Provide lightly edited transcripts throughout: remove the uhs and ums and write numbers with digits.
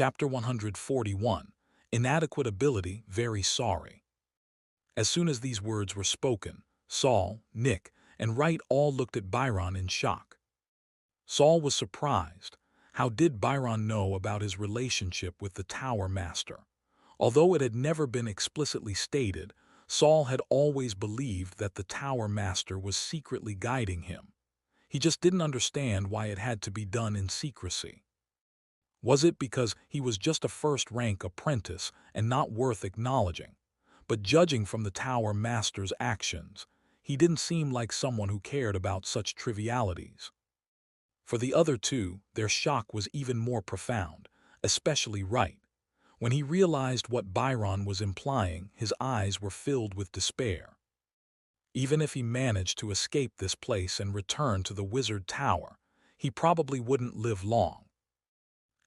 Chapter 141. Inadequate ability, very sorry. As soon as these words were spoken, Saul, Nick, and Wright all looked at Byron in shock. Saul was surprised. How did Byron know about his relationship with the Tower Master? Although it had never been explicitly stated, Saul had always believed that the Tower Master was secretly guiding him. He just didn't understand why it had to be done in secrecy. Was it because he was just a first-rank apprentice and not worth acknowledging? But judging from the Tower Master's actions, he didn't seem like someone who cared about such trivialities. For the other two, their shock was even more profound, especially Wright. When he realized what Byron was implying, his eyes were filled with despair. Even if he managed to escape this place and return to the Wizard Tower, he probably wouldn't live long.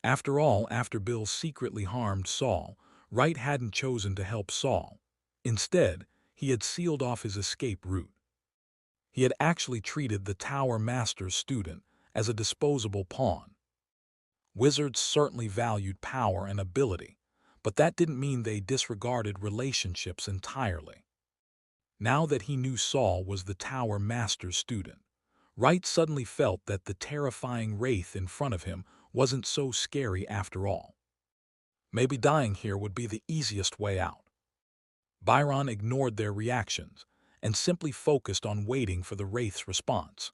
After all, after Bill secretly harmed Saul, Wright hadn't chosen to help Saul. Instead, he had sealed off his escape route. He had actually treated the Tower Master's student as a disposable pawn. Wizards certainly valued power and ability, but that didn't mean they disregarded relationships entirely. Now that he knew Saul was the Tower Master's student, Wright suddenly felt that the terrifying wraith in front of him wasn't so scary after all. Maybe dying here would be the easiest way out. Byron ignored their reactions and simply focused on waiting for the wraith's response.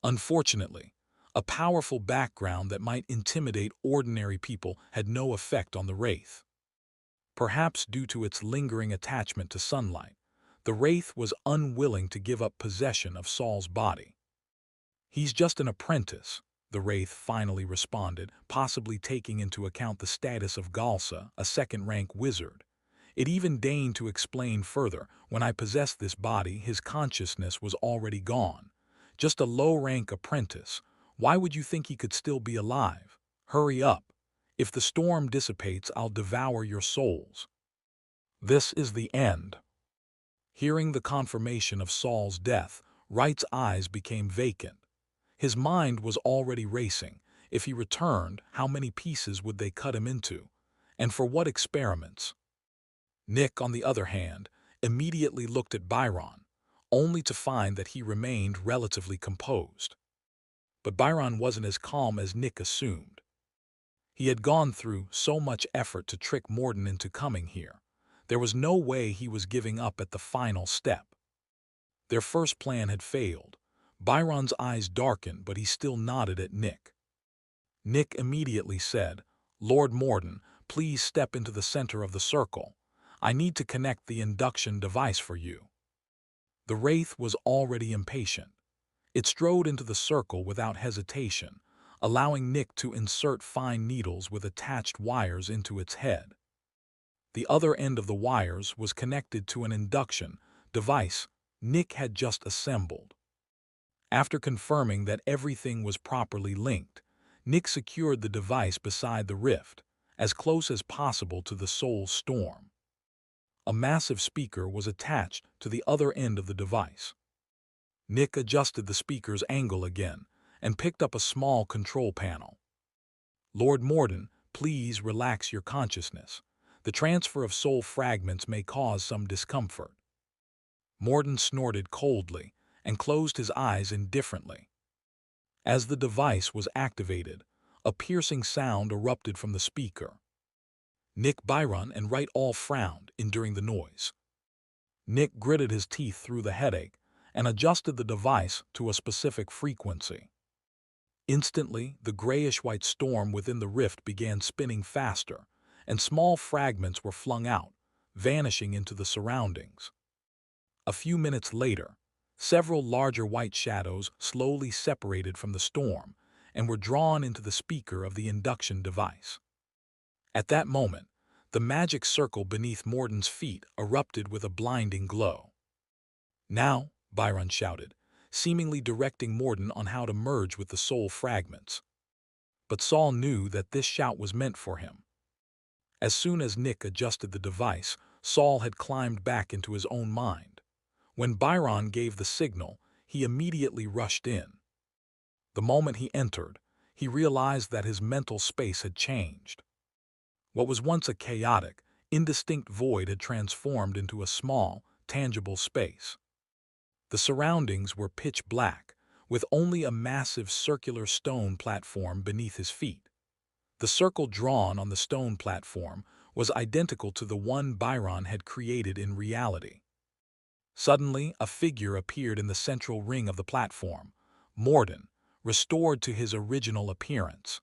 Unfortunately, a powerful background that might intimidate ordinary people had no effect on the wraith. Perhaps due to its lingering attachment to sunlight, the wraith was unwilling to give up possession of Saul's body. "He's just an apprentice," the wraith finally responded, possibly taking into account the status of Galsa, a second-rank wizard. It even deigned to explain further, "When I possessed this body, his consciousness was already gone. Just a low-rank apprentice. Why would you think he could still be alive? Hurry up. If the storm dissipates, I'll devour your souls." This is the end. Hearing the confirmation of Saul's death, Wright's eyes became vacant. His mind was already racing. If he returned, how many pieces would they cut him into? And for what experiments? Nick, on the other hand, immediately looked at Byron, only to find that he remained relatively composed. But Byron wasn't as calm as Nick assumed. He had gone through so much effort to trick Morden into coming here. There was no way he was giving up at the final step. Their first plan had failed. Byron's eyes darkened, but he still nodded at Nick. Nick immediately said, "Lord Morden, please step into the center of the circle. I need to connect the induction device for you." The wraith was already impatient. It strode into the circle without hesitation, allowing Nick to insert fine needles with attached wires into its head. The other end of the wires was connected to an induction device Nick had just assembled. After confirming that everything was properly linked, Nick secured the device beside the rift, as close as possible to the Soul's Storm. A massive speaker was attached to the other end of the device. Nick adjusted the speaker's angle again and picked up a small control panel. "Lord Morden, please relax your consciousness. The transfer of soul fragments may cause some discomfort." Morden snorted coldly and closed his eyes indifferently. As the device was activated, a piercing sound erupted from the speaker. Nick, Byron, and Wright all frowned, enduring the noise. Nick gritted his teeth through the headache and adjusted the device to a specific frequency. Instantly, the grayish-white storm within the rift began spinning faster, and small fragments were flung out, vanishing into the surroundings. A few minutes later, several larger white shadows slowly separated from the storm and were drawn into the speaker of the induction device. At that moment, the magic circle beneath Morden's feet erupted with a blinding glow. "Now," Byron shouted, seemingly directing Morden on how to merge with the soul fragments. But Saul knew that this shout was meant for him. As soon as Nick adjusted the device, Saul had climbed back into his own mind. When Byron gave the signal, he immediately rushed in. The moment he entered, he realized that his mental space had changed. What was once a chaotic, indistinct void had transformed into a small, tangible space. The surroundings were pitch black, with only a massive circular stone platform beneath his feet. The circle drawn on the stone platform was identical to the one Byron had created in reality. Suddenly, a figure appeared in the central ring of the platform, Morden, restored to his original appearance.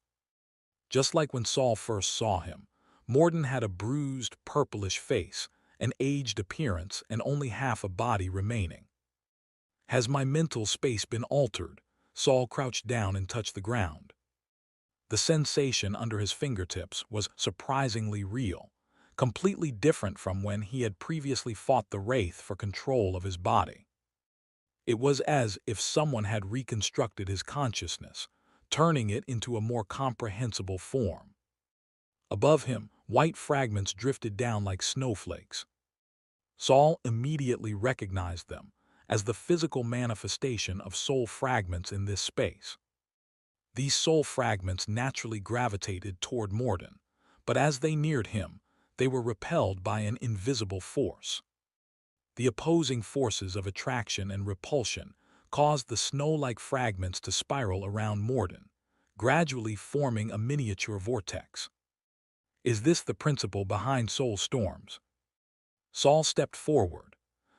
Just like when Saul first saw him, Morden had a bruised, purplish face, an aged appearance, and only half a body remaining. Has my mental space been altered? Saul crouched down and touched the ground. The sensation under his fingertips was surprisingly real, completely different from when he had previously fought the Wraith for control of his body. It was as if someone had reconstructed his consciousness, turning it into a more comprehensible form. Above him, white fragments drifted down like snowflakes. Saul immediately recognized them as the physical manifestation of soul fragments in this space. These soul fragments naturally gravitated toward Morden, but as they neared him, they were repelled by an invisible force. The opposing forces of attraction and repulsion caused the snow-like fragments to spiral around Morden, gradually forming a miniature vortex. Is this the principle behind soul storms? Saul stepped forward.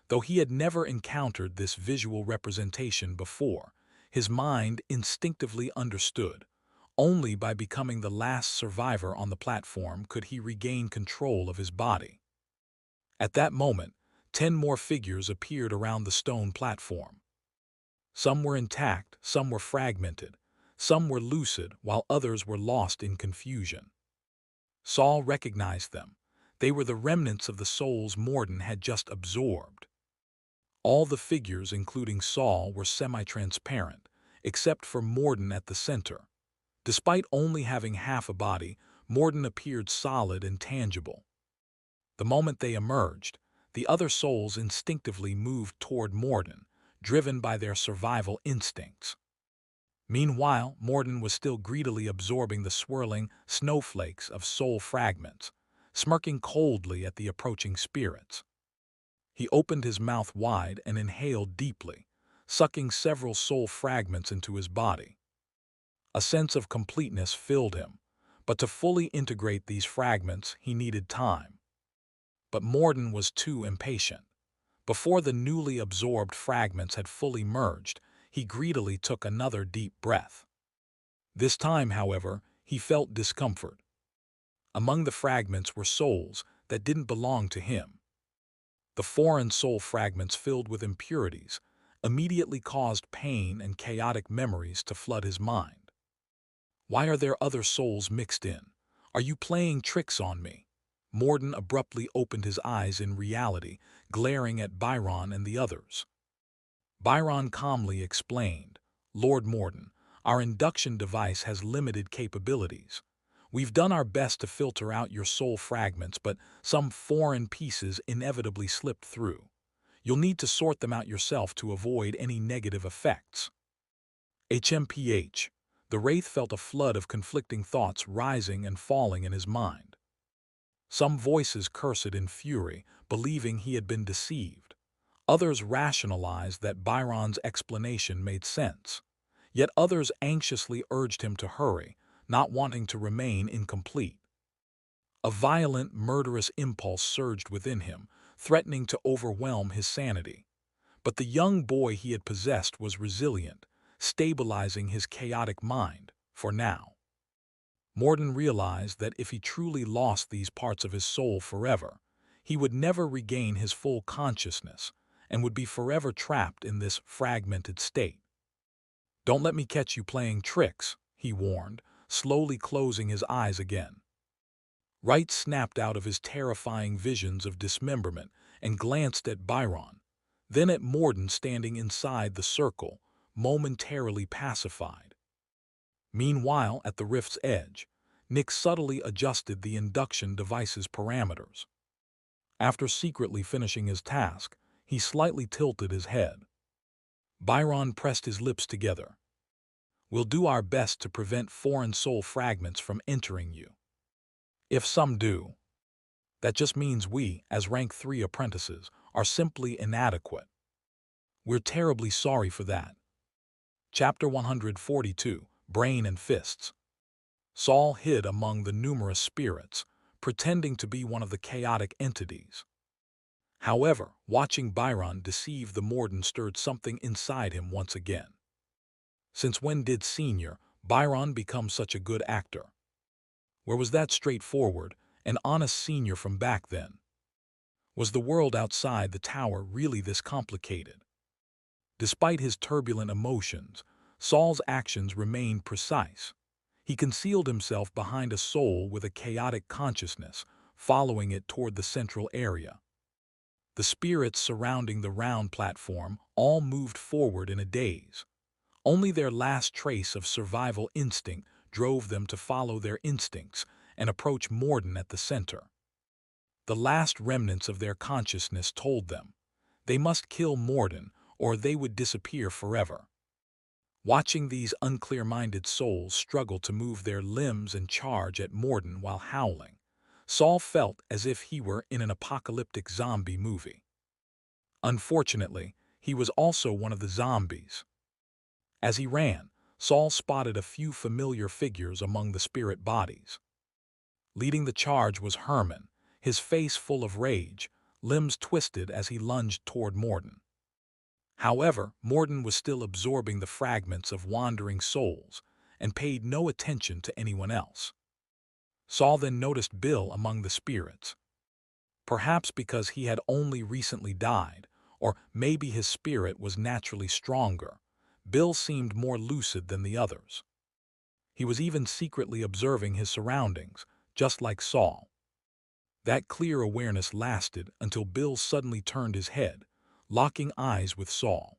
Though he had never encountered this visual representation before, his mind instinctively understood. Only by becoming the last survivor on the platform could he regain control of his body. At that moment, 10 more figures appeared around the stone platform. Some were intact, some were fragmented, some were lucid, while others were lost in confusion. Saul recognized them. They were the remnants of the souls Morden had just absorbed. All the figures, including Saul, were semi-transparent, except for Morden at the center. Despite only having half a body, Morden appeared solid and tangible. The moment they emerged, the other souls instinctively moved toward Morden, driven by their survival instincts. Meanwhile, Morden was still greedily absorbing the swirling snowflakes of soul fragments, smirking coldly at the approaching spirits. He opened his mouth wide and inhaled deeply, sucking several soul fragments into his body. A sense of completeness filled him, but to fully integrate these fragments, he needed time. But Morden was too impatient. Before the newly absorbed fragments had fully merged, he greedily took another deep breath. This time, however, he felt discomfort. Among the fragments were souls that didn't belong to him. The foreign soul fragments filled with impurities immediately caused pain and chaotic memories to flood his mind. Why are there other souls mixed in? Are you playing tricks on me? Morden abruptly opened his eyes in reality, glaring at Byron and the others. Byron calmly explained, "Lord Morden, our induction device has limited capabilities. We've done our best to filter out your soul fragments, but some foreign pieces inevitably slipped through. You'll need to sort them out yourself to avoid any negative effects." HMPH. The Wraith felt a flood of conflicting thoughts rising and falling in his mind. Some voices cursed in fury, believing he had been deceived. Others rationalized that Byron's explanation made sense. Yet others anxiously urged him to hurry, not wanting to remain incomplete. A violent, murderous impulse surged within him, threatening to overwhelm his sanity. But the young boy he had possessed was resilient, stabilizing his chaotic mind, for now. Morden realized that if he truly lost these parts of his soul forever, he would never regain his full consciousness and would be forever trapped in this fragmented state. "Don't let me catch you playing tricks," he warned, slowly closing his eyes again. Wright snapped out of his terrifying visions of dismemberment and glanced at Byron, then at Morden standing inside the circle, momentarily pacified. Meanwhile, at the rift's edge, Nick subtly adjusted the induction device's parameters. After secretly finishing his task, he slightly tilted his head. Byron pressed his lips together. "We'll do our best to prevent foreign soul fragments from entering you." If some do, that just means we, as rank 3 apprentices, are simply inadequate. We're terribly sorry for that. Chapter 142, Brain and Fists. Saul hid among the numerous spirits, pretending to be one of the chaotic entities. However, watching Byron deceive the Morden stirred something inside him once again. Since when did Senior Byron become such a good actor? Where was that straightforward and honest Senior from back then? Was the world outside the tower really this complicated? Despite his turbulent emotions, Saul's actions remained precise. He concealed himself behind a soul with a chaotic consciousness, following it toward the central area. The spirits surrounding the round platform all moved forward in a daze. Only their last trace of survival instinct drove them to follow their instincts and approach Morden at the center. The last remnants of their consciousness told them they must kill Morden or they would disappear forever. Watching these unclear-minded souls struggle to move their limbs and charge at Morden while howling, Saul felt as if he were in an apocalyptic zombie movie. Unfortunately, he was also one of the zombies. As he ran, Saul spotted a few familiar figures among the spirit bodies. Leading the charge was Herman, his face full of rage, limbs twisted as he lunged toward Morden. However, Morden was still absorbing the fragments of wandering souls and paid no attention to anyone else. Saul then noticed Bill among the spirits. Perhaps because he had only recently died, or maybe his spirit was naturally stronger, Bill seemed more lucid than the others. He was even secretly observing his surroundings, just like Saul. That clear awareness lasted until Bill suddenly turned his head, locking eyes with Saul.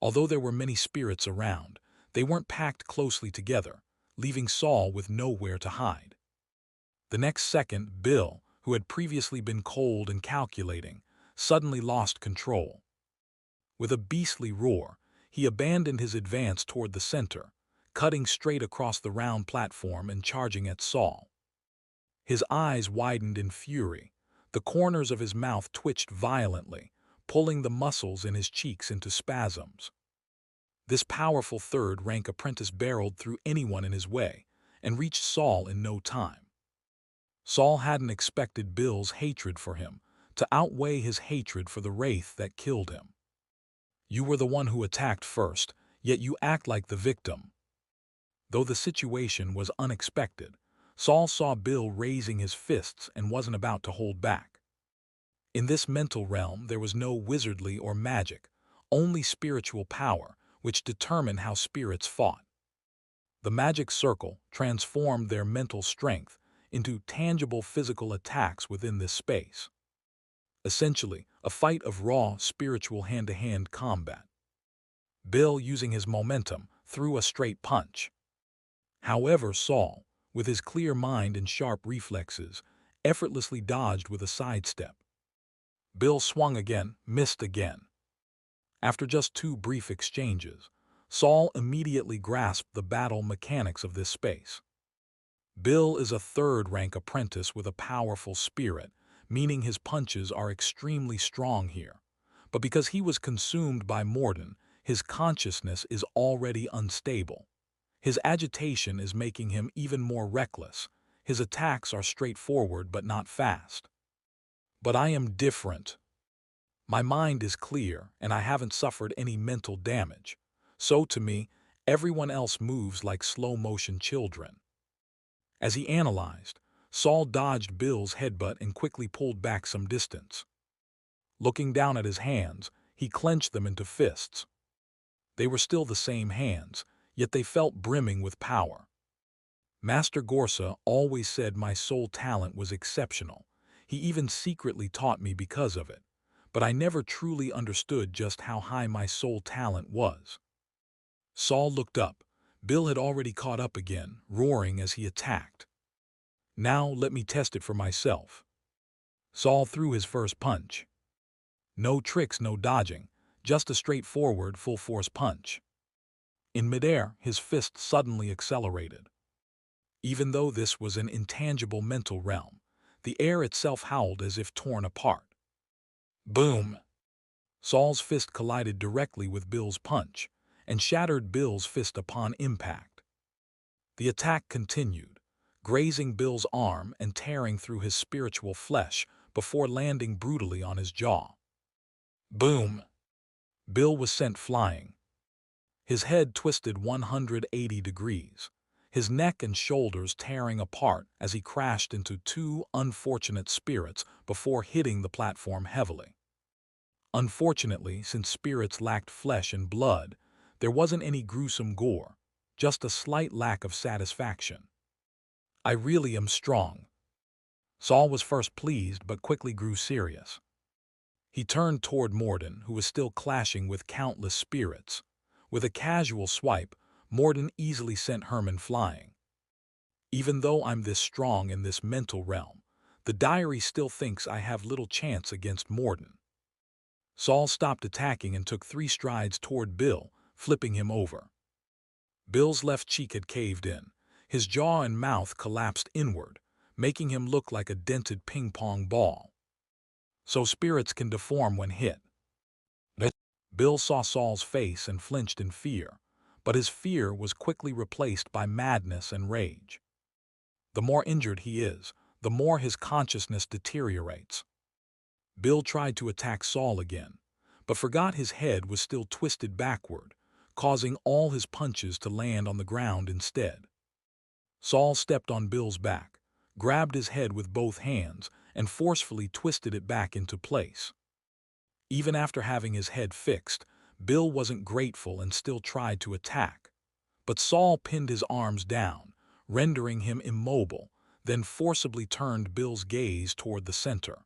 Although there were many spirits around, they weren't packed closely together, leaving Saul with nowhere to hide. The next second, Bill, who had previously been cold and calculating, suddenly lost control. With a beastly roar, he abandoned his advance toward the center, cutting straight across the round platform and charging at Saul. His eyes widened in fury, the corners of his mouth twitched violently, pulling the muscles in his cheeks into spasms. This powerful third-rank apprentice barreled through anyone in his way and reached Saul in no time. Saul hadn't expected Bill's hatred for him to outweigh his hatred for the wraith that killed him. You were the one who attacked first, yet you act like the victim. Though the situation was unexpected, Saul saw Bill raising his fists and wasn't about to hold back. In this mental realm there was no wizardly or magic, only spiritual power, which determined how spirits fought. The magic circle transformed their mental strength into tangible physical attacks within this space. Essentially, a fight of raw, spiritual hand-to-hand combat. Bill, using his momentum, threw a straight punch. However, Saul, with his clear mind and sharp reflexes, effortlessly dodged with a sidestep. Bill swung again, missed again. After just 2 brief exchanges, Saul immediately grasped the battle mechanics of this space. Bill is a third-rank apprentice with a powerful spirit, meaning his punches are extremely strong here. But because he was consumed by Morden, his consciousness is already unstable. His agitation is making him even more reckless. His attacks are straightforward but not fast. But I am different. My mind is clear and I haven't suffered any mental damage. So to me, everyone else moves like slow-motion children. As he analyzed, Saul dodged Bill's headbutt and quickly pulled back some distance. Looking down at his hands, he clenched them into fists. They were still the same hands, yet they felt brimming with power. Master Gorsa always said my soul talent was exceptional. He even secretly taught me because of it, but I never truly understood just how high my soul talent was. Saul looked up. Bill had already caught up again, roaring as he attacked. Now let me test it for myself. Saul threw his first punch. No tricks, no dodging, just a straightforward full-force punch. In midair, his fist suddenly accelerated. Even though this was an intangible mental realm, the air itself howled as if torn apart. Boom! Saul's fist collided directly with Bill's punch, and shattered Bill's fist upon impact. The attack continued, grazing Bill's arm and tearing through his spiritual flesh before landing brutally on his jaw. Boom! Bill was sent flying. His head twisted 180 degrees, his neck and shoulders tearing apart as he crashed into two unfortunate spirits before hitting the platform heavily. Unfortunately, since spirits lacked flesh and blood, there wasn't any gruesome gore, just a slight lack of satisfaction. I really am strong. Saul was first pleased but quickly grew serious. He turned toward Morden, who was still clashing with countless spirits. With a casual swipe, Morden easily sent Herman flying. Even though I'm this strong in this mental realm, the diary still thinks I have little chance against Morden. Saul stopped attacking and took 3 strides toward Bill, flipping him over. Bill's left cheek had caved in. His jaw and mouth collapsed inward, making him look like a dented ping-pong ball. So spirits can deform when hit. Bill saw Saul's face and flinched in fear, but his fear was quickly replaced by madness and rage. The more injured he is, the more his consciousness deteriorates. Bill tried to attack Saul again, but forgot his head was still twisted backward, causing all his punches to land on the ground instead. Saul stepped on Bill's back, grabbed his head with both hands, and forcefully twisted it back into place. Even after having his head fixed, Bill wasn't grateful and still tried to attack. But Saul pinned his arms down, rendering him immobile, then forcibly turned Bill's gaze toward the center.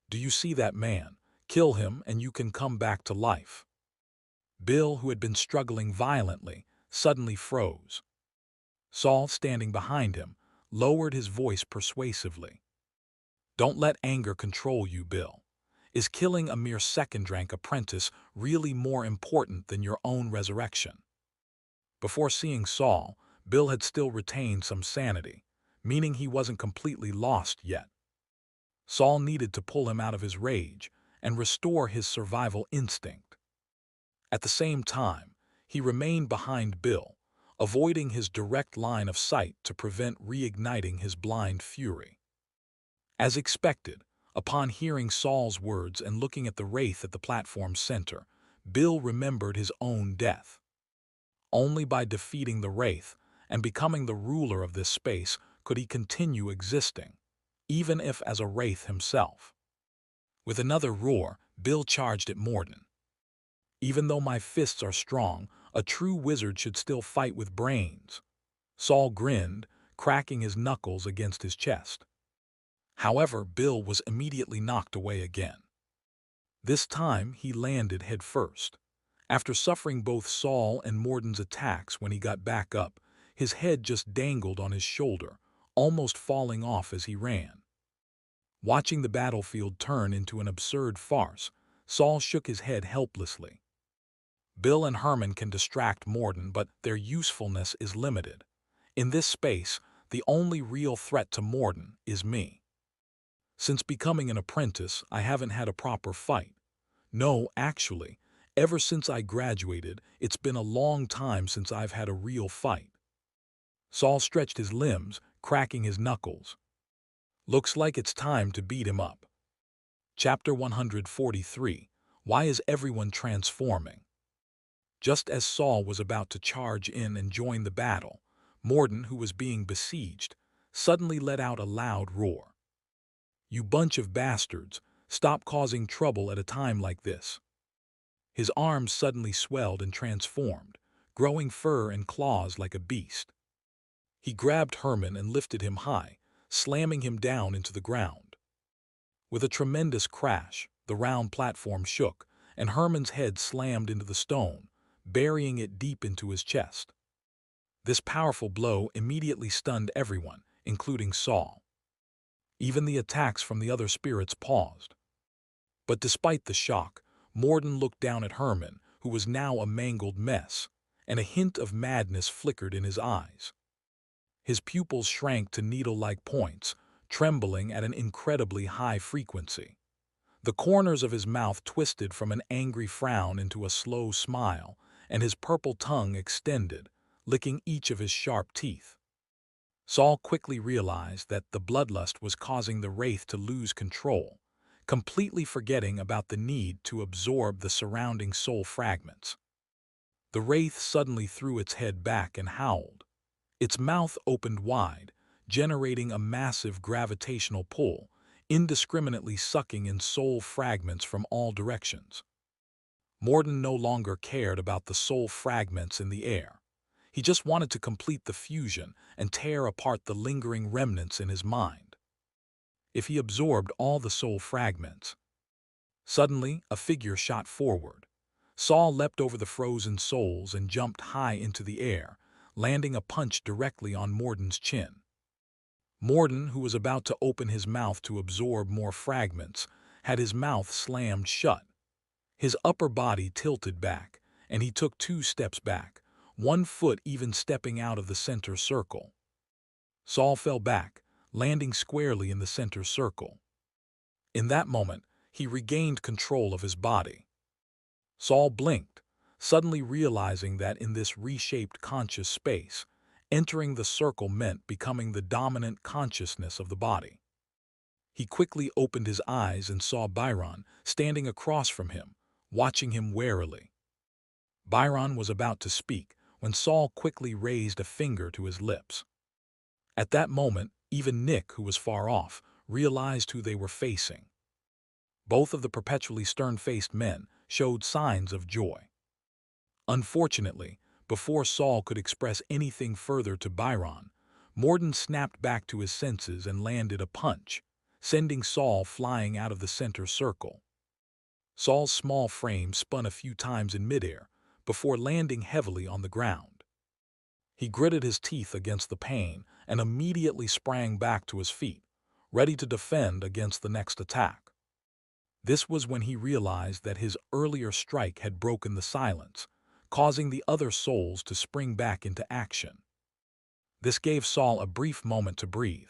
Do you see that man? Kill him and you can come back to life. Bill, who had been struggling violently, suddenly froze. Saul, standing behind him, lowered his voice persuasively. Don't let anger control you, Bill. Is killing a mere second-rank apprentice really more important than your own resurrection? Before seeing Saul, Bill had still retained some sanity, meaning he wasn't completely lost yet. Saul needed to pull him out of his rage and restore his survival instinct. At the same time, he remained behind Bill, avoiding his direct line of sight to prevent reigniting his blind fury. As expected, upon hearing Saul's words and looking at the wraith at the platform's center, Bill remembered his own death. Only by defeating the wraith and becoming the ruler of this space could he continue existing, even if as a wraith himself. With another roar, Bill charged at Morden. Even though my fists are strong, a true wizard should still fight with brains. Saul grinned, cracking his knuckles against his chest. However, Bill was immediately knocked away again. This time, he landed headfirst. After suffering both Saul and Morden's attacks when he got back up, his head just dangled on his shoulder, almost falling off as he ran. Watching the battlefield turn into an absurd farce, Saul shook his head helplessly. Bill and Herman can distract Morden, but their usefulness is limited. In this space, the only real threat to Morden is me. Since becoming an apprentice, I haven't had a proper fight. No, actually, ever since I graduated, it's been a long time since I've had a real fight. Saul stretched his limbs, cracking his knuckles. Looks like it's time to beat him up. Chapter 143. Why is everyone transforming? Just as Saul was about to charge in and join the battle, Morden, who was being besieged, suddenly let out a loud roar. You bunch of bastards, stop causing trouble at a time like this. His arms suddenly swelled and transformed, growing fur and claws like a beast. He grabbed Herman and lifted him high, slamming him down into the ground. With a tremendous crash, the round platform shook, and Herman's head slammed into the stone, burying it deep into his chest. This powerful blow immediately stunned everyone, including Saul. Even the attacks from the other spirits paused. But despite the shock, Morden looked down at Herman, who was now a mangled mess, and a hint of madness flickered in his eyes. His pupils shrank to needle-like points, trembling at an incredibly high frequency. The corners of his mouth twisted from an angry frown into a slow smile, and his purple tongue extended, licking each of his sharp teeth. Saul quickly realized that the bloodlust was causing the wraith to lose control, completely forgetting about the need to absorb the surrounding soul fragments. The wraith suddenly threw its head back and howled. Its mouth opened wide, generating a massive gravitational pull, indiscriminately sucking in soul fragments from all directions. Morden no longer cared about the soul fragments in the air. He just wanted to complete the fusion and tear apart the lingering remnants in his mind. If he absorbed all the soul fragments. Suddenly, a figure shot forward. Saul leapt over the frozen souls and jumped high into the air, landing a punch directly on Morden's chin. Morden, who was about to open his mouth to absorb more fragments, had his mouth slammed shut. His upper body tilted back, and he took 2 steps back, 1 foot even stepping out of the center circle. Saul fell back, landing squarely in the center circle. In that moment, he regained control of his body. Saul blinked, suddenly realizing that in this reshaped conscious space, entering the circle meant becoming the dominant consciousness of the body. He quickly opened his eyes and saw Byron standing across from him, watching him warily. Byron was about to speak when Saul quickly raised a finger to his lips. At that moment, even Nick, who was far off, realized who they were facing. Both of the perpetually stern-faced men showed signs of joy. Unfortunately, before Saul could express anything further to Byron, Morden snapped back to his senses and landed a punch, sending Saul flying out of the center circle. Saul's small frame spun a few times in midair before landing heavily on the ground. He gritted his teeth against the pain and immediately sprang back to his feet, ready to defend against the next attack. This was when he realized that his earlier strike had broken the silence, causing the other souls to spring back into action. This gave Saul a brief moment to breathe.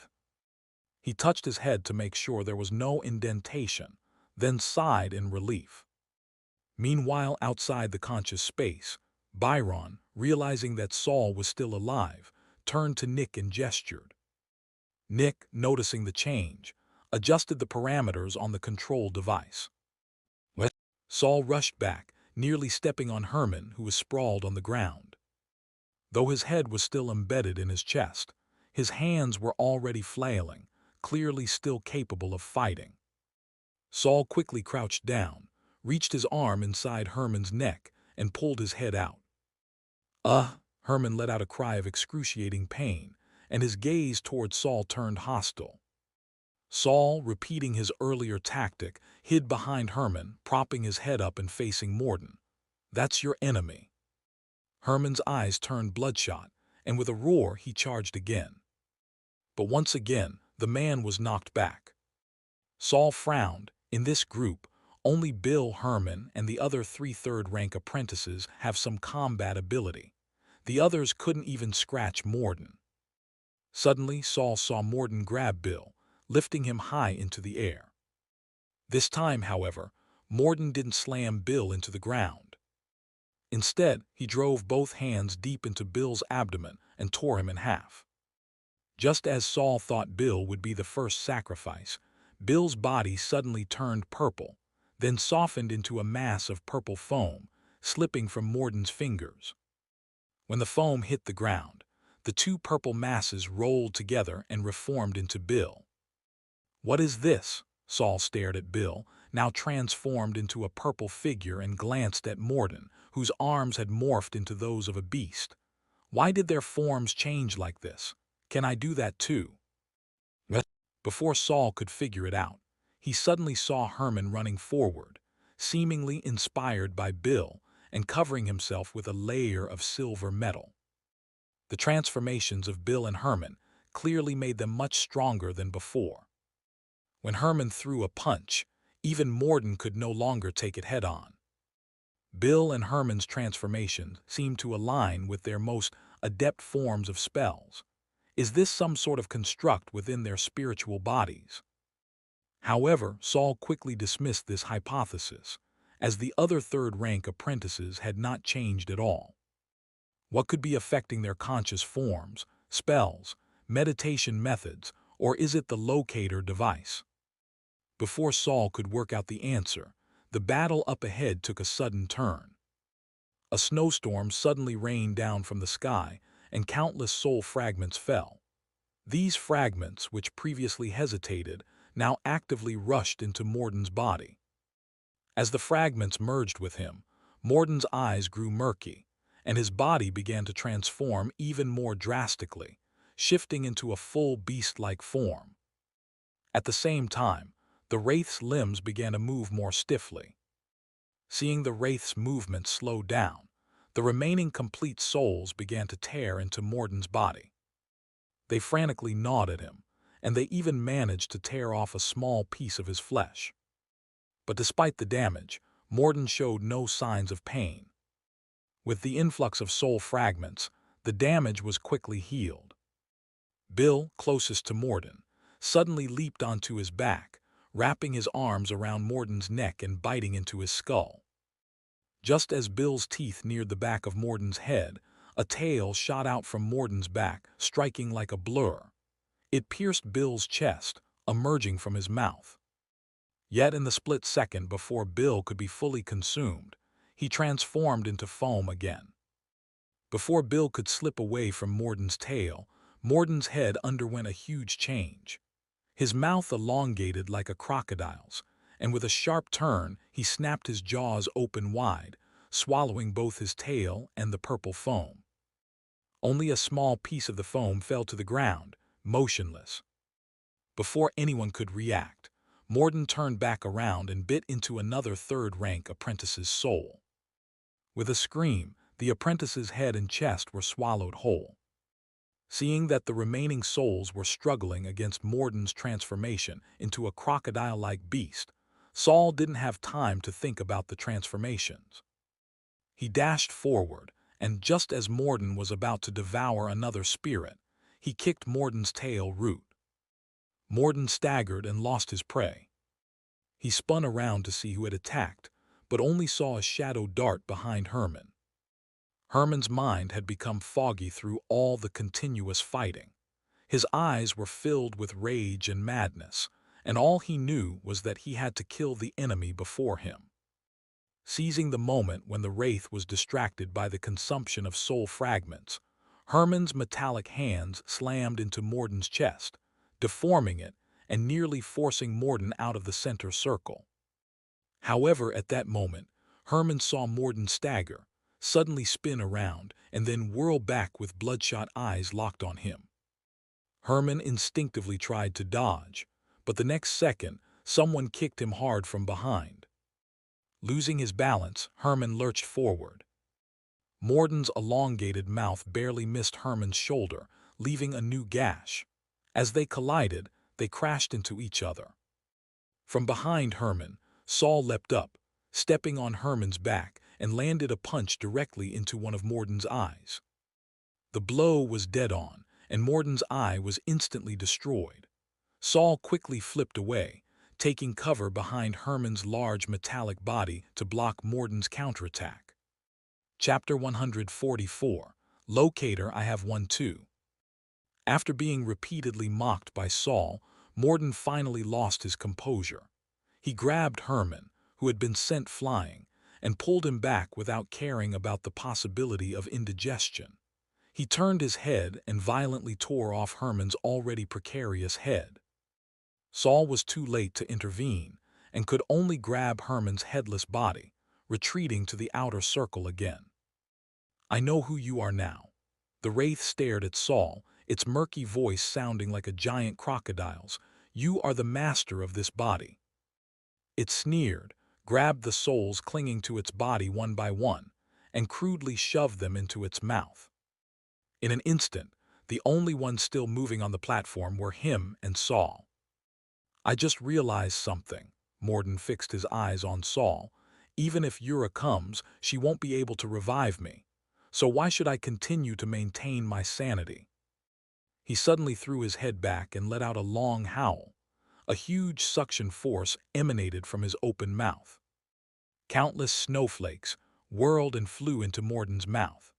He touched his head to make sure there was no indentation, then sighed in relief. Meanwhile, outside the conscious space, Byron, realizing that Saul was still alive, turned to Nick and gestured. Nick, noticing the change, adjusted the parameters on the control device. What? Saul rushed back, nearly stepping on Herman, who was sprawled on the ground. Though his head was still embedded in his chest, his hands were already flailing, clearly still capable of fighting. Saul quickly crouched down, reached his arm inside Herman's neck, and pulled his head out. Herman let out a cry of excruciating pain, and his gaze toward Saul turned hostile. Saul, repeating his earlier tactic, hid behind Herman, propping his head up and facing Morden. "That's your enemy." Herman's eyes turned bloodshot, and with a roar he charged again. But once again, the man was knocked back. Saul frowned. In this group, only Bill, Herman, and the other 3 third-rank apprentices have some combat ability. The others couldn't even scratch Morden. Suddenly, Saul saw Morden grab Bill, lifting him high into the air. This time, however, Morden didn't slam Bill into the ground. Instead, he drove both hands deep into Bill's abdomen and tore him in half. Just as Saul thought Bill would be the first sacrifice, Bill's body suddenly turned purple, then softened into a mass of purple foam, slipping from Morden's fingers. When the foam hit the ground, the 2 purple masses rolled together and reformed into Bill. "What is this?" Saul stared at Bill, now transformed into a purple figure, and glanced at Morden, whose arms had morphed into those of a beast. "Why did their forms change like this? Can I do that too?" Before Saul could figure it out, he suddenly saw Herman running forward, seemingly inspired by Bill and covering himself with a layer of silver metal. The transformations of Bill and Herman clearly made them much stronger than before. When Herman threw a punch, even Morden could no longer take it head-on. Bill and Herman's transformations seemed to align with their most adept forms of spells. Is this some sort of construct within their spiritual bodies? However, Saul quickly dismissed this hypothesis, as the other third-rank apprentices had not changed at all. What could be affecting their conscious forms, spells, meditation methods, or is it the locator device? Before Saul could work out the answer, the battle up ahead took a sudden turn. A snowstorm suddenly rained down from the sky, and countless soul fragments fell. These fragments, which previously hesitated, now actively rushed into Morden's body. As the fragments merged with him, Morden's eyes grew murky, and his body began to transform even more drastically, shifting into a full beast-like form. At the same time, the Wraith's limbs began to move more stiffly. Seeing the Wraith's movement slow down, the remaining complete souls began to tear into Morden's body. They frantically gnawed at him, and they even managed to tear off a small piece of his flesh. But despite the damage, Morden showed no signs of pain. With the influx of soul fragments, the damage was quickly healed. Bill, closest to Morden, suddenly leaped onto his back, wrapping his arms around Morden's neck and biting into his skull. Just as Bill's teeth neared the back of Morden's head, a tail shot out from Morden's back, striking like a blur. It pierced Bill's chest, emerging from his mouth. Yet in the split second before Bill could be fully consumed, he transformed into foam again. Before Bill could slip away from Morden's tail, Morden's head underwent a huge change. His mouth elongated like a crocodile's, and with a sharp turn, he snapped his jaws open wide, swallowing both his tail and the purple foam. Only a small piece of the foam fell to the ground, motionless. Before anyone could react, Morden turned back around and bit into another third-rank apprentice's soul. With a scream, the apprentice's head and chest were swallowed whole. Seeing that the remaining souls were struggling against Morden's transformation into a crocodile-like beast, Saul didn't have time to think about the transformations. He dashed forward, and just as Morden was about to devour another spirit, he kicked Morden's tail root. Morden staggered and lost his prey. He spun around to see who had attacked, but only saw a shadow dart behind Herman. Herman's mind had become foggy through all the continuous fighting. His eyes were filled with rage and madness, and all he knew was that he had to kill the enemy before him. Seizing the moment when the Wraith was distracted by the consumption of soul fragments, Herman's metallic hands slammed into Morden's chest, deforming it and nearly forcing Morden out of the center circle. However, at that moment, Herman saw Morden stagger, suddenly spin around, and then whirl back with bloodshot eyes locked on him. Herman instinctively tried to dodge, but the next second, someone kicked him hard from behind. Losing his balance, Herman lurched forward. Morden's elongated mouth barely missed Herman's shoulder, leaving a new gash. As they collided, they crashed into each other. From behind Herman, Saul leapt up, stepping on Herman's back, and landed a punch directly into one of Morden's eyes. The blow was dead on, and Morden's eye was instantly destroyed. Saul quickly flipped away, taking cover behind Herman's large metallic body to block Morden's counterattack. Chapter 144, Locator. I have one too. After being repeatedly mocked by Saul, Morden finally lost his composure. He grabbed Herman, who had been sent flying, and pulled him back without caring about the possibility of indigestion. He turned his head and violently tore off Herman's already precarious head. Saul was too late to intervene and could only grab Herman's headless body, retreating to the outer circle again. I know who you are now. The Wraith stared at Saul, its murky voice sounding like a giant crocodile's. You are the master of this body. It sneered, grabbed the souls clinging to its body one by one, and crudely shoved them into its mouth. In an instant, the only ones still moving on the platform were him and Saul. I just realized something. Morden fixed his eyes on Saul. Even if Yura comes, she won't be able to revive me. So why should I continue to maintain my sanity? He suddenly threw his head back and let out a long howl. A huge suction force emanated from his open mouth. Countless snowflakes whirled and flew into Morden's mouth.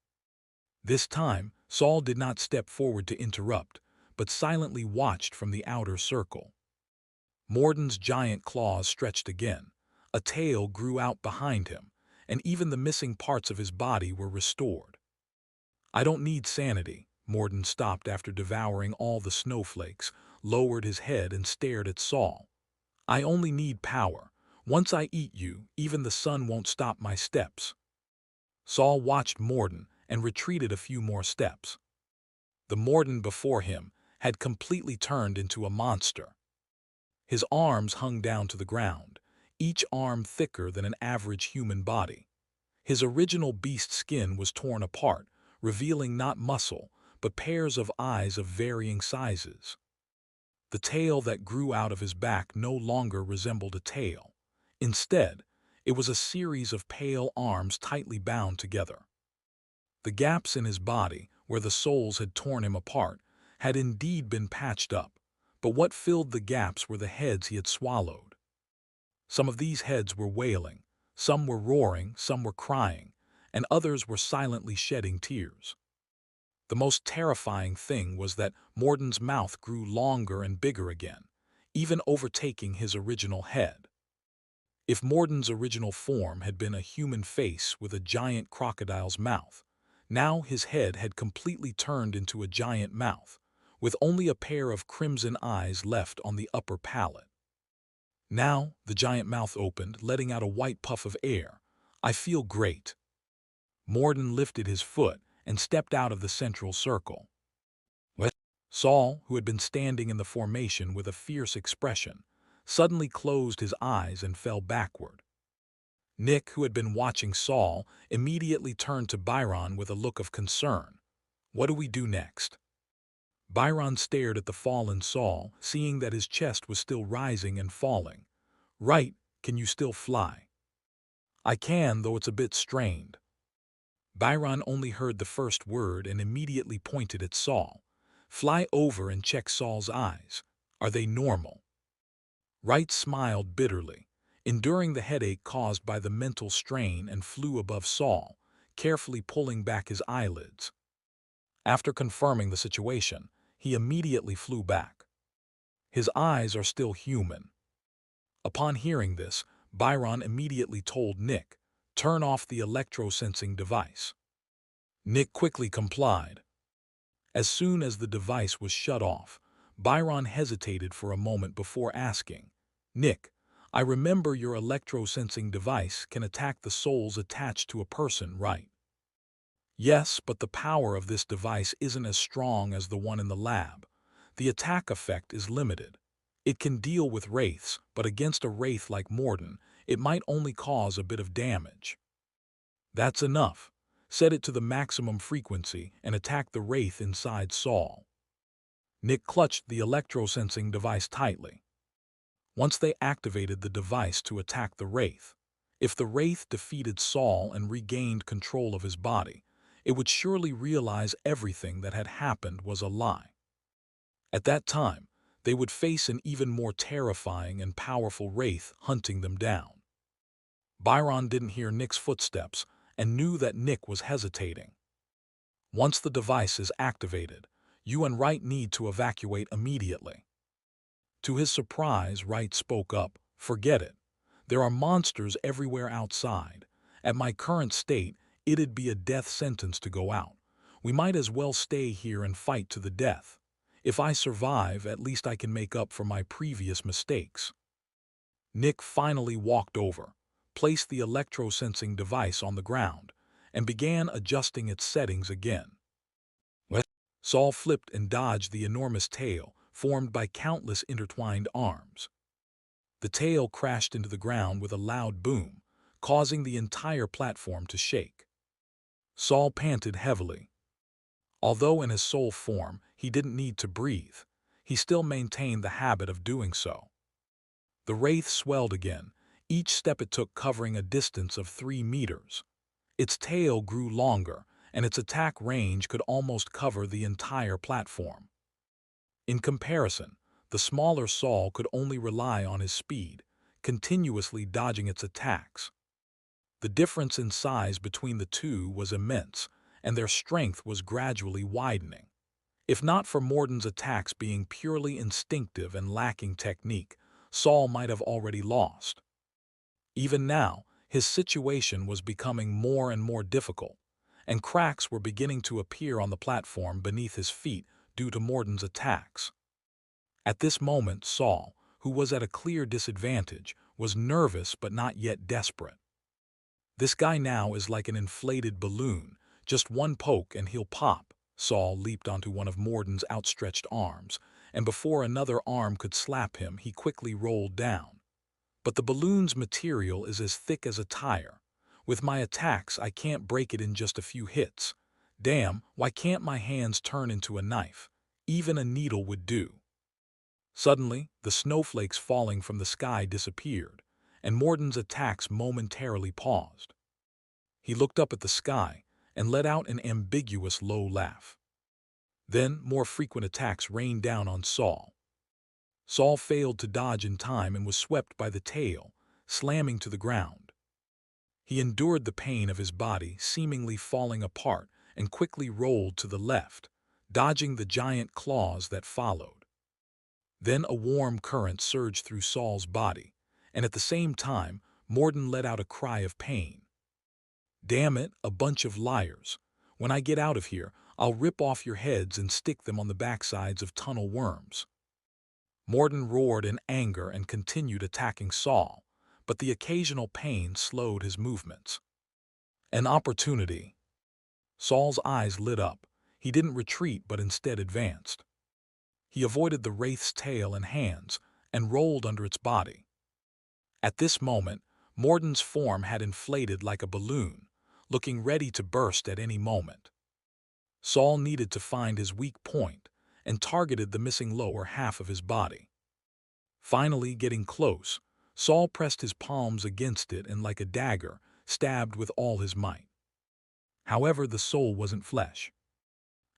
This time, Saul did not step forward to interrupt, but silently watched from the outer circle. Morden's giant claws stretched again, a tail grew out behind him, and even the missing parts of his body were restored. "I don't need sanity." Morden stopped after devouring all the snowflakes, lowered his head and stared at Saul. "I only need power. Once I eat you, even the sun won't stop my steps." Saul watched Morden and retreated a few more steps. The Morden before him had completely turned into a monster. His arms hung down to the ground, each arm thicker than an average human body. His original beast skin was torn apart, revealing not muscle, but pairs of eyes of varying sizes. The tail that grew out of his back no longer resembled a tail. Instead, it was a series of pale arms tightly bound together. The gaps in his body, where the soles had torn him apart, had indeed been patched up, but what filled the gaps were the heads he had swallowed. Some of these heads were wailing, some were roaring, some were crying, and others were silently shedding tears. The most terrifying thing was that Morden's mouth grew longer and bigger again, even overtaking his original head. If Morden's original form had been a human face with a giant crocodile's mouth, now his head had completely turned into a giant mouth, with only a pair of crimson eyes left on the upper palate. Now the giant mouth opened, letting out a white puff of air. "I feel great." Morden lifted his foot and stepped out of the central circle. "What?" Saul, who had been standing in the formation with a fierce expression, suddenly closed his eyes and fell backward. Nick, who had been watching Saul, immediately turned to Byron with a look of concern. "What do we do next?" Byron stared at the fallen Saul, seeing that his chest was still rising and falling. "Right, can you still fly?" "I can, though it's a bit strained." Byron only heard the first word and immediately pointed at Saul. "Fly over and check Saul's eyes. Are they normal?" Wright smiled bitterly, enduring the headache caused by the mental strain, and flew above Saul, carefully pulling back his eyelids. After confirming the situation, he immediately flew back. "His eyes are still human." Upon hearing this, Byron immediately told Nick, "Turn off the electro-sensing device." Nick quickly complied. As soon as the device was shut off, Byron hesitated for a moment before asking, "Nick, I remember your electro-sensing device can attack the souls attached to a person, right?" "Yes, but the power of this device isn't as strong as the one in the lab. The attack effect is limited. It can deal with wraiths, but against a wraith like Morden, it might only cause a bit of damage." "That's enough. Set it to the maximum frequency and attack the wraith inside Saul." Nick clutched the electro-sensing device tightly. Once they activated the device to attack the wraith, if the wraith defeated Saul and regained control of his body, it would surely realize everything that had happened was a lie. At that time, they would face an even more terrifying and powerful wraith hunting them down. Byron didn't hear Nick's footsteps and knew that Nick was hesitating. "Once the device is activated, you and Wright need to evacuate immediately." To his surprise, Wright spoke up, "Forget it. There are monsters everywhere outside. At my current state, it'd be a death sentence to go out. We might as well stay here and fight to the death. If I survive, at least I can make up for my previous mistakes." Nick finally walked over, placed the electro-sensing device on the ground, and began adjusting its settings again. "What?" Saul flipped and dodged the enormous tail, formed by countless intertwined arms. The tail crashed into the ground with a loud boom, causing the entire platform to shake. Saul panted heavily. Although in his soul form he didn't need to breathe, he still maintained the habit of doing so. The wraith swelled again, each step it took covering a distance of 3 meters. Its tail grew longer, and its attack range could almost cover the entire platform. In comparison, the smaller Saul could only rely on his speed, continuously dodging its attacks. The difference in size between the two was immense, and their strength was gradually widening. If not for Morden's attacks being purely instinctive and lacking technique, Saul might have already lost. Even now, his situation was becoming more and more difficult, and cracks were beginning to appear on the platform beneath his feet due to Morden's attacks. At this moment, Saul, who was at a clear disadvantage, was nervous but not yet desperate. This guy now is like an inflated balloon. Just one poke and he'll pop. Saul leaped onto one of Morden's outstretched arms, and before another arm could slap him, he quickly rolled down. But the balloon's material is as thick as a tire. With my attacks, I can't break it in just a few hits. Damn, why can't my hands turn into a knife? Even a needle would do. Suddenly, the snowflakes falling from the sky disappeared, and Morden's attacks momentarily paused. He looked up at the sky and let out an ambiguous low laugh. Then, more frequent attacks rained down on Saul. Saul failed to dodge in time and was swept by the tail, slamming to the ground. He endured the pain of his body seemingly falling apart and quickly rolled to the left, dodging the giant claws that followed. Then a warm current surged through Saul's body, and at the same time, Morden let out a cry of pain. Damn it, a bunch of liars. When I get out of here, I'll rip off your heads and stick them on the backsides of tunnel worms. Morden roared in anger and continued attacking Saul, but the occasional pain slowed his movements. An opportunity. Saul's eyes lit up. He didn't retreat but instead advanced. He avoided the wraith's tail and hands and rolled under its body. At this moment, Morden's form had inflated like a balloon, looking ready to burst at any moment. Saul needed to find his weak point and targeted the missing lower half of his body. Finally getting close, Saul pressed his palms against it and like a dagger, stabbed with all his might. However, the soul wasn't flesh.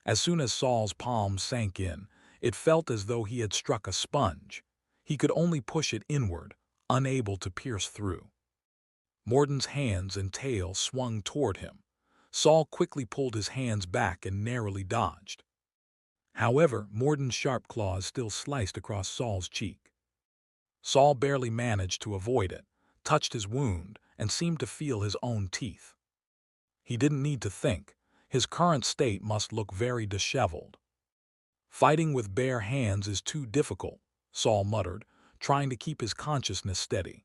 As soon as Saul's palms sank in, it felt as though he had struck a sponge. He could only push it inward, unable to pierce through. Morden's hands and tail swung toward him. Saul quickly pulled his hands back and narrowly dodged. However, Morden's sharp claws still sliced across Saul's cheek. Saul barely managed to avoid it, touched his wound, and seemed to feel his own teeth. He didn't need to think. His current state must look very disheveled. Fighting with bare hands is too difficult, Saul muttered, trying to keep his consciousness steady.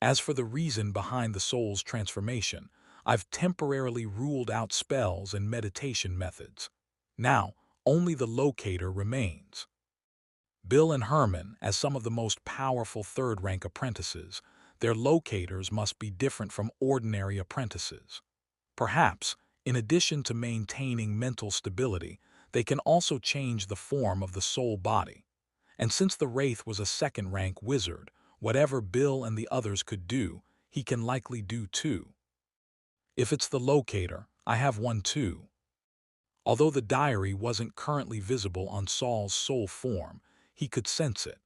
As for the reason behind the soul's transformation, I've temporarily ruled out spells and meditation methods. Now, only the locator remains. Bill and Herman, as some of the most powerful third-rank apprentices, their locators must be different from ordinary apprentices. Perhaps, in addition to maintaining mental stability, they can also change the form of the soul body. And since the Wraith was a second-rank wizard, whatever Bill and the others could do, he can likely do too. If it's the locator, I have one too. Although the diary wasn't currently visible on Saul's soul form, he could sense it.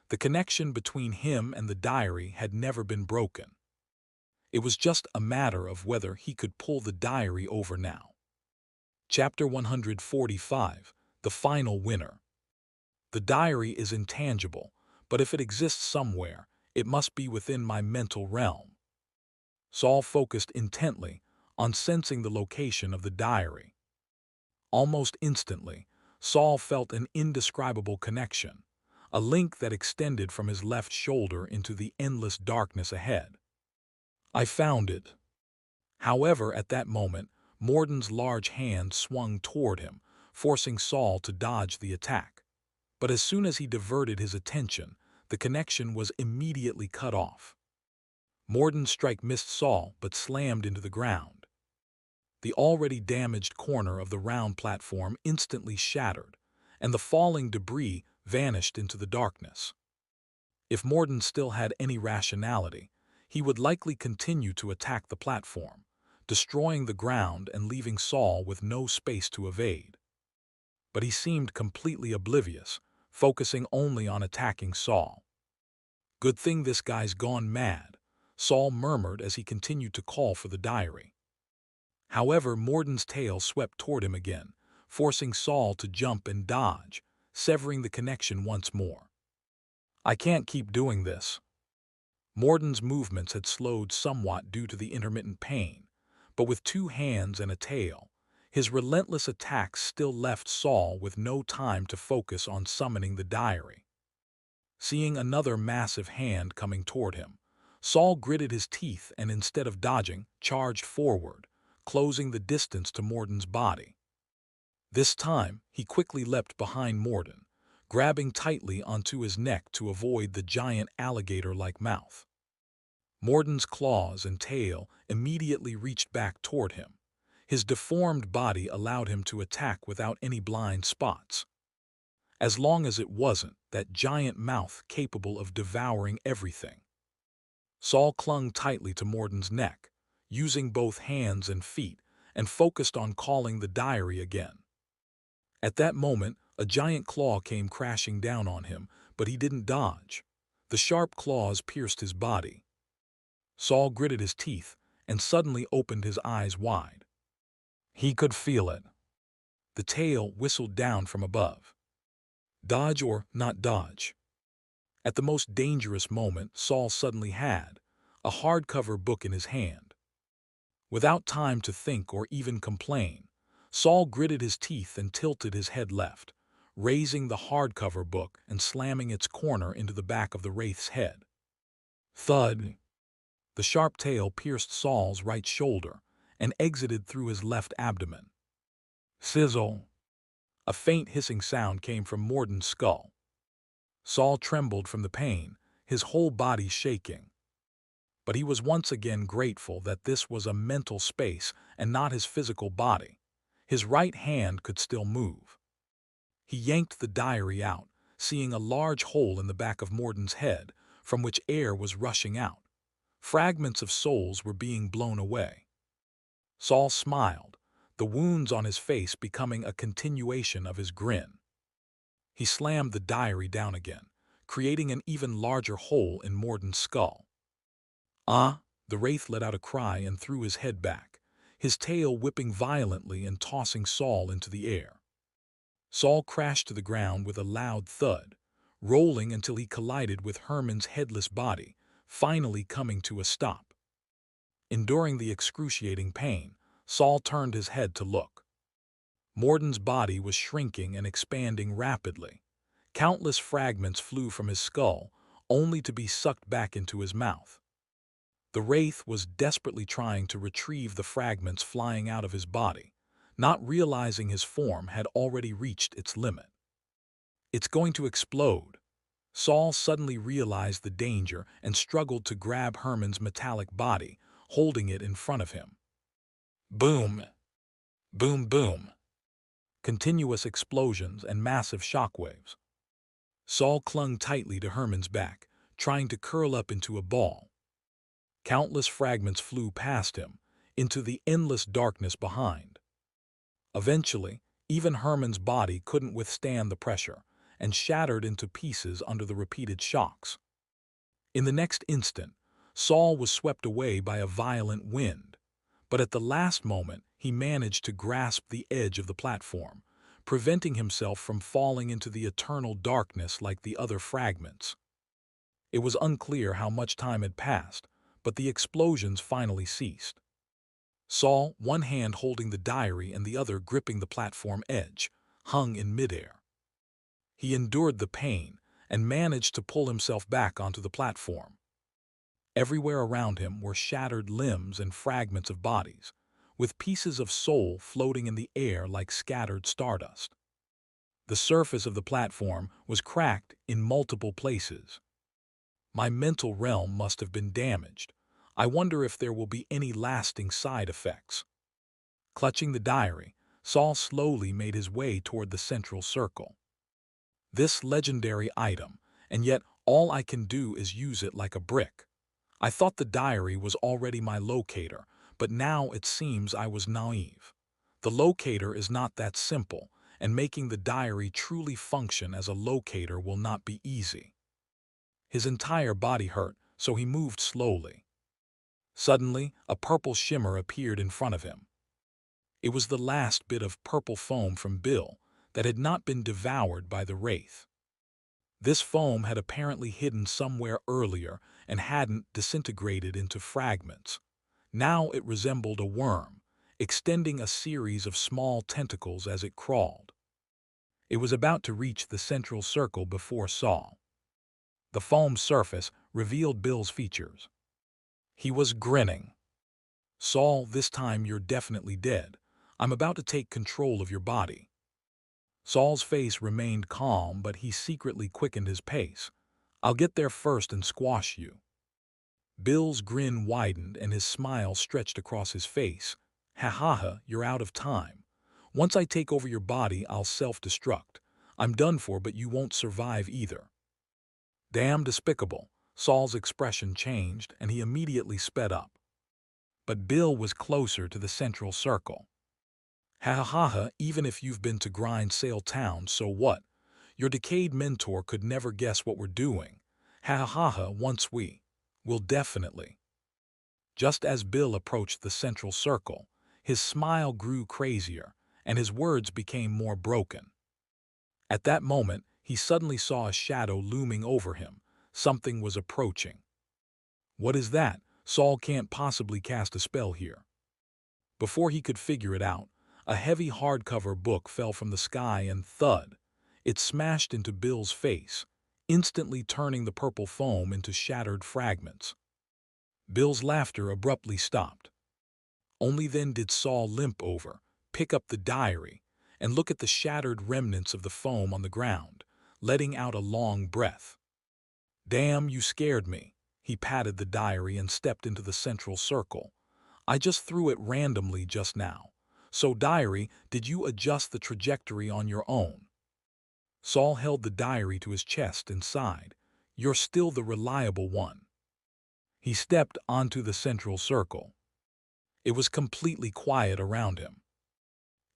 The connection between him and the diary had never been broken. It was just a matter of whether he could pull the diary over now. Chapter 145, The Final Winner. The diary is intangible, but if it exists somewhere, it must be within my mental realm. Saul focused intently on sensing the location of the diary. Almost instantly, Saul felt an indescribable connection, a link that extended from his left shoulder into the endless darkness ahead. I found it. However, at that moment, Morden's large hand swung toward him, forcing Saul to dodge the attack. But as soon as he diverted his attention, the connection was immediately cut off. Morden's strike missed Saul but slammed into the ground. The already damaged corner of the round platform instantly shattered, and the falling debris vanished into the darkness. If Morden still had any rationality, he would likely continue to attack the platform, destroying the ground and leaving Saul with no space to evade. but he seemed completely oblivious, focusing only on attacking Saul. "Good thing this guy's gone mad," Saul murmured as he continued to call for the diary. However, Morden's tail swept toward him again, forcing Saul to jump and dodge, severing the connection once more. "I can't keep doing this." Morden's movements had slowed somewhat due to the intermittent pain, but with 2 hands and a tail, his relentless attacks still left Saul with no time to focus on summoning the diary. Seeing another massive hand coming toward him, Saul gritted his teeth and instead of dodging, charged forward, closing the distance to Morden's body. This time, he quickly leapt behind Morden, grabbing tightly onto his neck to avoid the giant alligator-like mouth. Morden's claws and tail immediately reached back toward him. His deformed body allowed him to attack without any blind spots. As long as it wasn't that giant mouth capable of devouring everything. Saul clung tightly to Morden's neck, using both hands and feet, and focused on calling the diary again. At that moment, a giant claw came crashing down on him, but he didn't dodge. The sharp claws pierced his body. Saul gritted his teeth and suddenly opened his eyes wide. He could feel it. The tail whistled down from above. Dodge or not dodge? At the most dangerous moment Saul suddenly had, a hardcover book in his hand. Without time to think or even complain, Saul gritted his teeth and tilted his head left, raising the hardcover book and slamming its corner into the back of the wraith's head. Thud! The sharp tail pierced Saul's right shoulder and exited through his left abdomen. Sizzle! A faint hissing sound came from Morden's skull. Saul trembled from the pain, his whole body shaking. But he was once again grateful that this was a mental space and not his physical body. His right hand could still move. He yanked the diary out, seeing a large hole in the back of Morden's head, from which air was rushing out. Fragments of souls were being blown away. Saul smiled, the wounds on his face becoming a continuation of his grin. He slammed the diary down again, creating an even larger hole in Morden's skull. "Ah!" The wraith let out a cry and threw his head back, his tail whipping violently and tossing Saul into the air. Saul crashed to the ground with a loud thud, rolling until he collided with Herman's headless body, finally coming to a stop. Enduring the excruciating pain, Saul turned his head to look. Morden's body was shrinking and expanding rapidly. Countless fragments flew from his skull, only to be sucked back into his mouth. The wraith was desperately trying to retrieve the fragments flying out of his body, not realizing his form had already reached its limit. "It's going to explode." Saul suddenly realized the danger and struggled to grab Herman's metallic body, holding it in front of him. Boom! Boom boom! Continuous explosions and massive shockwaves. Saul clung tightly to Herman's back, trying to curl up into a ball. Countless fragments flew past him, into the endless darkness behind. Eventually, even Herman's body couldn't withstand the pressure, and shattered into pieces under the repeated shocks. In the next instant, Saul was swept away by a violent wind, but at the last moment he managed to grasp the edge of the platform, preventing himself from falling into the eternal darkness like the other fragments. It was unclear how much time had passed, but the explosions finally ceased. Saul, one hand holding the diary and the other gripping the platform edge, hung in midair. He endured the pain and managed to pull himself back onto the platform. Everywhere around him were shattered limbs and fragments of bodies, with pieces of soul floating in the air like scattered stardust. The surface of the platform was cracked in multiple places. My mental realm must have been damaged. I wonder if there will be any lasting side effects. Clutching the diary, Saul slowly made his way toward the central circle. This legendary item, and yet all I can do is use it like a brick. I thought the diary was already my locator, but now it seems I was naive. The locator is not that simple, and making the diary truly function as a locator will not be easy. His entire body hurt, so he moved slowly. Suddenly, a purple shimmer appeared in front of him. It was the last bit of purple foam from Bill that had not been devoured by the wraith. This foam had apparently hidden somewhere earlier and hadn't disintegrated into fragments. Now it resembled a worm, extending a series of small tentacles as it crawled. It was about to reach the central circle before Saul. The foam surface revealed Bill's features. He was grinning. "Saul, this time you're definitely dead. I'm about to take control of your body." Saul's face remained calm, but he secretly quickened his pace. "I'll get there first and squash you." Bill's grin widened and his smile stretched across his face. "Ha ha ha, you're out of time. Once I take over your body, I'll self-destruct. I'm done for, but you won't survive either." "Damn despicable." Saul's expression changed and he immediately sped up. But Bill was closer to the central circle. "Ha ha ha ha, even if you've been to Grindsail Town, so what? Your decayed mentor could never guess what we're doing. Ha ha ha ha, once we will definitely." Just as Bill approached the central circle, his smile grew crazier and his words became more broken. At that moment, he suddenly saw a shadow looming over him. Something was approaching. "What is that? Saul can't possibly cast a spell here." Before he could figure it out, a heavy hardcover book fell from the sky and thud. It smashed into Bill's face, instantly turning the purple foam into shattered fragments. Bill's laughter abruptly stopped. Only then did Saul limp over, pick up the diary, and look at the shattered remnants of the foam on the ground, letting out a long breath. "Damn, you scared me." He patted the diary and stepped into the central circle. "I just threw it randomly just now. So, diary, did you adjust the trajectory on your own?" Saul held the diary to his chest and sighed. "You're still the reliable one." He stepped onto the central circle. It was completely quiet around him.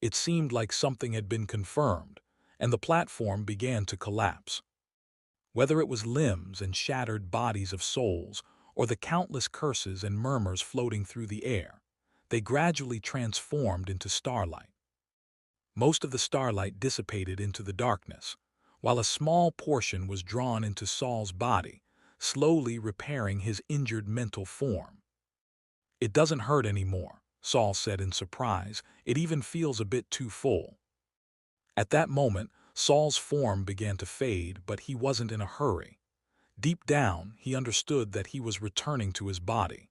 It seemed like something had been confirmed, and the platform began to collapse. Whether it was limbs and shattered bodies of souls, or the countless curses and murmurs floating through the air, they gradually transformed into starlight. Most of the starlight dissipated into the darkness, while a small portion was drawn into Saul's body, slowly repairing his injured mental form. "It doesn't hurt anymore," Saul said in surprise. "It even feels a bit too full." At that moment, Saul's form began to fade, but he wasn't in a hurry. Deep down, he understood that he was returning to his body.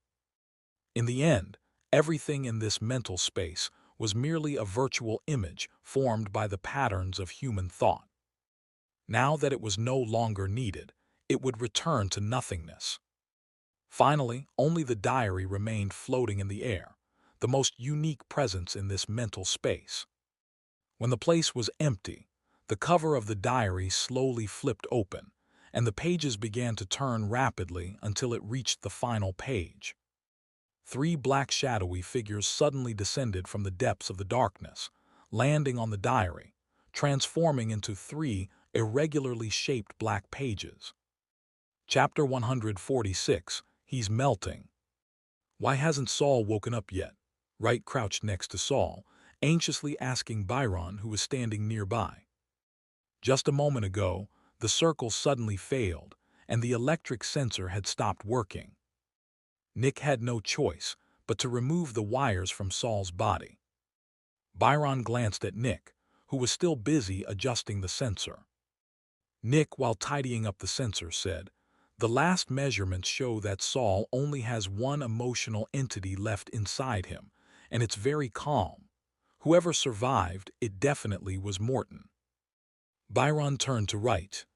In the end, everything in this mental space was merely a virtual image formed by the patterns of human thought. Now that it was no longer needed, it would return to nothingness. Finally, only the diary remained floating in the air, the most unique presence in this mental space. When the place was empty, the cover of the diary slowly flipped open, and the pages began to turn rapidly until it reached the final page. 3 black shadowy figures suddenly descended from the depths of the darkness, landing on the diary, transforming into 3 irregularly shaped black pages. Chapter 146, He's Melting. Why hasn't Saul woken up yet? Wright crouched next to Saul, anxiously asking Byron, who was standing nearby. Just a moment ago, the circle suddenly failed, and the electric sensor had stopped working. Nick had no choice but to remove the wires from Saul's body. Byron glanced at Nick, who was still busy adjusting the sensor. Nick, while tidying up the sensor, said, "The last measurements show that Saul only has one emotional entity left inside him, and it's very calm. Whoever survived, it definitely was Morton." Byron turned to Wright.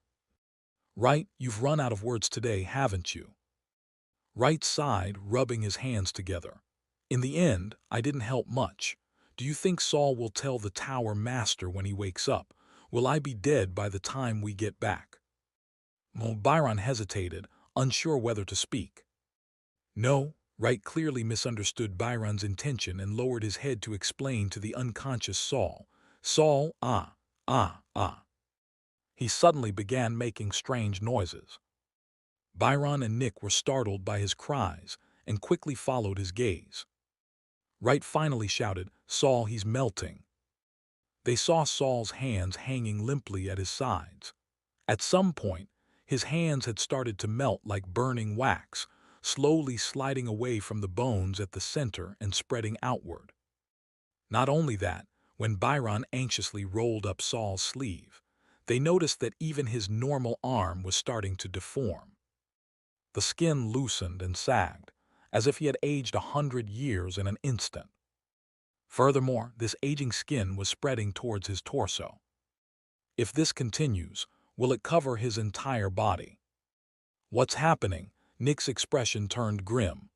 "Wright, you've run out of words today, haven't you?" Wright sighed, rubbing his hands together. "In the end, I didn't help much. Do you think Saul will tell the Tower Master when he wakes up? Will I be dead by the time we get back?" Byron hesitated, unsure whether to speak. "No." Wright clearly misunderstood Byron's intention and lowered his head to explain to the unconscious Saul. "Saul, Ah, ah. He suddenly began making strange noises. Byron and Nick were startled by his cries and quickly followed his gaze. Wright finally shouted, "Saul, he's melting." They saw Saul's hands hanging limply at his sides. At some point, his hands had started to melt like burning wax, slowly sliding away from the bones at the center and spreading outward. Not only that, when Byron anxiously rolled up Saul's sleeve, they noticed that even his normal arm was starting to deform. The skin loosened and sagged, as if he had aged 100 years in an instant. Furthermore, this aging skin was spreading towards his torso. If this continues, will it cover his entire body? What's happening? Nick's expression turned grim.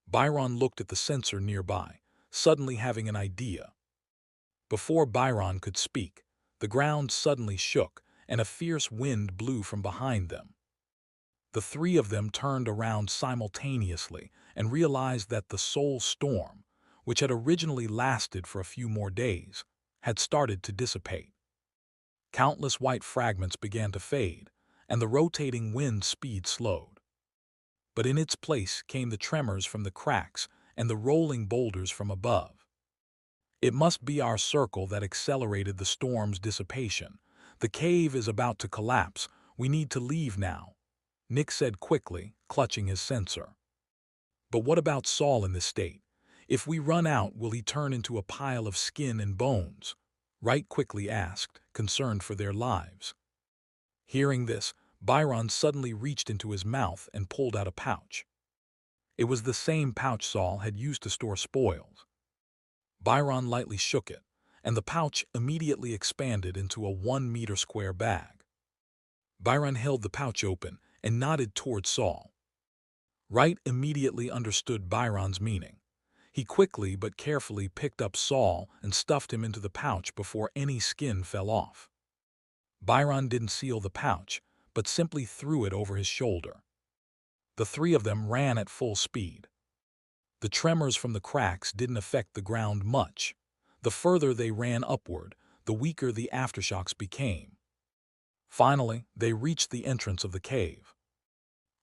Byron looked at the sensor nearby, suddenly having an idea. Before Byron could speak, the ground suddenly shook and a fierce wind blew from behind them. The three of them turned around simultaneously and realized that the soul storm, which had originally lasted for a few more days, had started to dissipate. Countless white fragments began to fade, and the rotating wind speed slowed. But in its place came the tremors from the cracks and the rolling boulders from above. It must be our circle that accelerated the storm's dissipation. The cave is about to collapse. We need to leave now, Nick said quickly, clutching his sensor. But what about Saul in this state? If we run out, will he turn into a pile of skin and bones? Wright quickly asked, concerned for their lives. Hearing this, Byron suddenly reached into his mouth and pulled out a pouch. It was the same pouch Saul had used to store spoils. Byron lightly shook it, and the pouch immediately expanded into a 1-meter square bag. Byron held the pouch open and nodded toward Saul. Wright immediately understood Byron's meaning. He quickly but carefully picked up Saul and stuffed him into the pouch before any skin fell off. Byron didn't seal the pouch, but simply threw it over his shoulder. The three of them ran at full speed. The tremors from the cracks didn't affect the ground much. The further they ran upward, the weaker the aftershocks became. Finally, they reached the entrance of the cave.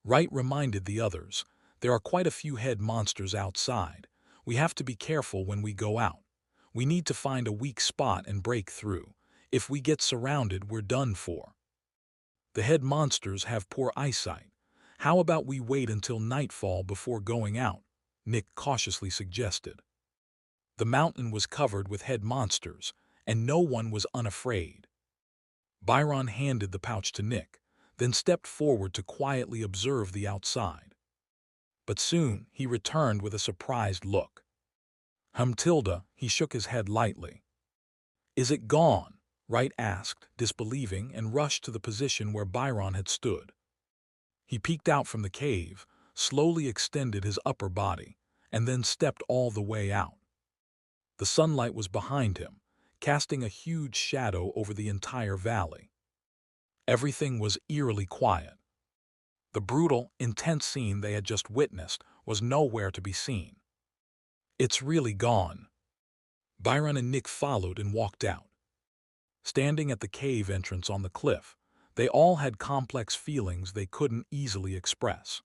Wright reminded the others, "There are quite a few head monsters outside. We have to be careful when we go out. We need to find a weak spot and break through. If we get surrounded, we're done for." The head monsters have poor eyesight. How about we wait until nightfall before going out? Nick cautiously suggested. The mountain was covered with head monsters, and no one was unafraid. Byron handed the pouch to Nick, then stepped forward to quietly observe the outside. But soon he returned with a surprised look. Tilda, he shook his head lightly. "Is it gone?" Wright asked, disbelieving, and rushed to the position where Byron had stood. He peeked out from the cave, slowly extended his upper body, and then stepped all the way out. The sunlight was behind him, casting a huge shadow over the entire valley. Everything was eerily quiet. The brutal, intense scene they had just witnessed was nowhere to be seen. "It's really gone." Byron and Nick followed and walked out. Standing at the cave entrance on the cliff, they all had complex feelings they couldn't easily express.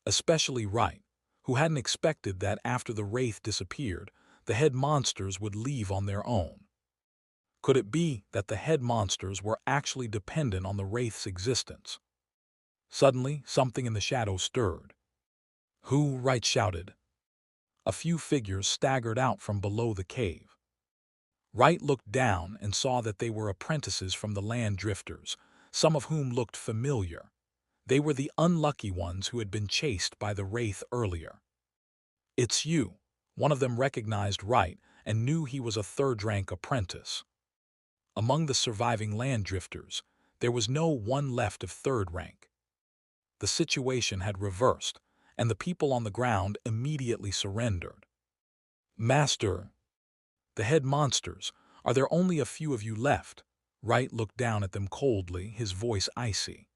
Especially Wright, who hadn't expected that after the wraith disappeared, the head monsters would leave on their own. Could it be that the head monsters were actually dependent on the wraith's existence? Suddenly, something in the shadows stirred. "Who?" Wright shouted. A few figures staggered out from below the cave. Wright looked down and saw that they were apprentices from the land drifters, some of whom looked familiar. They were the unlucky ones who had been chased by the wraith earlier. "It's you." One of them recognized Wright and knew he was a third-rank apprentice. Among the surviving land drifters, there was no one left of third rank. The situation had reversed, and the people on the ground immediately surrendered. "Master, the head monsters, are there only a few of you left?" Wright looked down at them coldly, his voice icy.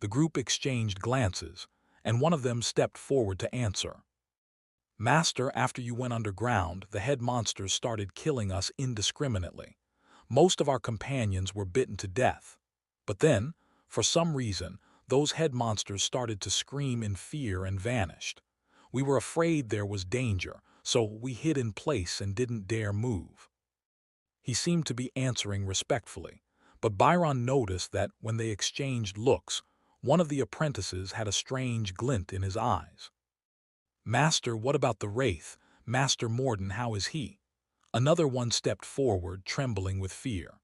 The group exchanged glances, and one of them stepped forward to answer. "Master, after you went underground, the head monsters started killing us indiscriminately. Most of our companions were bitten to death. But then, for some reason, those head monsters started to scream in fear and vanished. We were afraid there was danger, so we hid in place and didn't dare move. He seemed to be answering respectfully, but Byron noticed that when they exchanged looks, one of the apprentices had a strange glint in his eyes. "Master, what about the wraith? Master Morden, how is he?" Another one stepped forward, trembling with fear.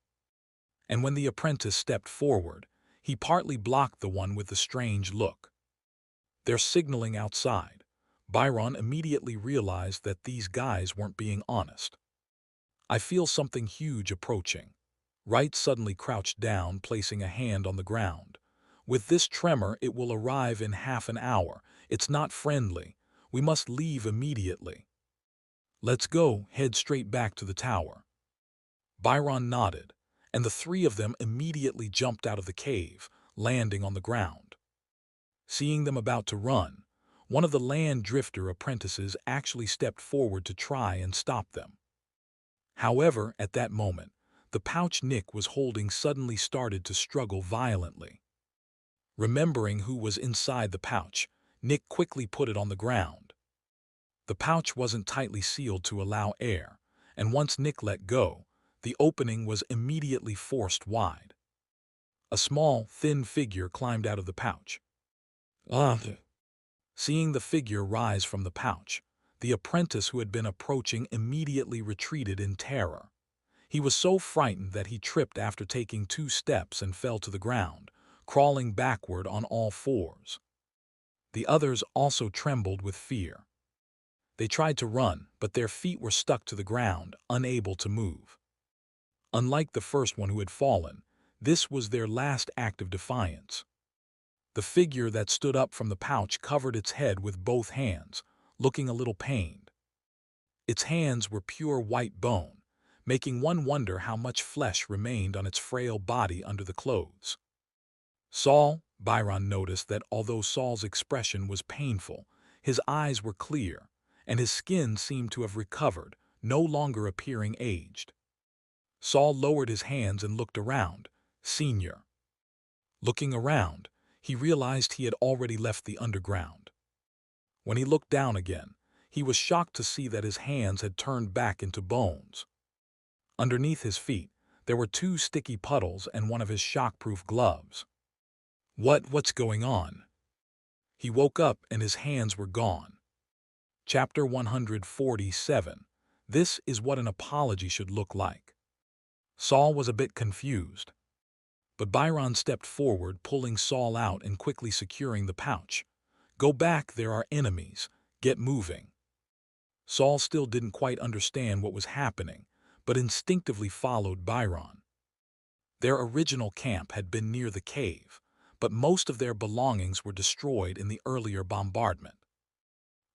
And when the apprentice stepped forward, he partly blocked the one with the strange look. "They're signaling outside." Byron immediately realized that these guys weren't being honest. "I feel something huge approaching." Wright suddenly crouched down, placing a hand on the ground. "With this tremor, it will arrive in half an hour. It's not friendly. We must leave immediately." "Let's go, head straight back to the tower." Byron nodded, and the three of them immediately jumped out of the cave, landing on the ground. Seeing them about to run, one of the land drifter apprentices actually stepped forward to try and stop them. However, at that moment, the pouch Nick was holding suddenly started to struggle violently. Remembering who was inside the pouch, Nick quickly put it on the ground. The pouch wasn't tightly sealed to allow air, and once Nick let go, the opening was immediately forced wide. A small, thin figure climbed out of the pouch. Seeing the figure rise from the pouch, the apprentice who had been approaching immediately retreated in terror. He was so frightened that he tripped after taking 2 steps and fell to the ground, crawling backward on all fours. The others also trembled with fear. They tried to run, but their feet were stuck to the ground, unable to move. Unlike the first one who had fallen, this was their last act of defiance. The figure that stood up from the pouch covered its head with both hands, looking a little pained. Its hands were pure white bone, making one wonder how much flesh remained on its frail body under the clothes. Byron noticed that although Saul's expression was painful, his eyes were clear, and his skin seemed to have recovered, no longer appearing aged. Saul lowered his hands and looked around. "Senior." Looking around, he realized he had already left the underground. When he looked down again, he was shocked to see that his hands had turned back into bones. Underneath his feet, there were 2 sticky puddles and one of his shockproof gloves. What's going on?" He woke up and his hands were gone. Chapter 147. This is what an apology should look like. Saul was a bit confused, but Byron stepped forward, pulling Saul out and quickly securing the pouch. "Go back, there are enemies. Get moving." Saul still didn't quite understand what was happening, but instinctively followed Byron. Their original camp had been near the cave, but most of their belongings were destroyed in the earlier bombardment.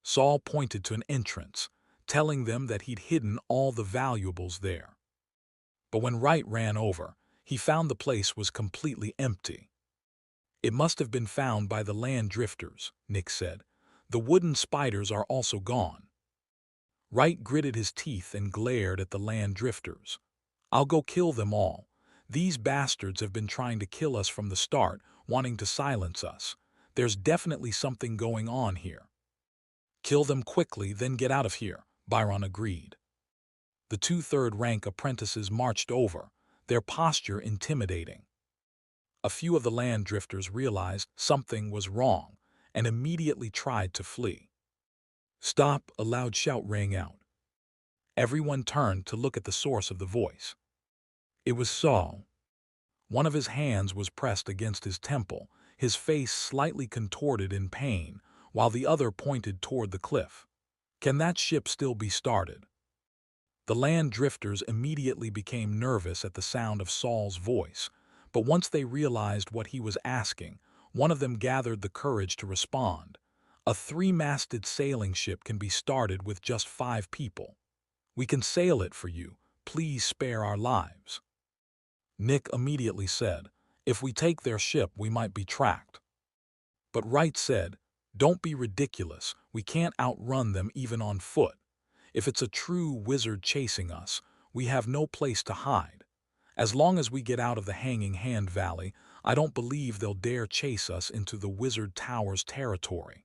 Saul pointed to an entrance, telling them that he'd hidden all the valuables there. But when Wright ran over, he found the place was completely empty. "It must have been found by the land drifters," Nick said. "The wooden spiders are also gone." Wright gritted his teeth and glared at the land drifters. "I'll go kill them all. These bastards have been trying to kill us from the start, wanting to silence us. There's definitely something going on here." "Kill them quickly, then get out of here," Byron agreed. The 2 third-rank apprentices marched over, their posture intimidating. A few of the land drifters realized something was wrong and immediately tried to flee. "Stop!" a loud shout rang out. Everyone turned to look at the source of the voice. It was Saul. One of his hands was pressed against his temple, his face slightly contorted in pain, while the other pointed toward the cliff. "Can that ship still be started?" The land drifters immediately became nervous at the sound of Saul's voice, but once they realized what he was asking, one of them gathered the courage to respond. "A 3-masted sailing ship can be started with just 5 people. We can sail it for you. Please spare our lives." Nick immediately said, "If we take their ship, we might be tracked." But Wright said, "Don't be ridiculous. We can't outrun them even on foot. If it's a true wizard chasing us, we have no place to hide. As long as we get out of the Hanging Hand Valley, I don't believe they'll dare chase us into the Wizard Tower's territory."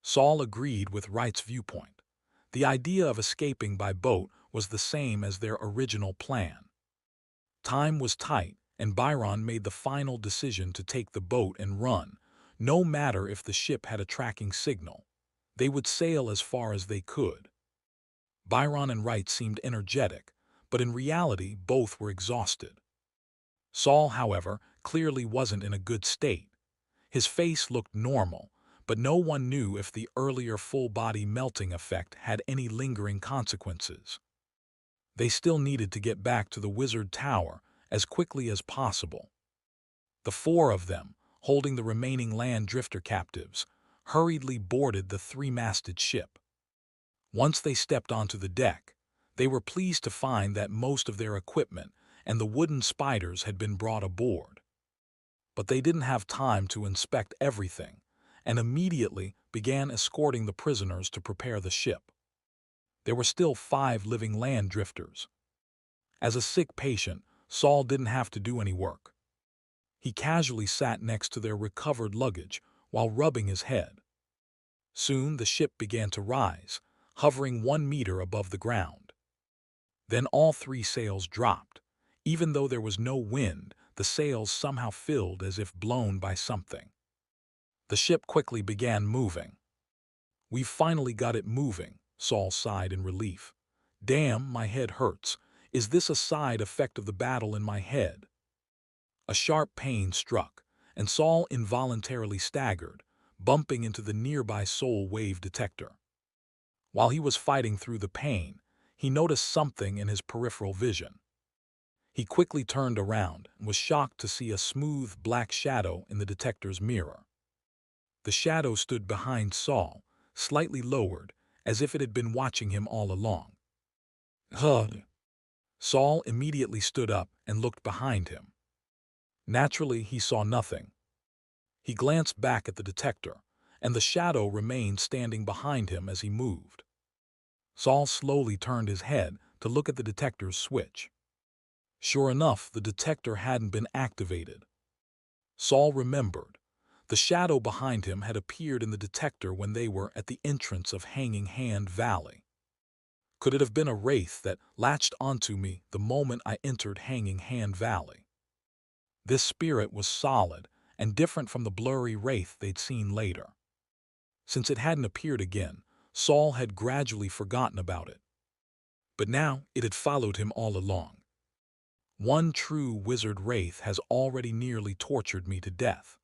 Saul agreed with Wright's viewpoint. The idea of escaping by boat was the same as their original plan. Time was tight, and Byron made the final decision to take the boat and run, no matter if the ship had a tracking signal. They would sail as far as they could. Byron and Wright seemed energetic, but in reality both were exhausted. Saul, however, clearly wasn't in a good state. His face looked normal, but no one knew if the earlier full-body melting effect had any lingering consequences. They still needed to get back to the Wizard Tower as quickly as possible. The four of them, holding the remaining land drifter captives, hurriedly boarded the three-masted ship. Once they stepped onto the deck, they were pleased to find that most of their equipment and the wooden spiders had been brought aboard. But they didn't have time to inspect everything, and immediately began escorting the prisoners to prepare the ship. There were still 5 living land drifters. As a sick patient, Saul didn't have to do any work. He casually sat next to their recovered luggage while rubbing his head. Soon the ship began to rise, hovering 1 meter above the ground. Then all 3 sails dropped. Even though there was no wind, the sails somehow filled as if blown by something. The ship quickly began moving. "We've finally got it moving," Saul sighed in relief. "Damn, my head hurts. Is this a side effect of the battle in my head?" A sharp pain struck, and Saul involuntarily staggered, bumping into the nearby soul wave detector. While he was fighting through the pain, he noticed something in his peripheral vision. He quickly turned around and was shocked to see a smooth black shadow in the detector's mirror. The shadow stood behind Saul, slightly lowered, as if it had been watching him all along. "Hud!" Saul immediately stood up and looked behind him. Naturally, he saw nothing. He glanced back at the detector, and the shadow remained standing behind him as he moved. Saul slowly turned his head to look at the detector's switch. Sure enough, the detector hadn't been activated. Saul remembered. The shadow behind him had appeared in the detector when they were at the entrance of Hanging Hand Valley. Could it have been a wraith that latched onto me the moment I entered Hanging Hand Valley? This spirit was solid and different from the blurry wraith they'd seen later. Since it hadn't appeared again, Saul had gradually forgotten about it. But now it had followed him all along. One true wizard wraith has already nearly tortured me to death.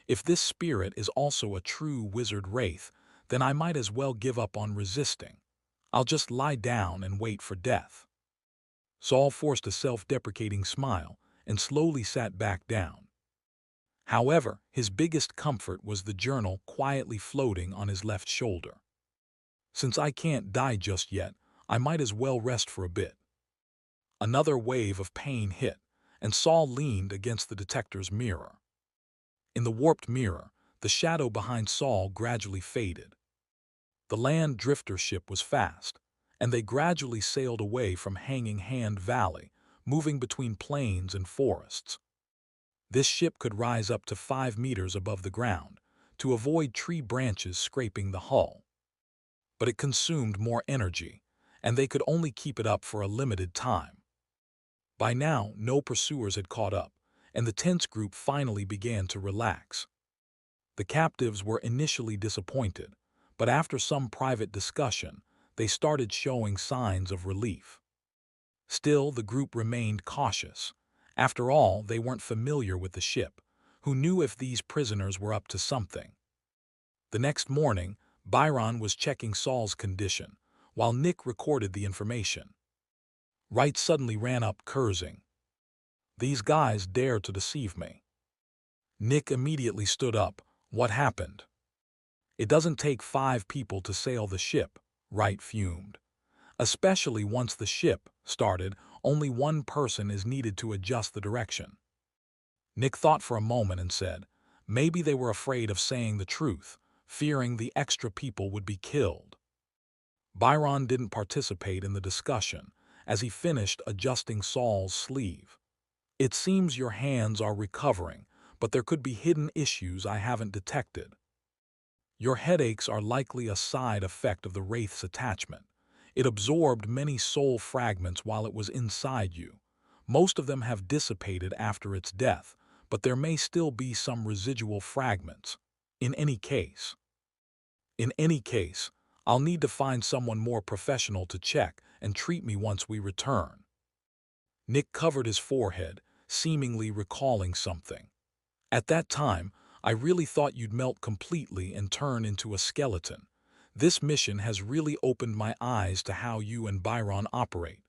If this spirit is also a true wizard wraith, then I might as well give up on resisting. I'll just lie down and wait for death. Saul forced a self-deprecating smile and slowly sat back down. However, his biggest comfort was the journal quietly floating on his left shoulder. Since I can't die just yet, I might as well rest for a bit. Another wave of pain hit, and Saul leaned against the detector's mirror. In the warped mirror, the shadow behind Saul gradually faded. The land drifter ship was fast, and they gradually sailed away from Hanging Hand Valley, moving between plains and forests. This ship could rise up to 5 meters above the ground to avoid tree branches scraping the hull. But it consumed more energy, and they could only keep it up for a limited time. By now, no pursuers had caught up, and the tense group finally began to relax. The captives were initially disappointed, but after some private discussion, they started showing signs of relief. Still, the group remained cautious. After all, they weren't familiar with the ship. Who knew if these prisoners were up to something? The next morning, Byron was checking Saul's condition, while Nick recorded the information. Wright suddenly ran up, cursing. "These guys dared to deceive me." Nick immediately stood up. "What happened?" "It doesn't take 5 people to sail the ship," Wright fumed. "Especially once the ship started, only 1 person is needed to adjust the direction." Nick thought for a moment and said, "Maybe they were afraid of saying the truth, fearing the extra people would be killed." Byron didn't participate in the discussion as he finished adjusting Saul's sleeve. It seems your hands are recovering, but there could be hidden issues I haven't detected. Your headaches are likely a side effect of the Wraith's attachment. It absorbed many soul fragments while it was inside you. Most of them have dissipated after its death, but there may still be some residual fragments. In any case, in any case, I'll need to find someone more professional to check and treat me once we return. Nick covered his forehead, seemingly recalling something. At that time, I really thought you'd melt completely and turn into a skeleton. This mission has really opened my eyes to how you and Byron operate.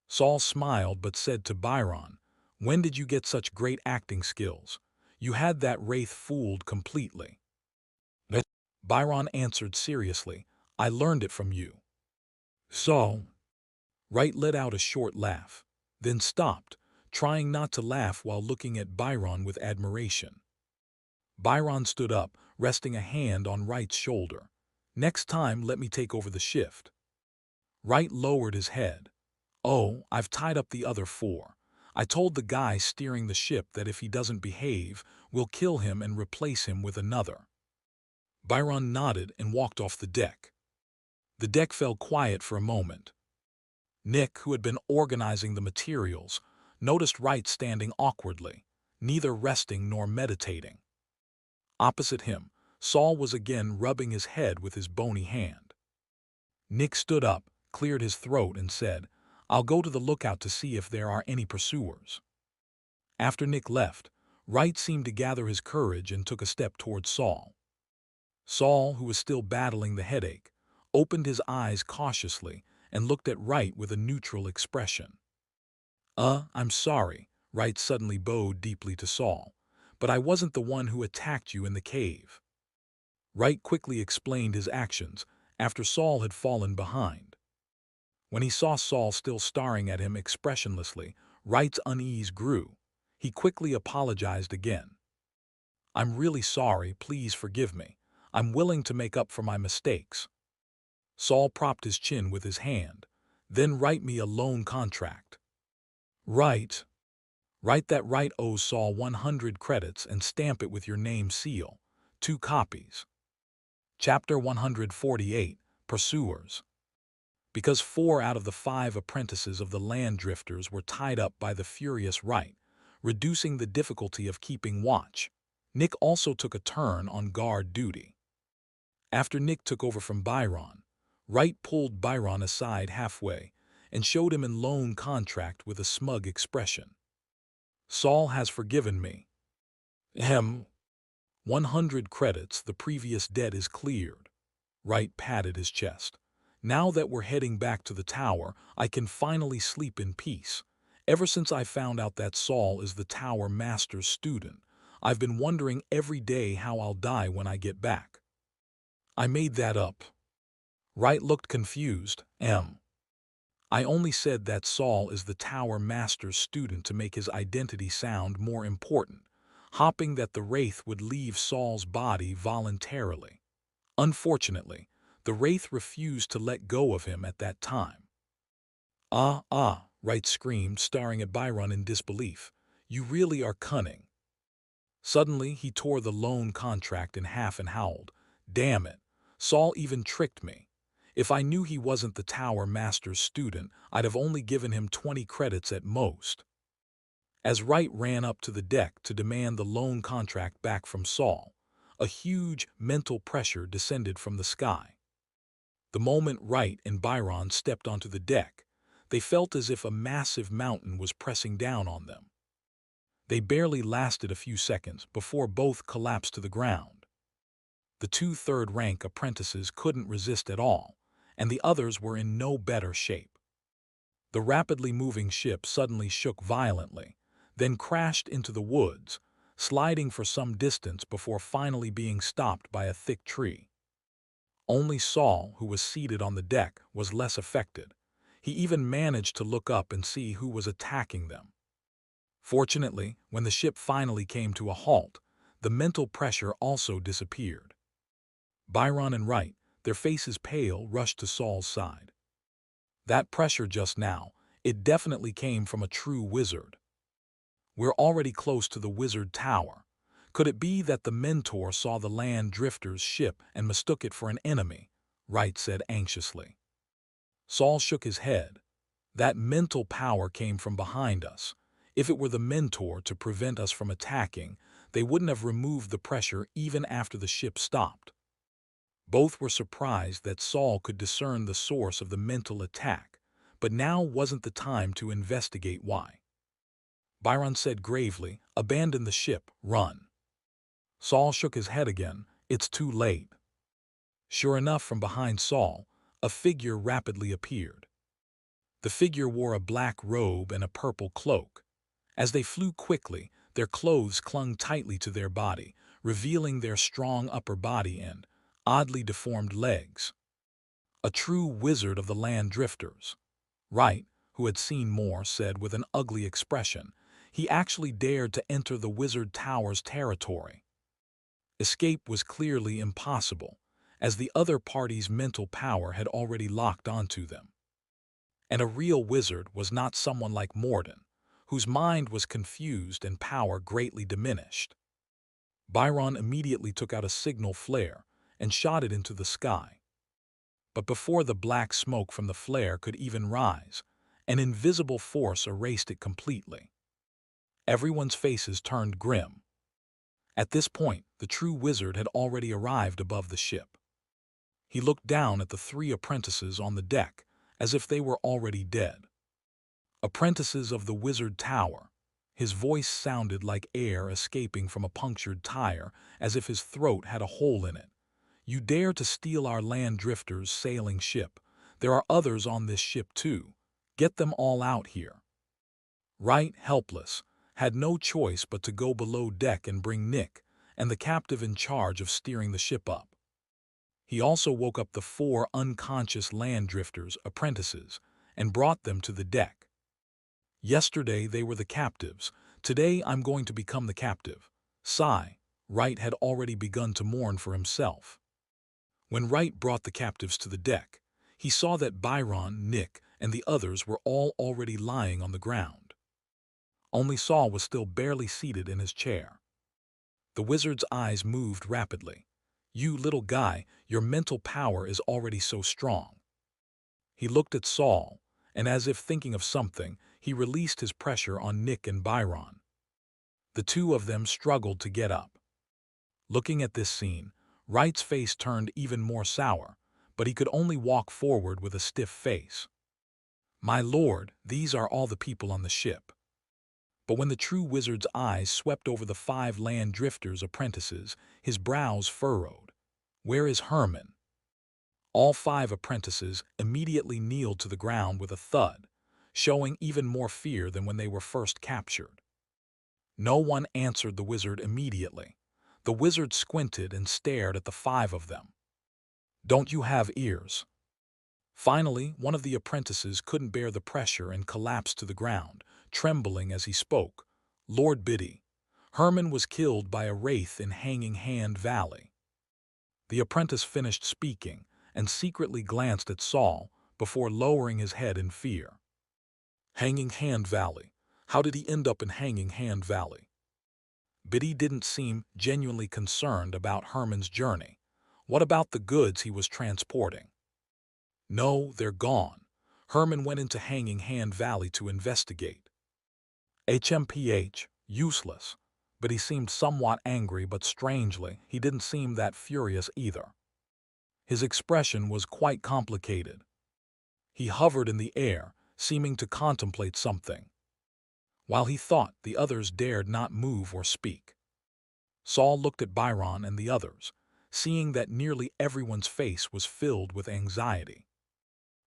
Saul smiled but said to Byron, "When did you get such great acting skills? You had that wraith fooled completely." Byron answered seriously, "I learned it from you." So, Wright let out a short laugh, then stopped, trying not to laugh while looking at Byron with admiration. Byron stood up, resting a hand on Wright's shoulder. "Next time, let me take over the shift." Wright lowered his head. "Oh, I've tied up the other four. I told the guy steering the ship that if he doesn't behave, we'll kill him and replace him with another." Byron nodded and walked off the deck. The deck fell quiet for a moment. Nick, who had been organizing the materials, noticed Wright standing awkwardly, neither resting nor meditating. Opposite him, Saul was again rubbing his head with his bony hand. Nick stood up, cleared his throat, and said, "I'll go to the lookout to see if there are any pursuers." After Nick left, Wright seemed to gather his courage and took a step towards Saul. Saul, who was still battling the headache, opened his eyes cautiously and looked at Wright with a neutral expression. I'm sorry," Wright suddenly bowed deeply to Saul, "but I wasn't the one who attacked you in the cave." Wright quickly explained his actions after Saul had fallen behind. When he saw Saul still staring at him expressionlessly, Wright's unease grew. He quickly apologized again. "I'm really sorry, please forgive me. I'm willing to make up for my mistakes." Saul propped his chin with his hand. "Then write me a loan contract." "Right. Write that Wright owes Saul 100 credits and stamp it with your name seal. 2 copies." Chapter 148, Pursuers. Because 4 out of the 5 apprentices of the land drifters were tied up by the furious Wright, reducing the difficulty of keeping watch, Nick also took a turn on guard duty. After Nick took over from Byron, Wright pulled Byron aside halfway and showed him a loan contract with a smug expression. "Saul has forgiven me. 100 credits, the previous debt is cleared." Wright patted his chest. "Now that we're heading back to the tower, I can finally sleep in peace. Ever since I found out that Saul is the Tower Master's student, I've been wondering every day how I'll die when I get back." "I made that up." Wright looked confused. "I only said that Saul is the Tower Master's student to make his identity sound more important, hoping that the Wraith would leave Saul's body voluntarily. Unfortunately, the Wraith refused to let go of him at that time." Wright screamed, staring at Byron in disbelief. "You really are cunning." Suddenly, he tore the loan contract in half and howled, "Damn it, Saul even tricked me. If I knew he wasn't the Tower Master's student, I'd have only given him 20 credits at most." As Wright ran up to the deck to demand the loan contract back from Saul, a huge mental pressure descended from the sky. The moment Wright and Byron stepped onto the deck, they felt as if a massive mountain was pressing down on them. They barely lasted a few seconds before both collapsed to the ground. The 2 third-rank apprentices couldn't resist at all, and the others were in no better shape. The rapidly moving ship suddenly shook violently, then crashed into the woods, sliding for some distance before finally being stopped by a thick tree. Only Saul, who was seated on the deck, was less affected. He even managed to look up and see who was attacking them. Fortunately, when the ship finally came to a halt, the mental pressure also disappeared. Byron and Wright, their faces pale, rushed to Saul's side. "That pressure just now, it definitely came from a true wizard." We're already close to the wizard tower. Could it be that the mentor saw the land drifter's ship and mistook it for an enemy? Wright said anxiously. Saul shook his head. That mental power came from behind us. If it were the mentor to prevent us from attacking, they wouldn't have removed the pressure even after the ship stopped. Both were surprised that Saul could discern the source of the mental attack, but now wasn't the time to investigate why. Byron said gravely, "Abandon the ship, run." Saul shook his head again. "It's too late." Sure enough, from behind Saul, a figure rapidly appeared. The figure wore a black robe and a purple cloak. As they flew quickly, their clothes clung tightly to their body, revealing their strong upper body and oddly deformed legs. A true wizard of the land drifters. Wright, who had seen more, said with an ugly expression, he actually dared to enter the wizard tower's territory. Escape was clearly impossible, as the other party's mental power had already locked onto them. And a real wizard was not someone like Morden, whose mind was confused and power greatly diminished. Byron immediately took out a signal flare and shot it into the sky. But before the black smoke from the flare could even rise, an invisible force erased it completely. Everyone's faces turned grim. At this point, the true wizard had already arrived above the ship. He looked down at the three apprentices on the deck, as if they were already dead. Apprentices of the wizard tower. His voice sounded like air escaping from a punctured tire, as if his throat had a hole in it. You dare to steal our land drifter's sailing ship. There are others on this ship too. Get them all out here. Wright, helpless, had no choice but to go below deck and bring Nick and the captive in charge of steering the ship up. He also woke up the 4 unconscious land drifters' apprentices and brought them to the deck. Yesterday they were the captives. Today I'm going to become the captive. Sigh. Wright had already begun to mourn for himself. When Wright brought the captives to the deck, he saw that Byron, Nick, and the others were all already lying on the ground. Only Saul was still barely seated in his chair. The wizard's eyes moved rapidly. "You little guy, your mental power is already so strong." He looked at Saul, and as if thinking of something, he released his pressure on Nick and Byron. The two of them struggled to get up. Looking at this scene, Wright's face turned even more sour, but he could only walk forward with a stiff face. "My lord, these are all the people on the ship." But when the true wizard's eyes swept over the 5 land drifters' apprentices, his brows furrowed. "Where is Herman?" All 5 apprentices immediately kneeled to the ground with a thud, showing even more fear than when they were first captured. No one answered the wizard immediately. The wizard squinted and stared at the 5 of them. "Don't you have ears?" Finally, one of the apprentices couldn't bear the pressure and collapsed to the ground, trembling as he spoke. "Lord Biddy, Herman was killed by a wraith in Hanging Hand Valley." The apprentice finished speaking and secretly glanced at Saul before lowering his head in fear. Hanging Hand Valley. How did he end up in Hanging Hand Valley? Biddy didn't seem genuinely concerned about Herman's journey. What about the goods he was transporting? "No, they're gone. Herman went into Hanging Hand Valley to investigate." HMPH, useless. But he seemed somewhat angry, but strangely, he didn't seem that furious either. His expression was quite complicated. He hovered in the air, seeming to contemplate something. While he thought, the others dared not move or speak. Saul looked at Byron and the others, seeing that nearly everyone's face was filled with anxiety.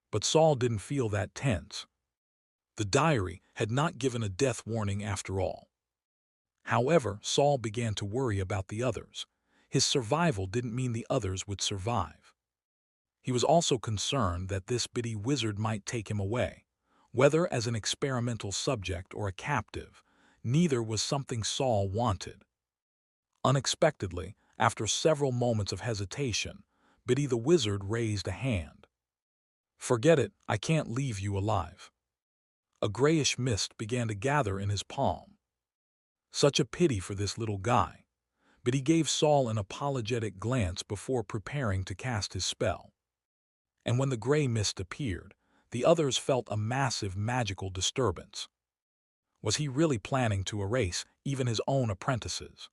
But Saul didn't feel that tense. The diary had not given a death warning after all. However, Saul began to worry about the others. His survival didn't mean the others would survive. He was also concerned that this Biddy wizard might take him away. Whether as an experimental subject or a captive, neither was something Saul wanted. Unexpectedly, after several moments of hesitation, Biddy the wizard raised a hand. "Forget it, I can't leave you alive." A grayish mist began to gather in his palm. Such a pity for this little guy. But he gave Saul an apologetic glance before preparing to cast his spell. And when the gray mist appeared, the others felt a massive magical disturbance. Was he really planning to erase even his own apprentices?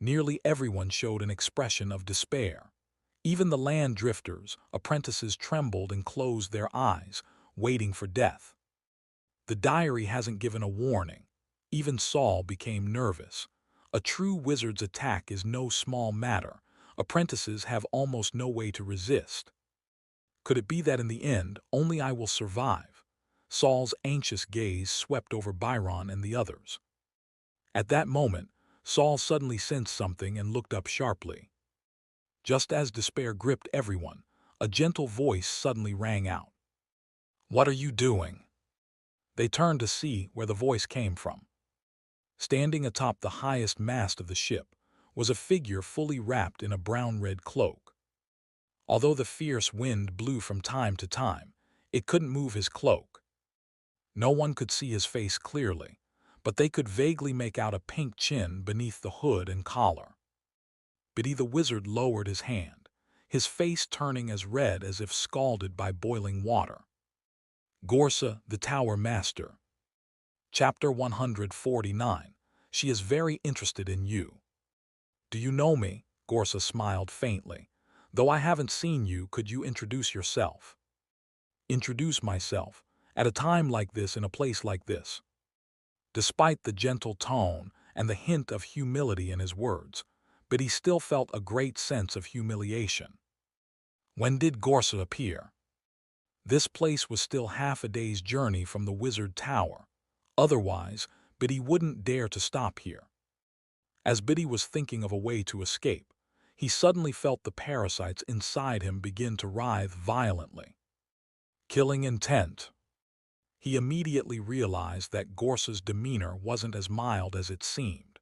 Nearly everyone showed an expression of despair. Even the land drifters, apprentices trembled and closed their eyes, waiting for death. The diary hasn't given a warning. Even Saul became nervous. A true wizard's attack is no small matter. Apprentices have almost no way to resist. Could it be that in the end, only I will survive? Saul's anxious gaze swept over Byron and the others. At that moment, Saul suddenly sensed something and looked up sharply. Just as despair gripped everyone, a gentle voice suddenly rang out. "What are you doing?" They turned to see where the voice came from. Standing atop the highest mast of the ship was a figure fully wrapped in a brown-red cloak. Although the fierce wind blew from time to time, it couldn't move his cloak. No one could see his face clearly, but they could vaguely make out a pink chin beneath the hood and collar. Biddy the wizard lowered his hand, his face turning as red as if scalded by boiling water. Gorsa, the Tower Master. Chapter 149. She is very interested in you. Do you know me? Gorsa smiled faintly. Though I haven't seen you, could you introduce yourself? Introduce myself, at a time like this in a place like this. Despite the gentle tone and the hint of humility in his words, but he still felt a great sense of humiliation. When did Gorsa appear? This place was still half a day's journey from the Wizard Tower. Otherwise, Biddy wouldn't dare to stop here. As Biddy was thinking of a way to escape, he suddenly felt the parasites inside him begin to writhe violently. Killing intent. He immediately realized that Gorsa's demeanor wasn't as mild as it seemed.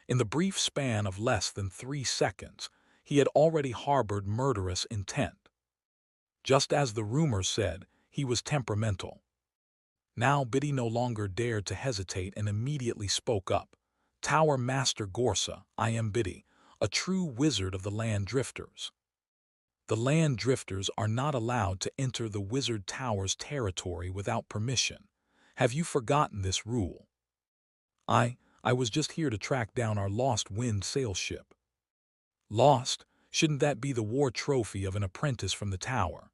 In the brief span of less than 3 seconds, he had already harbored murderous intent. Just as the rumor said, he was temperamental. Now Biddy no longer dared to hesitate and immediately spoke up. "Tower Master Gorsa, I am Biddy, a true wizard of the Land Drifters. The Land Drifters are not allowed to enter the Wizard Tower's territory without permission. Have you forgotten this rule? I was just here to track down our lost wind sail ship." Lost? Shouldn't that be the war trophy of an apprentice from the tower?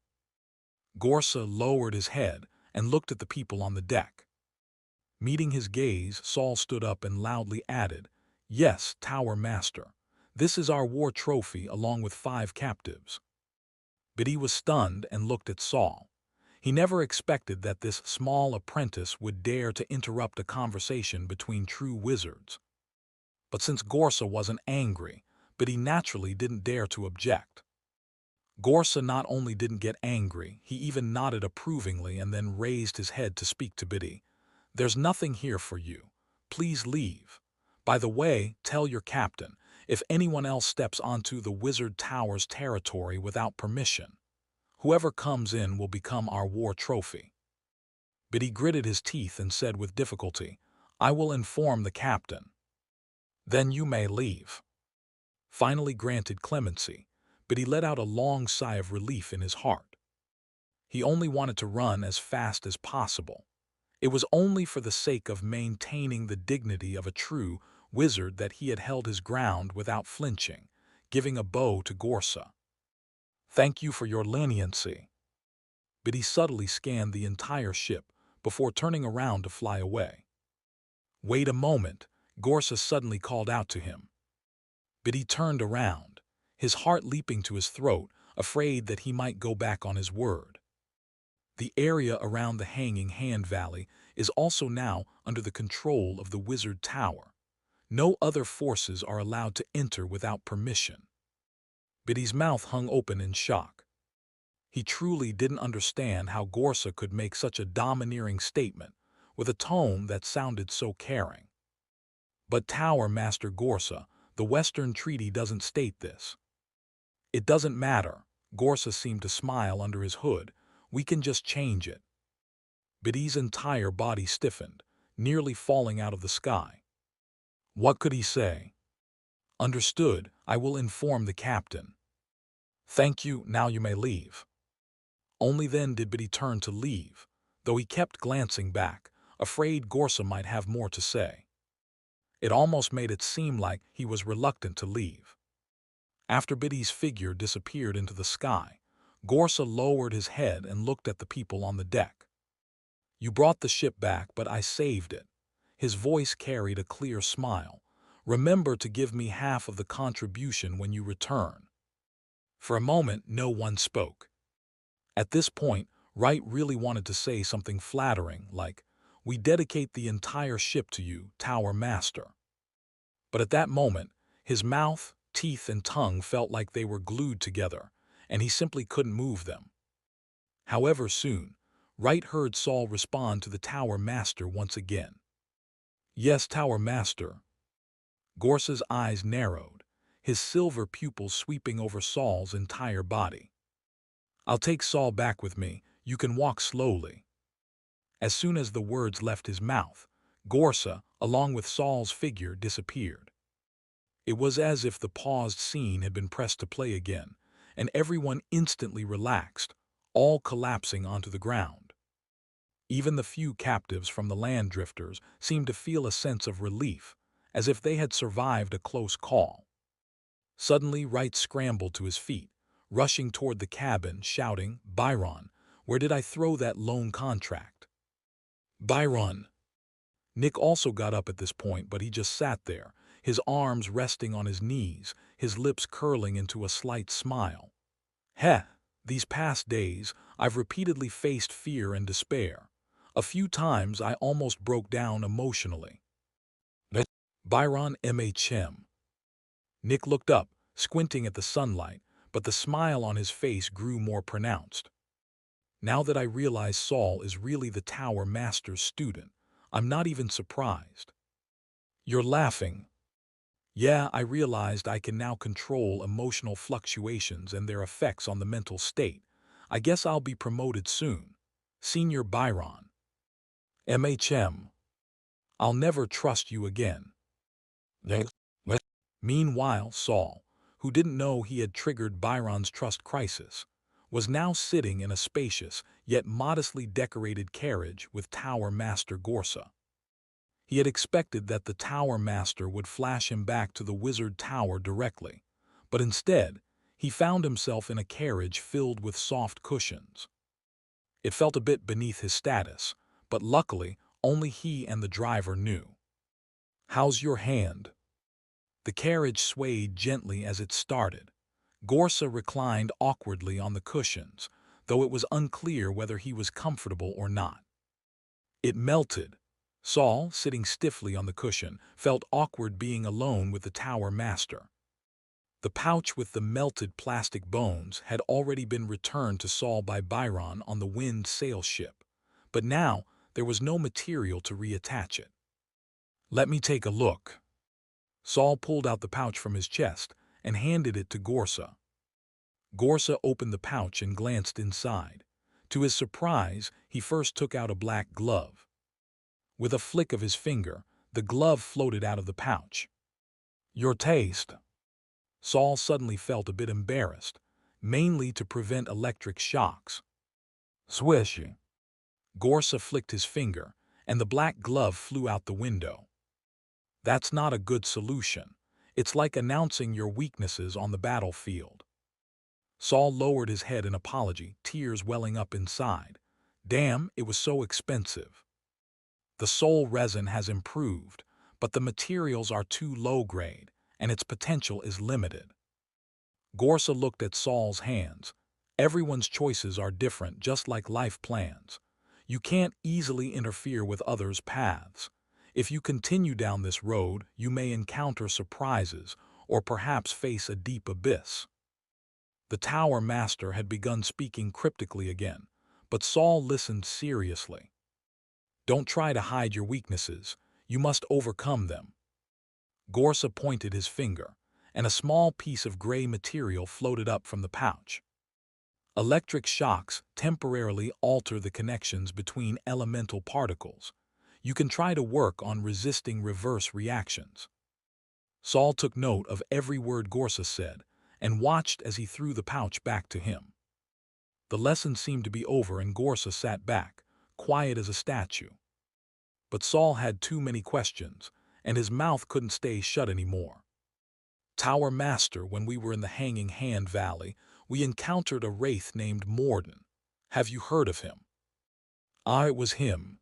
Gorsa lowered his head and looked at the people on the deck. Meeting his gaze, Saul stood up and loudly added, "Yes, Tower Master. This is our war trophy along with 5 captives." Biddy was stunned and looked at Saul. He never expected that this small apprentice would dare to interrupt a conversation between true wizards. But since Gorsa wasn't angry, Biddy naturally didn't dare to object. Gorsa not only didn't get angry, he even nodded approvingly and then raised his head to speak to Biddy. "There's nothing here for you. Please leave. By the way, tell your captain, if anyone else steps onto the Wizard Tower's territory without permission, whoever comes in will become our war trophy." Biddy gritted his teeth and said with difficulty, "I will inform the captain." "Then you may leave." Finally granted clemency, but he let out a long sigh of relief in his heart. He only wanted to run as fast as possible. It was only for the sake of maintaining the dignity of a true wizard that he had held his ground without flinching, giving a bow to Gorsa. "Thank you for your leniency." But he subtly scanned the entire ship before turning around to fly away. "Wait a moment," Gorsa suddenly called out to him. But he turned around, his heart leaping to his throat, afraid that he might go back on his word. The area around the Hanging Hand Valley is also now under the control of the Wizard Tower. No other forces are allowed to enter without permission. Biddy's mouth hung open in shock. He truly didn't understand how Gorsa could make such a domineering statement with a tone that sounded so caring. "But Tower Master Gorsa, the Western Treaty doesn't state this." "It doesn't matter." Gorsa seemed to smile under his hood. "We can just change it." Biddy's entire body stiffened, nearly falling out of the sky. What could he say? Understood, I will inform the captain. Thank you, now you may leave. Only then did Biddy turn to leave, though he kept glancing back, afraid Gorsa might have more to say. It almost made it seem like he was reluctant to leave. After Biddy's figure disappeared into the sky, Gorsa lowered his head and looked at the people on the deck. You brought the ship back, but I saved it. His voice carried a clear smile. Remember to give me half of the contribution when you return. For a moment, no one spoke. At this point, Wright really wanted to say something flattering, like, "We dedicate the entire ship to you, Tower Master." But at that moment, his mouth, teeth, and tongue felt like they were glued together, and he simply couldn't move them. However, soon, Wright heard Saul respond to the Tower Master once again. "Yes, Tower Master." Gorsa's eyes narrowed, his silver pupils sweeping over Saul's entire body. "I'll take Saul back with me. You can walk slowly." As soon as the words left his mouth, Gorsa, along with Saul's figure, disappeared. It was as if the paused scene had been pressed to play again, and everyone instantly relaxed, all collapsing onto the ground. Even the few captives from the land drifters seemed to feel a sense of relief, as if they had survived a close call. Suddenly, Wright scrambled to his feet, rushing toward the cabin, shouting, "Byron, where did I throw that loan contract?" "Byron!" Nick also got up at this point, but he just sat there, his arms resting on his knees, his lips curling into a slight smile. "Heh, these past days, I've repeatedly faced fear and despair. A few times I almost broke down emotionally." Byron MHM. Nick looked up, squinting at the sunlight, but the smile on his face grew more pronounced. "Now that I realize Saul is really the Tower Master's student, I'm not even surprised." "You're laughing." "Yeah, I realized I can now control emotional fluctuations and their effects on the mental state. I guess I'll be promoted soon. Senior Byron." "MHM. I'll never trust you again." Meanwhile, Saul, who didn't know he had triggered Byron's trust crisis, was now sitting in a spacious yet modestly decorated carriage with Tower Master Gorsa. He had expected that the Tower Master would flash him back to the Wizard Tower directly, but instead, he found himself in a carriage filled with soft cushions. It felt a bit beneath his status, but luckily, only he and the driver knew. "How's your hand?" The carriage swayed gently as it started. Gorsa reclined awkwardly on the cushions, though it was unclear whether he was comfortable or not. It melted. Saul, sitting stiffly on the cushion, felt awkward being alone with the Tower Master. The pouch with the melted plastic bones had already been returned to Saul by Byron on the Wind sail ship, but now there was no material to reattach it. "Let me take a look." Saul pulled out the pouch from his chest and handed it to Gorsa. Gorsa opened the pouch and glanced inside. To his surprise, he first took out a black glove. With a flick of his finger, the glove floated out of the pouch. "Your taste." Saul suddenly felt a bit embarrassed, mainly to prevent electric shocks. "Swishy." Gorsa flicked his finger, and the black glove flew out the window. "That's not a good solution. It's like announcing your weaknesses on the battlefield." Saul lowered his head in apology, tears welling up inside. Damn, it was so expensive. "The soul resin has improved, but the materials are too low grade, and its potential is limited." Gorsa looked at Saul's hands. Everyone's choices are different, just like life plans. You can't easily interfere with others' paths. If you continue down this road, you may encounter surprises or perhaps face a deep abyss. The Tower Master had begun speaking cryptically again, but Saul listened seriously. "Don't try to hide your weaknesses. You must overcome them." Gorsa pointed his finger, and a small piece of gray material floated up from the pouch. "Electric shocks temporarily alter the connections between elemental particles. You can try to work on resisting reverse reactions." Saul took note of every word Gorsa said and watched as he threw the pouch back to him. The lesson seemed to be over and Gorsa sat back, quiet as a statue. But Saul had too many questions, and his mouth couldn't stay shut anymore. Tower Master, when we were in the Hanging Hand Valley, we encountered a wraith named Morden. Have you heard of him? Ah, it was him.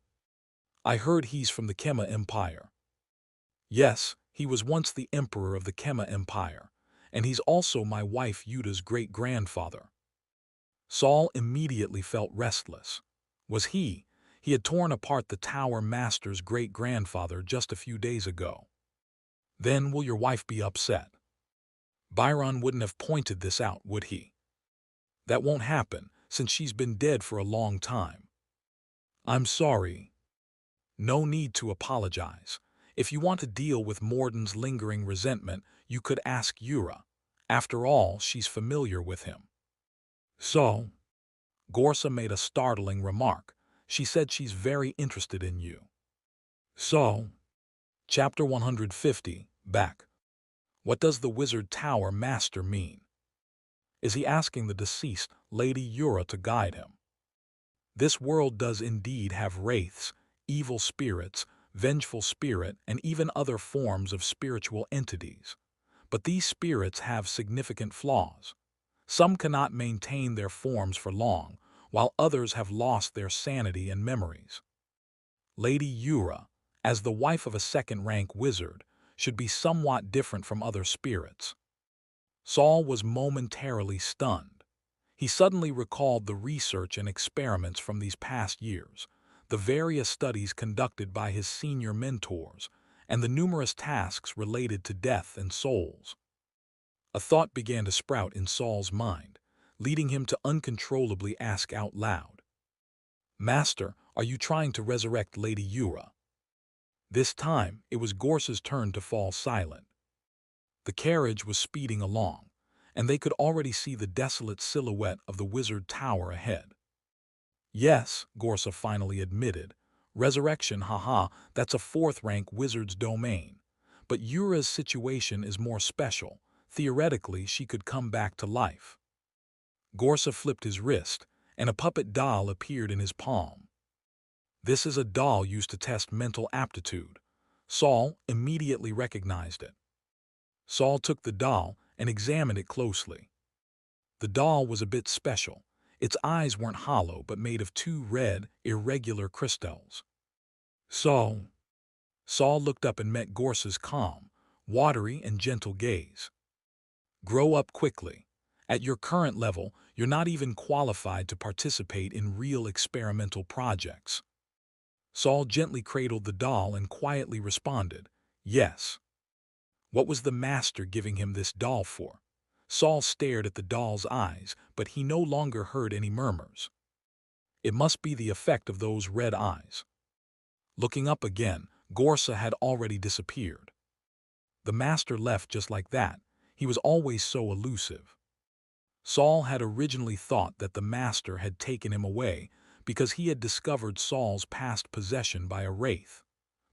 I heard he's from the Kema Empire. Yes, he was once the emperor of the Kema Empire, and he's also my wife Yuta's great-grandfather. Saul immediately felt restless. Was he? He had torn apart the Tower Master's great-grandfather just a few days ago. Then will your wife be upset? Byron wouldn't have pointed this out, would he? That won't happen, since she's been dead for a long time. I'm sorry. No need to apologize. If you want to deal with Morden's lingering resentment, you could ask Yura. After all, she's familiar with him. So? Gorsa made a startling remark. She said she's very interested in you. So? Chapter 150, back. What does the Wizard Tower Master mean? Is he asking the deceased Lady Yura to guide him? This world does indeed have wraiths, evil spirits, vengeful spirit, and even other forms of spiritual entities. But these spirits have significant flaws. Some cannot maintain their forms for long, while others have lost their sanity and memories. Lady Yura, as the wife of a second-rank wizard, should be somewhat different from other spirits. Saul was momentarily stunned. He suddenly recalled the research and experiments from these past years, the various studies conducted by his senior mentors, and the numerous tasks related to death and souls. A thought began to sprout in Saul's mind, leading him to uncontrollably ask out loud, "Master, are you trying to resurrect Lady Yura?" This time, it was Gorsa's turn to fall silent. The carriage was speeding along, and they could already see the desolate silhouette of the Wizard Tower ahead. Yes, Gorsa finally admitted. Resurrection, haha, that's a fourth-rank wizard's domain. But Yura's situation is more special. Theoretically, she could come back to life. Gorsa flipped his wrist, and a puppet doll appeared in his palm. This is a doll used to test mental aptitude. Saul immediately recognized it. Saul took the doll and examined it closely. The doll was a bit special. Its eyes weren't hollow but made of two red, irregular crystals. Saul looked up and met Gorsa's calm, watery and gentle gaze. Grow up quickly. At your current level, you're not even qualified to participate in real experimental projects. Saul gently cradled the doll and quietly responded, yes. What was the master giving him this doll for? Saul stared at the doll's eyes, but he no longer heard any murmurs. It must be the effect of those red eyes. Looking up again, Gorsa had already disappeared. The master left just like that. He was always so elusive. Saul had originally thought that the master had taken him away because he had discovered Saul's past possession by a wraith.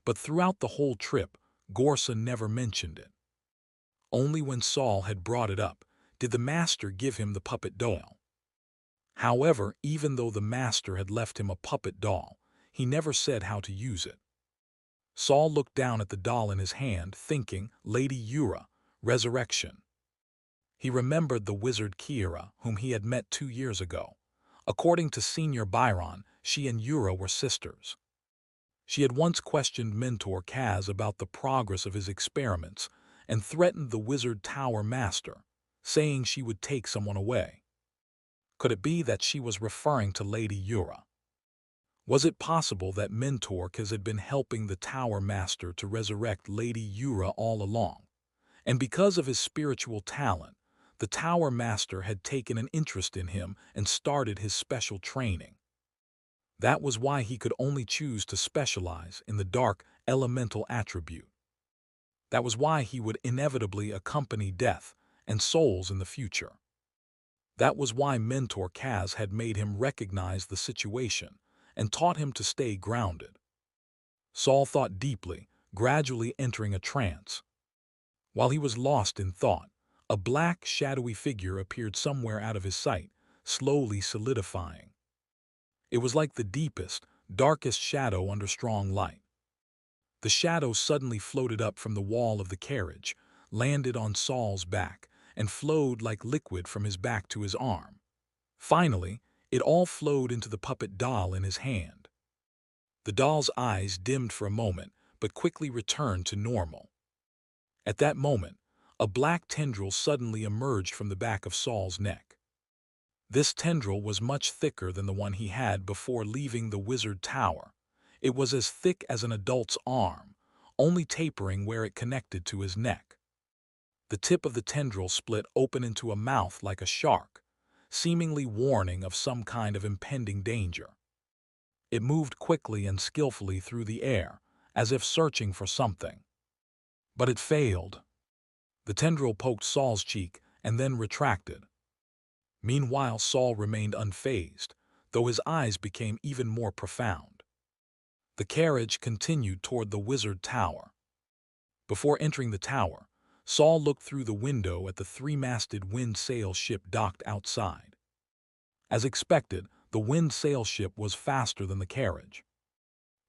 But throughout the whole trip, Gorsa never mentioned it. Only when Saul had brought it up did the master give him the puppet doll. However, even though the master had left him a puppet doll, he never said how to use it. Saul looked down at the doll in his hand, thinking, Lady Yura, resurrection. He remembered the wizard Kiera, whom he had met 2 years ago. According to Senior Byron, she and Yura were sisters. She had once questioned Mentor Kaz about the progress of his experiments and threatened the Wizard Tower Master, saying she would take someone away. Could it be that she was referring to Lady Yura? Was it possible that Mentor Kaz had been helping the Tower Master to resurrect Lady Yura all along? And because of his spiritual talent, the Tower Master had taken an interest in him and started his special training. That was why he could only choose to specialize in the dark elemental attribute. That was why he would inevitably accompany death and souls in the future. That was why Mentor Kaz had made him recognize the situation and taught him to stay grounded. Saul thought deeply, gradually entering a trance. While he was lost in thought, a black, shadowy figure appeared somewhere out of his sight, slowly solidifying. It was like the deepest, darkest shadow under strong light. The shadow suddenly floated up from the wall of the carriage, landed on Saul's back, and flowed like liquid from his back to his arm. Finally, it all flowed into the puppet doll in his hand. The doll's eyes dimmed for a moment, but quickly returned to normal. At that moment, a black tendril suddenly emerged from the back of Saul's neck. This tendril was much thicker than the one he had before leaving the wizard tower. It was as thick as an adult's arm, only tapering where it connected to his neck. The tip of the tendril split open into a mouth like a shark, seemingly warning of some kind of impending danger. It moved quickly and skillfully through the air, as if searching for something. But it failed. The tendril poked Saul's cheek and then retracted. Meanwhile, Saul remained unfazed, though his eyes became even more profound. The carriage continued toward the wizard tower. Before entering the tower, Saul looked through the window at the three-masted wind sail ship docked outside. As expected, the wind sail ship was faster than the carriage.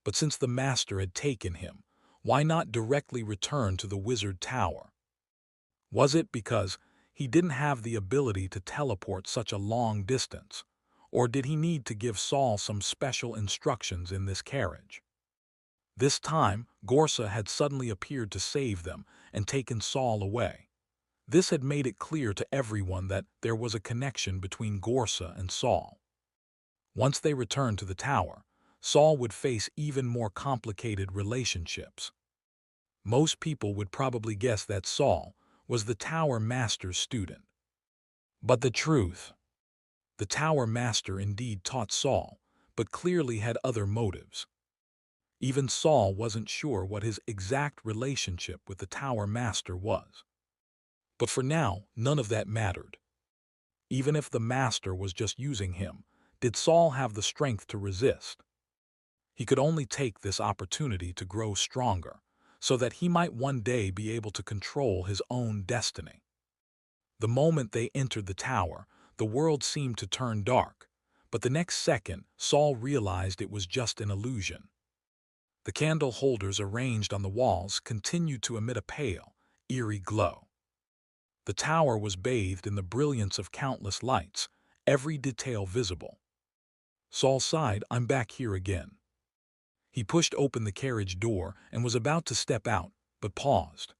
But since the master had taken him, why not directly return to the wizard tower? Was it because he didn't have the ability to teleport such a long distance, or did he need to give Saul some special instructions in this carriage? This time, Gorsa had suddenly appeared to save them and taken Saul away. This had made it clear to everyone that there was a connection between Gorsa and Saul. Once they returned to the tower, Saul would face even more complicated relationships. Most people would probably guess that Saul was the Tower Master's student. But the Tower Master indeed taught Saul, but clearly had other motives. Even Saul wasn't sure what his exact relationship with the Tower Master was. But for now, none of that mattered. Even if the Master was just using him, did Saul have the strength to resist? He could only take this opportunity to grow stronger, so that he might one day be able to control his own destiny. The moment they entered the tower, the world seemed to turn dark, but the next second, Saul realized it was just an illusion. The candle holders arranged on the walls continued to emit a pale, eerie glow. The tower was bathed in the brilliance of countless lights, every detail visible. Saul sighed, "I'm back here again." He pushed open the carriage door and was about to step out, but paused.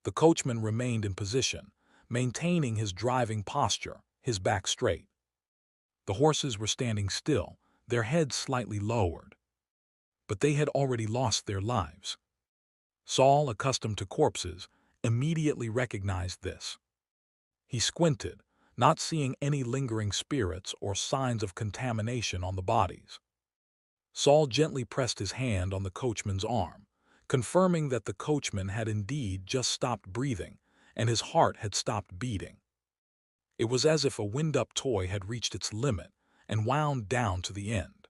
The coachman remained in position, maintaining his driving posture, his back straight. The horses were standing still, their heads slightly lowered. But they had already lost their lives. Saul, accustomed to corpses, immediately recognized this. He squinted, not seeing any lingering spirits or signs of contamination on the bodies. Saul gently pressed his hand on the coachman's arm, confirming that the coachman had indeed just stopped breathing and his heart had stopped beating. It was as if a wind-up toy had reached its limit and wound down to the end.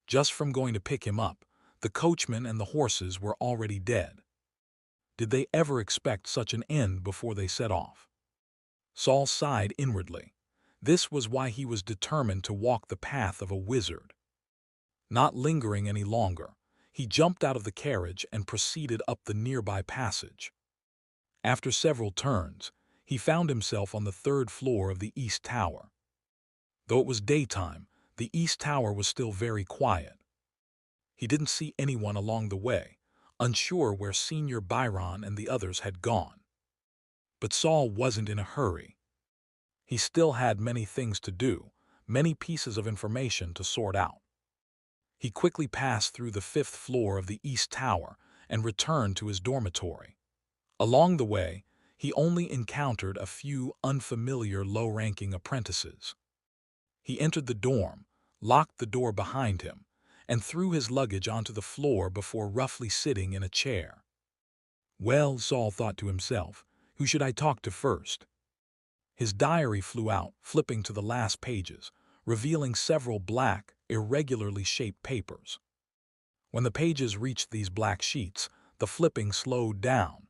Just from going to pick him up, the coachman and the horses were already dead. Did they ever expect such an end before they set off? Saul sighed inwardly. This was why he was determined to walk the path of a wizard. Not lingering any longer, he jumped out of the carriage and proceeded up the nearby passage. After several turns, he found himself on the third floor of the East Tower. Though it was daytime, the East Tower was still very quiet. He didn't see anyone along the way, unsure where Senior Byron and the others had gone. But Saul wasn't in a hurry. He still had many things to do, many pieces of information to sort out. He quickly passed through the fifth floor of the East Tower and returned to his dormitory. Along the way, he only encountered a few unfamiliar low-ranking apprentices. He entered the dorm, locked the door behind him, and threw his luggage onto the floor before roughly sitting in a chair. Well, Saul thought to himself, who should I talk to first? His diary flew out, flipping to the last pages, revealing several black, irregularly shaped papers. When the pages reached these black sheets, the flipping slowed down.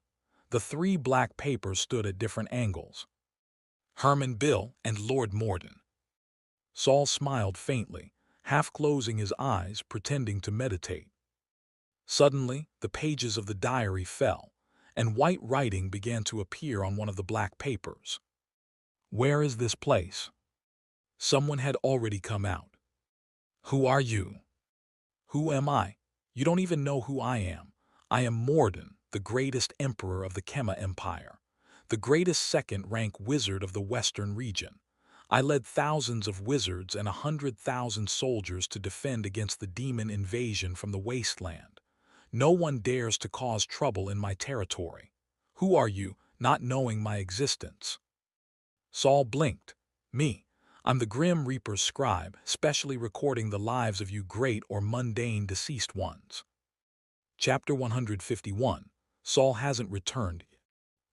The three black papers stood at different angles. Herman Bill and Lord Morden. Saul smiled faintly, half closing his eyes, pretending to meditate. Suddenly, the pages of the diary fell, and white writing began to appear on one of the black papers. "Where is this place?" Someone had already come out. "Who are you?" "Who am I? You don't even know who I am. I am Morden, the greatest emperor of the Kema Empire, the greatest second-rank wizard of the Western region. I led thousands of wizards and 100,000 soldiers to defend against the demon invasion from the wasteland. No one dares to cause trouble in my territory. Who are you, not knowing my existence?" Saul blinked. "Me. I'm the Grim Reaper's scribe, specially recording the lives of you great or mundane deceased ones." Chapter 151. Saul hasn't returned.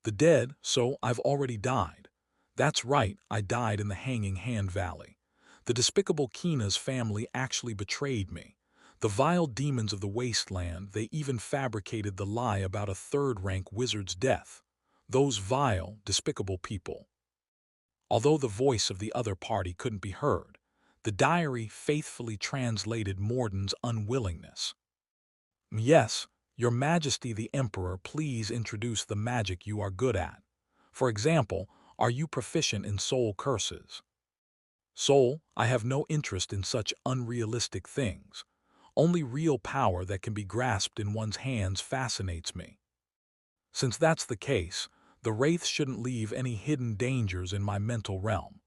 The dead, so I've already died. That's right, I died in the Hanging Hand Valley. The despicable Kina's family actually betrayed me. The vile demons of the wasteland, they even fabricated the lie about a third-rank wizard's death. Those vile, despicable people. Although the voice of the other party couldn't be heard, the diary faithfully translated Morden's unwillingness. "Yes, Your Majesty the Emperor, please introduce the magic you are good at. For example, are you proficient in soul curses?" "Soul, I have no interest in such unrealistic things. Only real power that can be grasped in one's hands fascinates me. Since that's the case, the Wraith shouldn't leave any hidden dangers in my mental realm.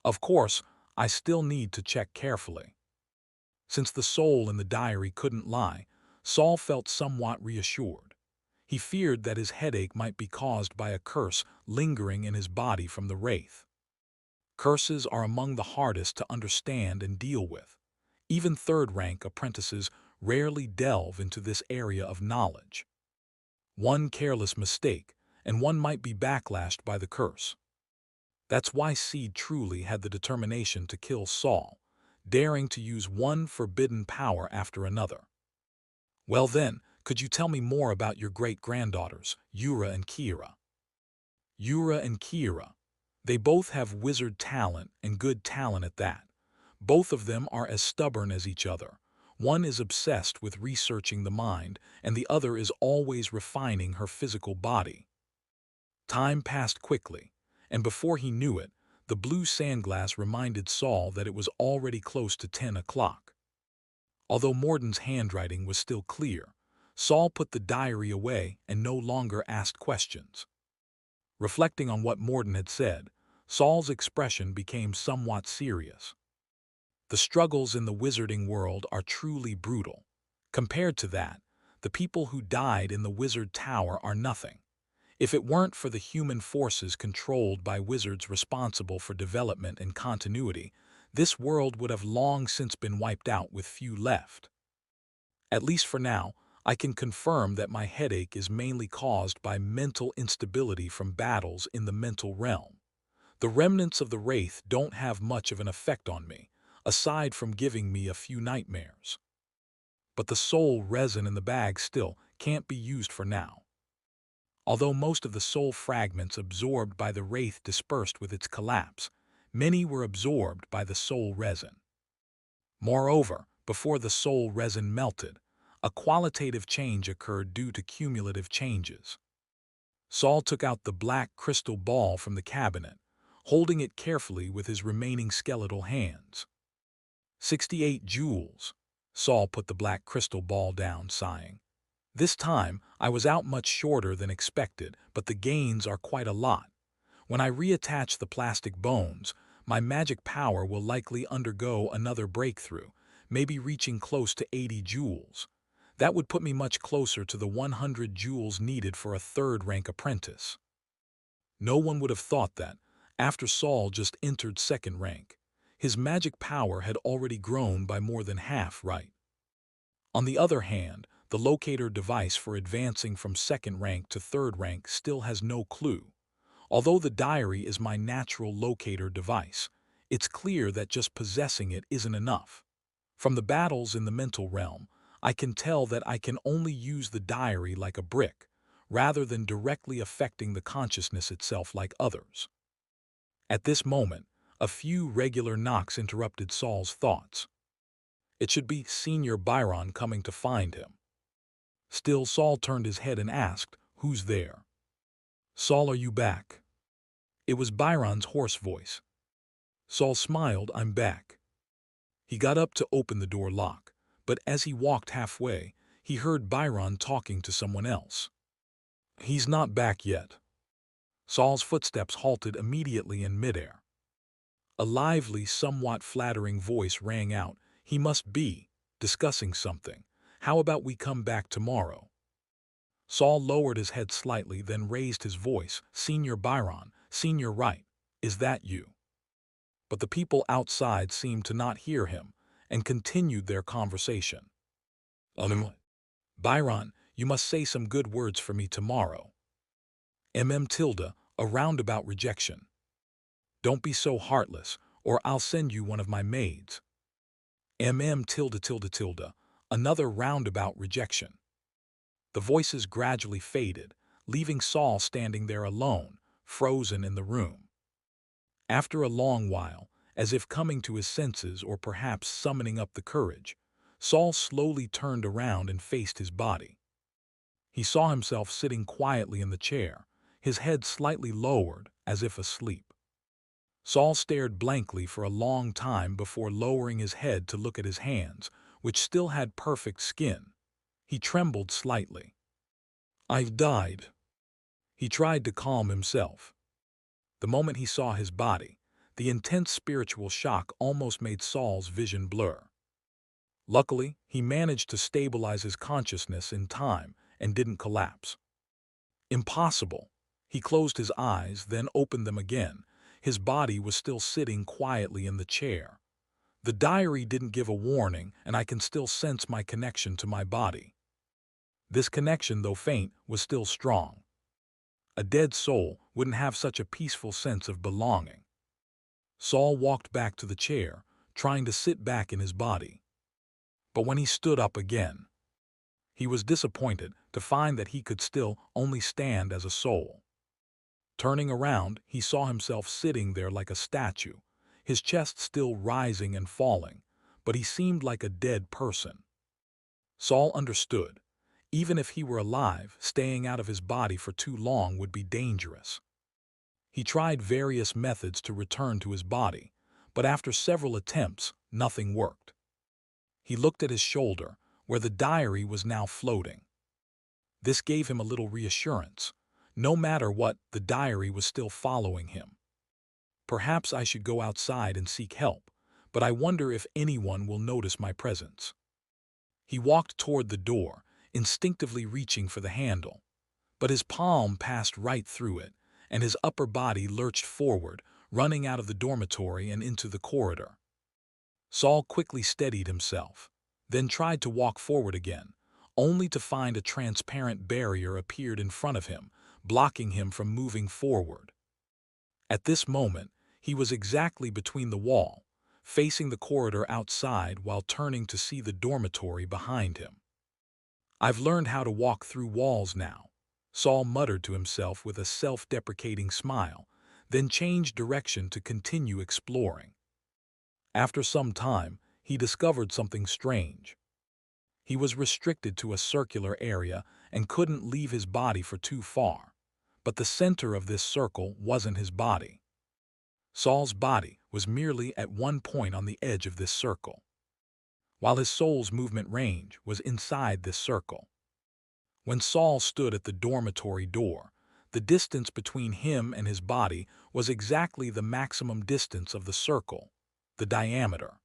Of course, I still need to check carefully." Since the soul in the diary couldn't lie, Saul felt somewhat reassured. He feared that his headache might be caused by a curse lingering in his body from the Wraith. Curses are among the hardest to understand and deal with. Even third-rank apprentices rarely delve into this area of knowledge. One careless mistake, and one might be backlashed by the curse. That's why Seed truly had the determination to kill Saul, daring to use one forbidden power after another. "Well then, could you tell me more about your great-granddaughters, Yura and Kira?" "Yura and Kira. They both have wizard talent and good talent at that. Both of them are as stubborn as each other. One is obsessed with researching the mind, and the other is always refining her physical body." Time passed quickly, and before he knew it, the blue sandglass reminded Saul that it was already close to 10 o'clock. Although Morden's handwriting was still clear, Saul put the diary away and no longer asked questions. Reflecting on what Morden had said, Saul's expression became somewhat serious. The struggles in the wizarding world are truly brutal. Compared to that, the people who died in the Wizard Tower are nothing. If it weren't for the human forces controlled by wizards responsible for development and continuity, this world would have long since been wiped out with few left. At least for now, I can confirm that my headache is mainly caused by mental instability from battles in the mental realm. The remnants of the Wraith don't have much of an effect on me, aside from giving me a few nightmares. But the soul resin in the bag still can't be used for now. Although most of the soul fragments absorbed by the Wraith dispersed with its collapse, many were absorbed by the soul resin. Moreover, before the soul resin melted, a qualitative change occurred due to cumulative changes. Saul took out the black crystal ball from the cabinet, holding it carefully with his remaining skeletal hands. 68 jewels. Saul put the black crystal ball down, sighing. This time, I was out much shorter than expected, but the gains are quite a lot. When I reattach the plastic bones, my magic power will likely undergo another breakthrough, maybe reaching close to 80 jewels. That would put me much closer to the 100 jewels needed for a third-rank apprentice. No one would have thought that, after Saul just entered second rank, his magic power had already grown by more than half, right? On the other hand, the locator device for advancing from second rank to third rank still has no clue. Although the diary is my natural locator device, it's clear that just possessing it isn't enough. From the battles in the mental realm, I can tell that I can only use the diary like a brick, rather than directly affecting the consciousness itself like others. At this moment, a few regular knocks interrupted Saul's thoughts. It should be Senior Byron coming to find him. Still, Saul turned his head and asked, "Who's there?" "Saul, are you back?" It was Byron's hoarse voice. Saul smiled. "I'm back." He got up to open the door lock, but as he walked halfway, he heard Byron talking to someone else. "He's not back yet." Saul's footsteps halted immediately in midair. A lively, somewhat flattering voice rang out. "He must be discussing something. How about we come back tomorrow?" Saul lowered his head slightly, then raised his voice. "Senior Byron, Senior Wright, is that you?" But the people outside seemed to not hear him and continued their conversation. "Byron, you must say some good words for me tomorrow." Tilde, a roundabout rejection. "Don't be so heartless, or I'll send you one of my maids." Tilde, another roundabout rejection. The voices gradually faded, leaving Saul standing there alone, frozen in the room. After a long while, as if coming to his senses or perhaps summoning up the courage, Saul slowly turned around and faced his body. He saw himself sitting quietly in the chair, his head slightly lowered, as if asleep. Saul stared blankly for a long time before lowering his head to look at his hands, which still had perfect skin. He trembled slightly. "I've died." He tried to calm himself. The moment he saw his body, the intense spiritual shock almost made Saul's vision blur. Luckily, he managed to stabilize his consciousness in time and didn't collapse. Impossible. He closed his eyes, then opened them again. His body was still sitting quietly in the chair. The diary didn't give a warning, and I can still sense my connection to my body. This connection, though faint, was still strong. A dead soul wouldn't have such a peaceful sense of belonging. Saul walked back to the chair, trying to sit back in his body. But when he stood up again, he was disappointed to find that he could still only stand as a soul. Turning around, he saw himself sitting there like a statue, his chest still rising and falling, but he seemed like a dead person. Saul understood. Even if he were alive, staying out of his body for too long would be dangerous. He tried various methods to return to his body, but after several attempts, nothing worked. He looked at his shoulder, where the diary was now floating. This gave him a little reassurance. No matter what, the diary was still following him. Perhaps I should go outside and seek help, but I wonder if anyone will notice my presence. He walked toward the door, instinctively reaching for the handle. But his palm passed right through it, and his upper body lurched forward, running out of the dormitory and into the corridor. Saul quickly steadied himself, then tried to walk forward again, only to find a transparent barrier appeared in front of him, blocking him from moving forward. At this moment, he was exactly between the wall, facing the corridor outside while turning to see the dormitory behind him. "I've learned how to walk through walls now," Saul muttered to himself with a self-deprecating smile, then changed direction to continue exploring. After some time, he discovered something strange. He was restricted to a circular area and couldn't leave his body for too far. But the center of this circle wasn't his body. Saul's body was merely at one point on the edge of this circle, while his soul's movement range was inside this circle. When Saul stood at the dormitory door, the distance between him and his body was exactly the maximum distance of the circle, the diameter.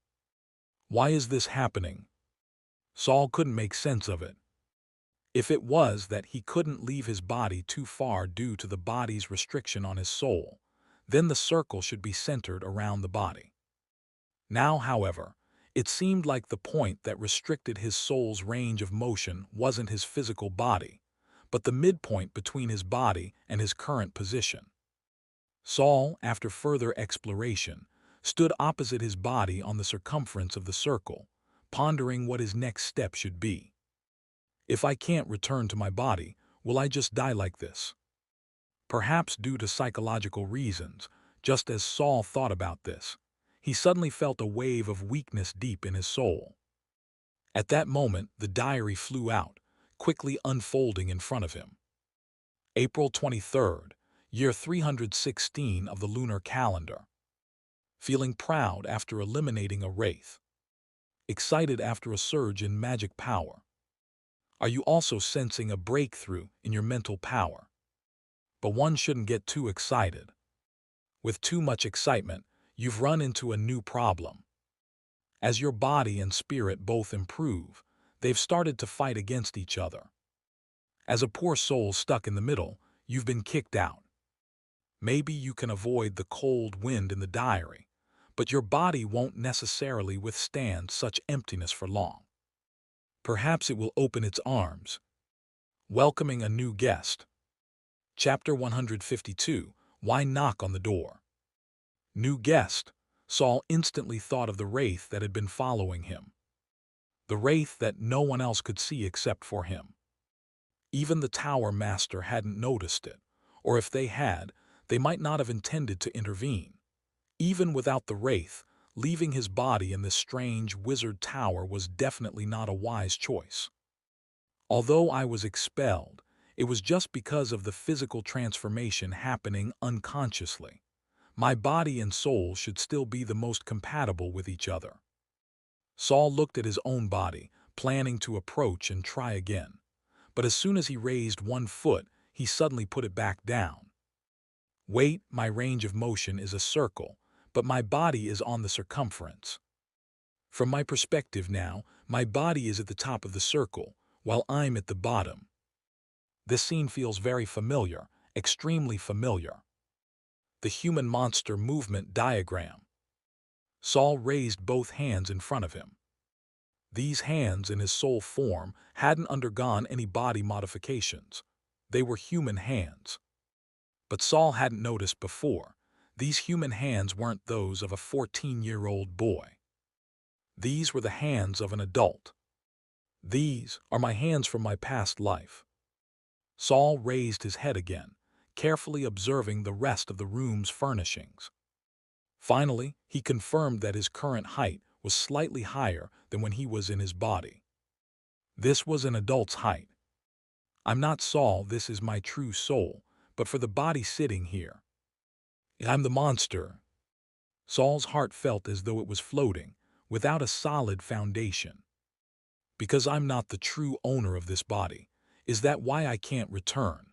Why is this happening? Saul couldn't make sense of it. If it was that he couldn't leave his body too far due to the body's restriction on his soul, then the circle should be centered around the body. Now, however, it seemed like the point that restricted his soul's range of motion wasn't his physical body, but the midpoint between his body and his current position. Saul, after further exploration, stood opposite his body on the circumference of the circle, pondering what his next step should be. If I can't return to my body, Will I just die like this? Perhaps due to psychological reasons, just as Saul thought about this, he suddenly felt a wave of weakness deep in his soul. At that moment, the diary flew out, quickly unfolding in front of him. April 23rd, year 316 of the lunar calendar. Feeling proud after eliminating a wraith. Excited after a surge in magic power. Are you also sensing a breakthrough in your mental power? But one shouldn't get too excited. With too much excitement, you've run into a new problem. As your body and spirit both improve, they've started to fight against each other. As a poor soul stuck in the middle, you've been kicked out. Maybe you can avoid the cold wind in the diary, but your body won't necessarily withstand such emptiness for long. Perhaps it will open its arms, welcoming a new guest. Chapter 152, Why Knock on the Door? New guest. Saul instantly thought of the wraith that had been following him. The wraith that no one else could see except for him. Even the tower master hadn't noticed it, or if they had, they might not have intended to intervene. Even without the wraith, leaving his body in this strange wizard tower was definitely not a wise choice. Although I was expelled, it was just because of the physical transformation happening unconsciously. My body and soul should still be the most compatible with each other. Saul looked at his own body, planning to approach and try again. But as soon as he raised one foot, he suddenly put it back down. Wait, my range of motion is a circle, but my body is on the circumference. From my perspective now, my body is at the top of the circle, while I'm at the bottom. This scene feels very familiar, extremely familiar. The human monster movement diagram. Saul raised both hands in front of him. These hands in his soul form hadn't undergone any body modifications. They were human hands. But Saul hadn't noticed before. These human hands weren't those of a 14-year-old boy. These were the hands of an adult. These are my hands from my past life. Saul raised his head again, carefully observing the rest of the room's furnishings. Finally, he confirmed that his current height was slightly higher than when he was in his body. This was an adult's height. I'm not Saul, this is my true soul, but for the body sitting here. I'm the monster. Saul's heart felt as though it was floating, without a solid foundation. Because I'm not the true owner of this body, is that why I can't return?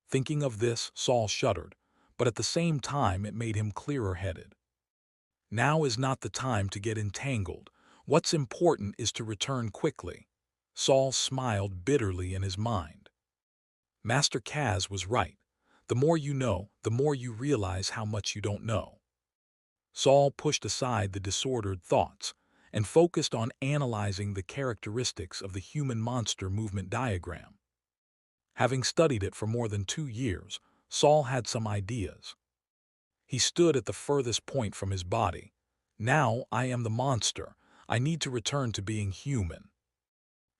Thinking of this, Saul shuddered, but at the same time it made him clearer-headed. Now is not the time to get entangled. What's important is to return quickly. Saul smiled bitterly in his mind. Master Kaz was right. The more you know, the more you realize how much you don't know. Saul pushed aside the disordered thoughts and focused on analyzing the characteristics of the human monster movement diagram. Having studied it for more than 2 years, Saul had some ideas. He stood at the furthest point from his body. Now I am the monster. I need to return to being human.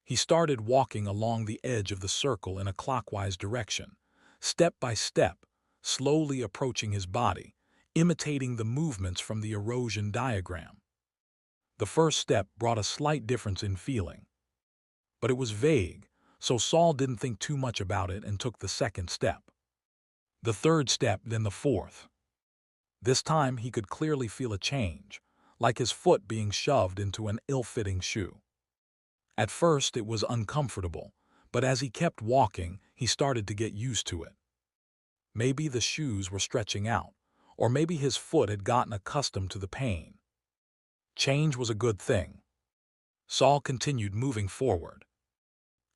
He started walking along the edge of the circle in a clockwise direction, step by step, slowly approaching his body, imitating the movements from the erosion diagram. The first step brought a slight difference in feeling. But it was vague, so Saul didn't think too much about it and took the second step. The third step, then the fourth. This time he could clearly feel a change, like his foot being shoved into an ill-fitting shoe. At first it was uncomfortable, but as he kept walking, he started to get used to it. Maybe the shoes were stretching out, or maybe his foot had gotten accustomed to the pain. Change was a good thing. Saul continued moving forward.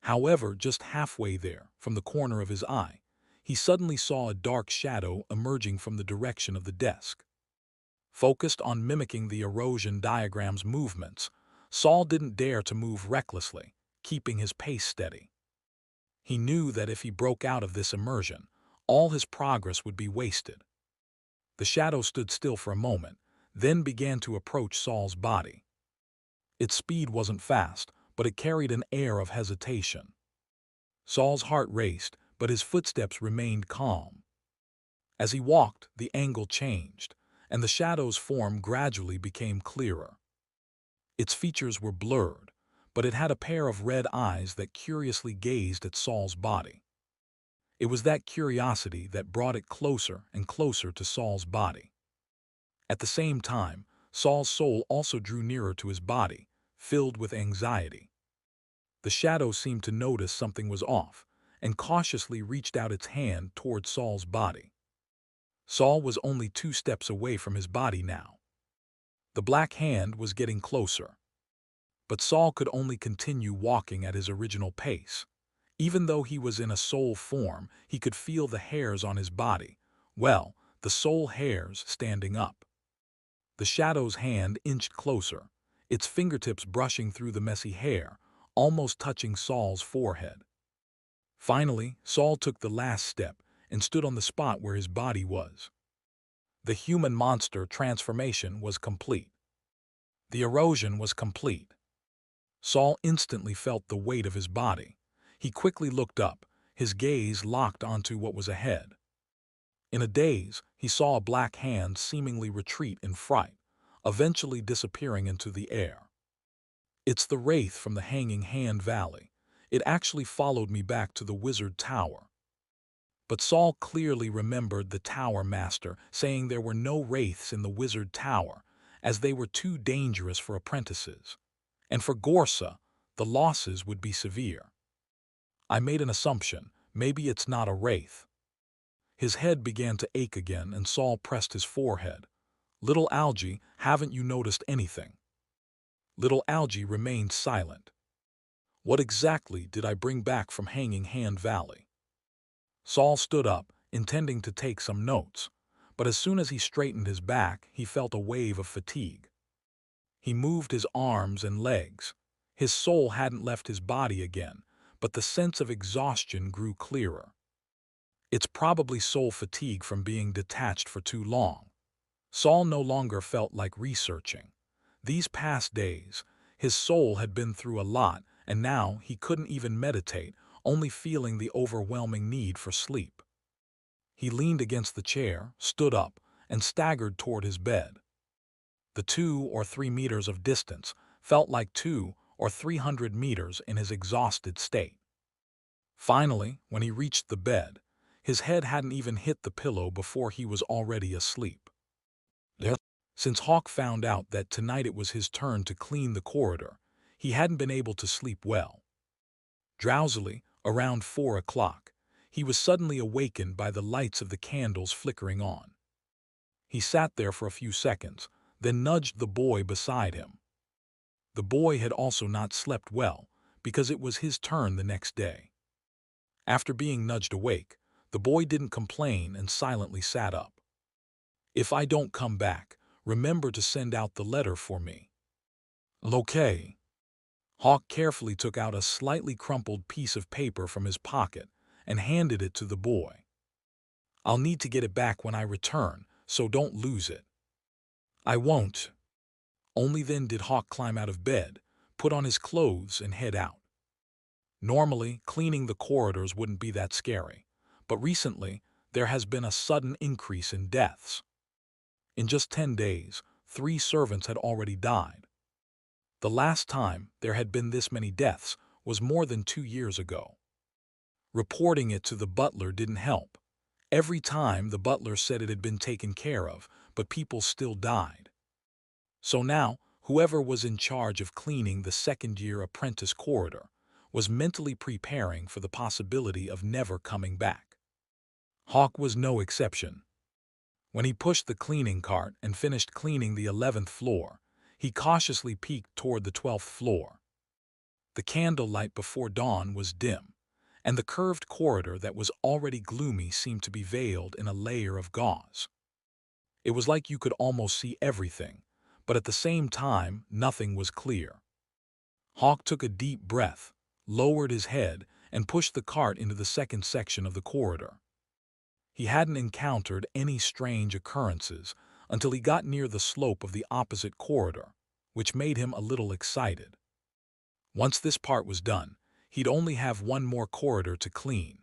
However, just halfway there, from the corner of his eye, he suddenly saw a dark shadow emerging from the direction of the desk. Focused on mimicking the erosion diagram's movements, Saul didn't dare to move recklessly, keeping his pace steady. He knew that if he broke out of this immersion, all his progress would be wasted. The shadow stood still for a moment, then began to approach Saul's body. Its speed wasn't fast, but it carried an air of hesitation. Saul's heart raced, but his footsteps remained calm. As he walked, the angle changed, and the shadow's form gradually became clearer. Its features were blurred, but it had a pair of red eyes that curiously gazed at Saul's body. It was that curiosity that brought it closer and closer to Saul's body. At the same time, Saul's soul also drew nearer to his body, filled with anxiety. The shadow seemed to notice something was off, and cautiously reached out its hand toward Saul's body. Saul was only 2 steps away from his body now. The black hand was getting closer. But Saul could only continue walking at his original pace. Even though he was in a soul form, he could feel the hairs on his body, well, the soul hairs standing up. The shadow's hand inched closer, its fingertips brushing through the messy hair, almost touching Saul's forehead. Finally, Saul took the last step and stood on the spot where his body was. The human monster transformation was complete. The erosion was complete. Saul instantly felt the weight of his body. He quickly looked up, his gaze locked onto what was ahead. In a daze, he saw a black hand seemingly retreat in fright, eventually disappearing into the air. It's the wraith from the Hanging Hand Valley. It actually followed me back to the Wizard Tower. But Saul clearly remembered the Tower Master saying there were no wraiths in the Wizard Tower, as they were too dangerous for apprentices. And for Gorsa, the losses would be severe. I made an assumption, maybe it's not a wraith. His head began to ache again and Saul pressed his forehead. Little Algie, haven't you noticed anything? Little Algie remained silent. What exactly did I bring back from Hanging Hand Valley? Saul stood up, intending to take some notes, but as soon as he straightened his back, he felt a wave of fatigue. He moved his arms and legs. His soul hadn't left his body again, but the sense of exhaustion grew clearer. It's probably soul fatigue from being detached for too long. Saul no longer felt like researching. These past days, his soul had been through a lot, and now he couldn't even meditate, only feeling the overwhelming need for sleep. He leaned against the chair, stood up, and staggered toward his bed. The 2 or 3 meters of distance felt like 200 or 300 meters in his exhausted state. Finally, when he reached the bed, his head hadn't even hit the pillow before he was already asleep. Since Hawk found out that tonight it was his turn to clean the corridor, he hadn't been able to sleep well. Drowsily, around 4 o'clock, he was suddenly awakened by the lights of the candles flickering on. He sat there for a few seconds, then nudged the boy beside him. The boy had also not slept well, because it was his turn the next day. After being nudged awake, the boy didn't complain and silently sat up. If I don't come back, remember to send out the letter for me. Okay. Hawk carefully took out a slightly crumpled piece of paper from his pocket and handed it to the boy. I'll need to get it back when I return, so don't lose it. I won't. Only then did Hawk climb out of bed, put on his clothes, and head out. Normally, cleaning the corridors wouldn't be that scary, but recently, there has been a sudden increase in deaths. In just 10 days, 3 servants had already died. The last time there had been this many deaths was more than 2 years ago. Reporting it to the butler didn't help. Every time the butler said it had been taken care of, but people still died. So now, whoever was in charge of cleaning the second-year apprentice corridor was mentally preparing for the possibility of never coming back. Hawk was no exception. When he pushed the cleaning cart and finished cleaning the 11th floor, he cautiously peeked toward the 12th floor. The candlelight before dawn was dim, and the curved corridor that was already gloomy seemed to be veiled in a layer of gauze. It was like you could almost see everything, but at the same time, nothing was clear. Hawk took a deep breath, lowered his head, and pushed the cart into the second section of the corridor. He hadn't encountered any strange occurrences until he got near the slope of the opposite corridor, which made him a little excited. Once this part was done, He'd only have one more corridor to clean.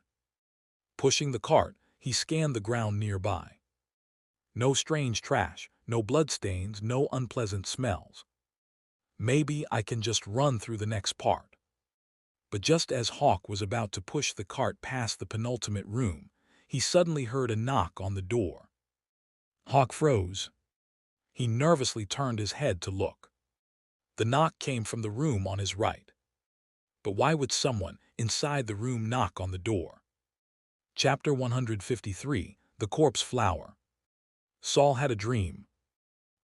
Pushing the cart, he scanned the ground nearby. No strange trash, no bloodstains, no unpleasant smells. Maybe I can just run through the next part. But just as Hawk was about to push the cart past the penultimate room, he suddenly heard a knock on the door. Hawk froze. He nervously turned his head to look. The knock came from the room on his right. But why would someone inside the room knock on the door? Chapter 153, The Corpse Flower. Saul had a dream.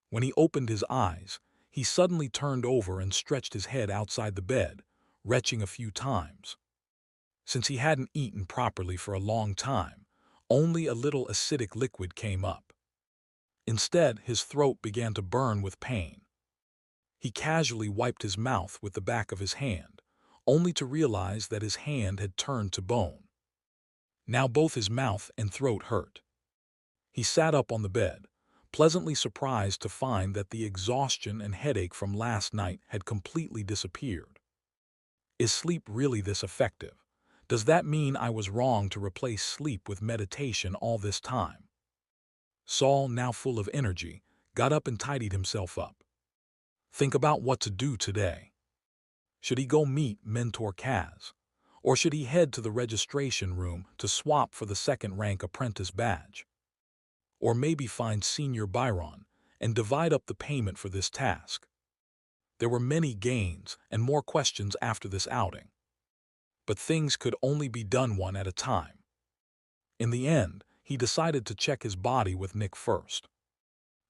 When he opened his eyes, he suddenly turned over and stretched his head outside the bed, retching a few times. Since he hadn't eaten properly for a long time, only a little acidic liquid came up. Instead, his throat began to burn with pain. He casually wiped his mouth with the back of his hand, only to realize that his hand had turned to bone. Now both his mouth and throat hurt. He sat up on the bed, pleasantly surprised to find that the exhaustion and headache from last night had completely disappeared. Is sleep really this effective? Does that mean I was wrong to replace sleep with meditation all this time? Saul, now full of energy, got up and tidied himself up. Think about what to do today. Should he go meet Mentor Kaz? Or should he head to the registration room to swap for the second-rank apprentice badge? Or maybe find Senior Byron and divide up the payment for this task? There were many gains and more questions after this outing. But things could only be done one at a time. In the end, he decided to check his body with Nick first.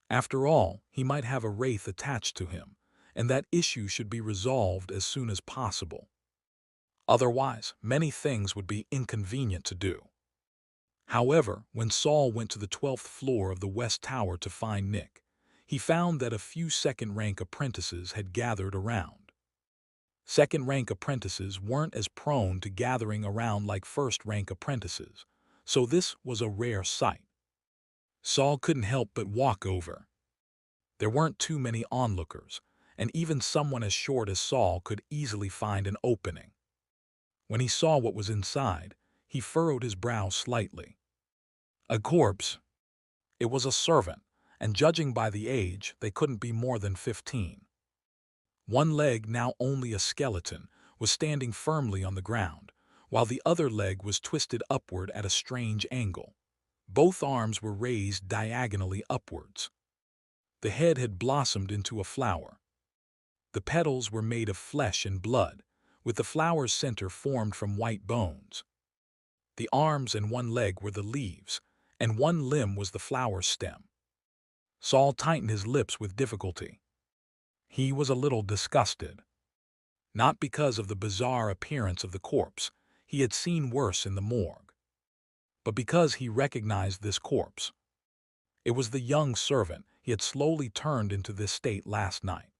After all, he might have a wraith attached to him, and that issue should be resolved as soon as possible. Otherwise, many things would be inconvenient to do. However, when Saul went to the 12th floor of the West Tower to find Nick, he found that a few second-rank apprentices had gathered around. Second-rank apprentices weren't as prone to gathering around like first-rank apprentices, so this was a rare sight. Saul couldn't help but walk over. There weren't too many onlookers, and even someone as short as Saul could easily find an opening. When he saw what was inside, he furrowed his brow slightly. A corpse. It was a servant, and judging by the age, they couldn't be more than 15. One leg, now only a skeleton, was standing firmly on the ground, while the other leg was twisted upward at a strange angle. Both arms were raised diagonally upwards. The head had blossomed into a flower. The petals were made of flesh and blood, with the flower's center formed from white bones. The arms and one leg were the leaves, and one limb was the flower stem. Saul tightened his lips with difficulty. He was a little disgusted. Not because of the bizarre appearance of the corpse, he had seen worse in the morgue, but because he recognized this corpse. It was the young servant he had slowly turned into this state last night.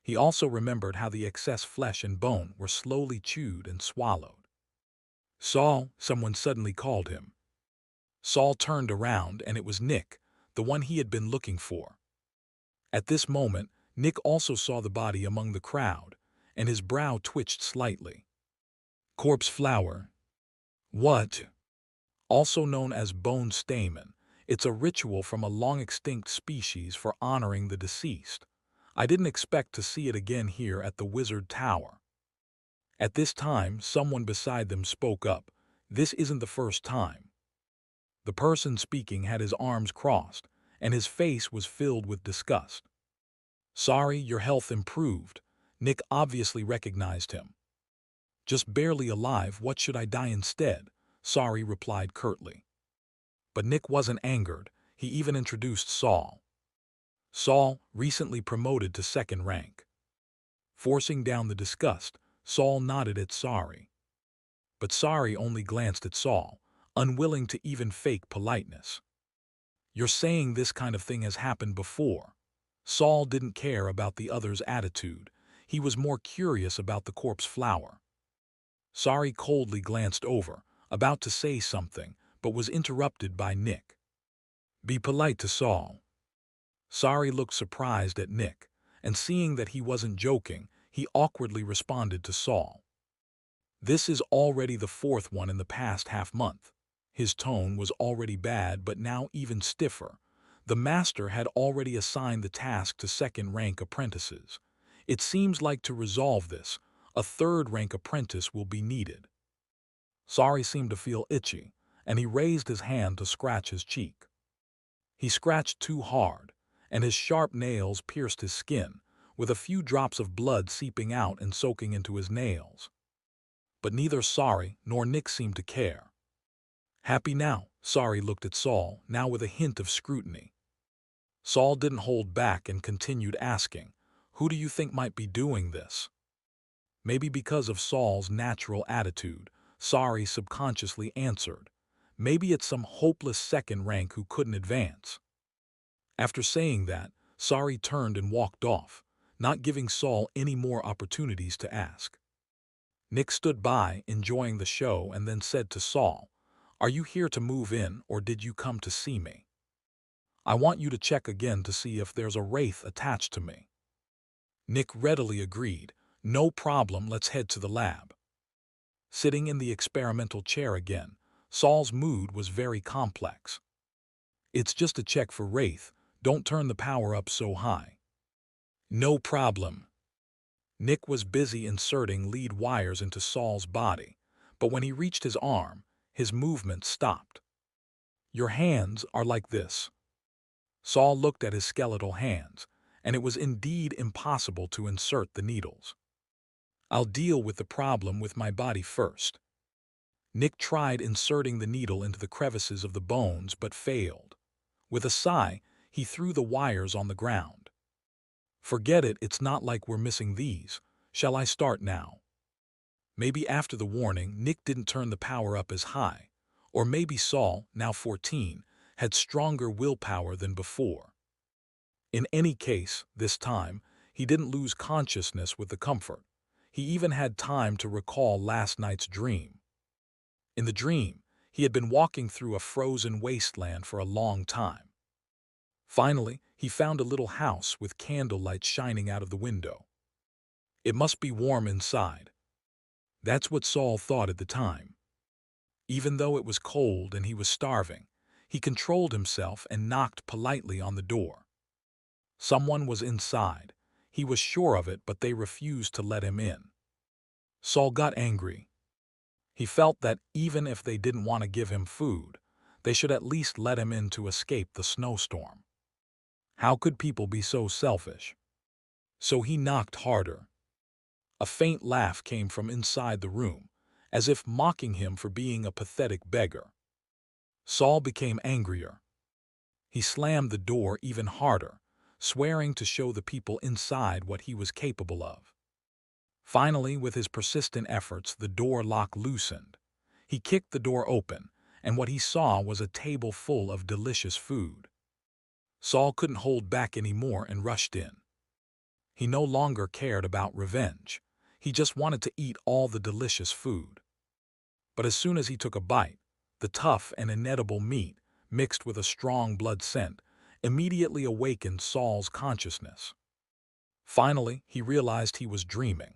He also remembered how the excess flesh and bone were slowly chewed and swallowed. Saul, someone suddenly called him. Saul turned around, and it was Nick, the one he had been looking for. At this moment, Nick also saw the body among the crowd, and his brow twitched slightly. Corpse flower. What? Also known as bone stamen, it's a ritual from a long-extinct species for honoring the deceased. I didn't expect to see it again here at the Wizard Tower. At this time, someone beside them spoke up. This isn't the first time. The person speaking had his arms crossed, and his face was filled with disgust. Sorry, your health improved. Nick obviously recognized him. Just barely alive, what should I die instead? Sorry replied curtly. But Nick wasn't angered. He even introduced Saul. Saul, recently promoted to second rank. Forcing down the disgust, Saul nodded at Sorry. But Sorry only glanced at Saul, unwilling to even fake politeness. You're saying this kind of thing has happened before? Saul didn't care about the other's attitude. He was more curious about the corpse flower. Sorry coldly glanced over, about to say something, but was interrupted by Nick. Be polite to Saul. Sorry looked surprised at Nick, and seeing that he wasn't joking, he awkwardly responded to Saul. This is already the fourth one in the past half-month. His tone was already bad, but now even stiffer. The master had already assigned the task to second-rank apprentices. It seems like to resolve this, a third-rank apprentice will be needed. Sari seemed to feel itchy, and he raised his hand to scratch his cheek. He scratched too hard, and his sharp nails pierced his skin, with a few drops of blood seeping out and soaking into his nails. But neither Sari nor Nick seemed to care. Happy now? Sari looked at Saul, now with a hint of scrutiny. Saul didn't hold back and continued asking, "Who do you think might be doing this?" Maybe because of Saul's natural attitude, Sari subconsciously answered, "Maybe it's some hopeless second rank who couldn't advance." After saying that, Sari turned and walked off, not giving Saul any more opportunities to ask. Nick stood by, enjoying the show, and then said to Saul, "Are you here to move in, or did you come to see me? I want you to check again to see if there's a wraith attached to me." Nick readily agreed, "No problem, let's head to the lab." Sitting in the experimental chair again, Saul's mood was very complex. "It's just a check for wraith, don't turn the power up so high." "No problem." Nick was busy inserting lead wires into Saul's body, but when he reached his arm, his movement stopped. "Your hands are like this." Saul looked at his skeletal hands, and it was indeed impossible to insert the needles. "I'll deal with the problem with my body first." Nick tried inserting the needle into the crevices of the bones but failed. With a sigh, he threw the wires on the ground. "Forget it, it's not like we're missing these. Shall I start now?" Maybe after the warning, Nick didn't turn the power up as high. Or maybe Saul, now 14, had stronger willpower than before. In any case, this time, he didn't lose consciousness with the comfort. He even had time to recall last night's dream. In the dream, he had been walking through a frozen wasteland for a long time. Finally, he found a little house with candlelight shining out of the window. It must be warm inside. That's what Saul thought at the time. Even though it was cold and he was starving, he controlled himself and knocked politely on the door. Someone was inside. He was sure of it, but they refused to let him in. Saul got angry. He felt that even if they didn't want to give him food, they should at least let him in to escape the snowstorm. How could people be so selfish? So he knocked harder. A faint laugh came from inside the room, as if mocking him for being a pathetic beggar. Saul became angrier. He slammed the door even harder, swearing to show the people inside what he was capable of. Finally, with his persistent efforts, the door lock loosened. He kicked the door open, and what he saw was a table full of delicious food. Saul couldn't hold back anymore and rushed in. He no longer cared about revenge. He just wanted to eat all the delicious food. But as soon as he took a bite, the tough and inedible meat, mixed with a strong blood scent, immediately awakened Saul's consciousness. Finally, he realized he was dreaming.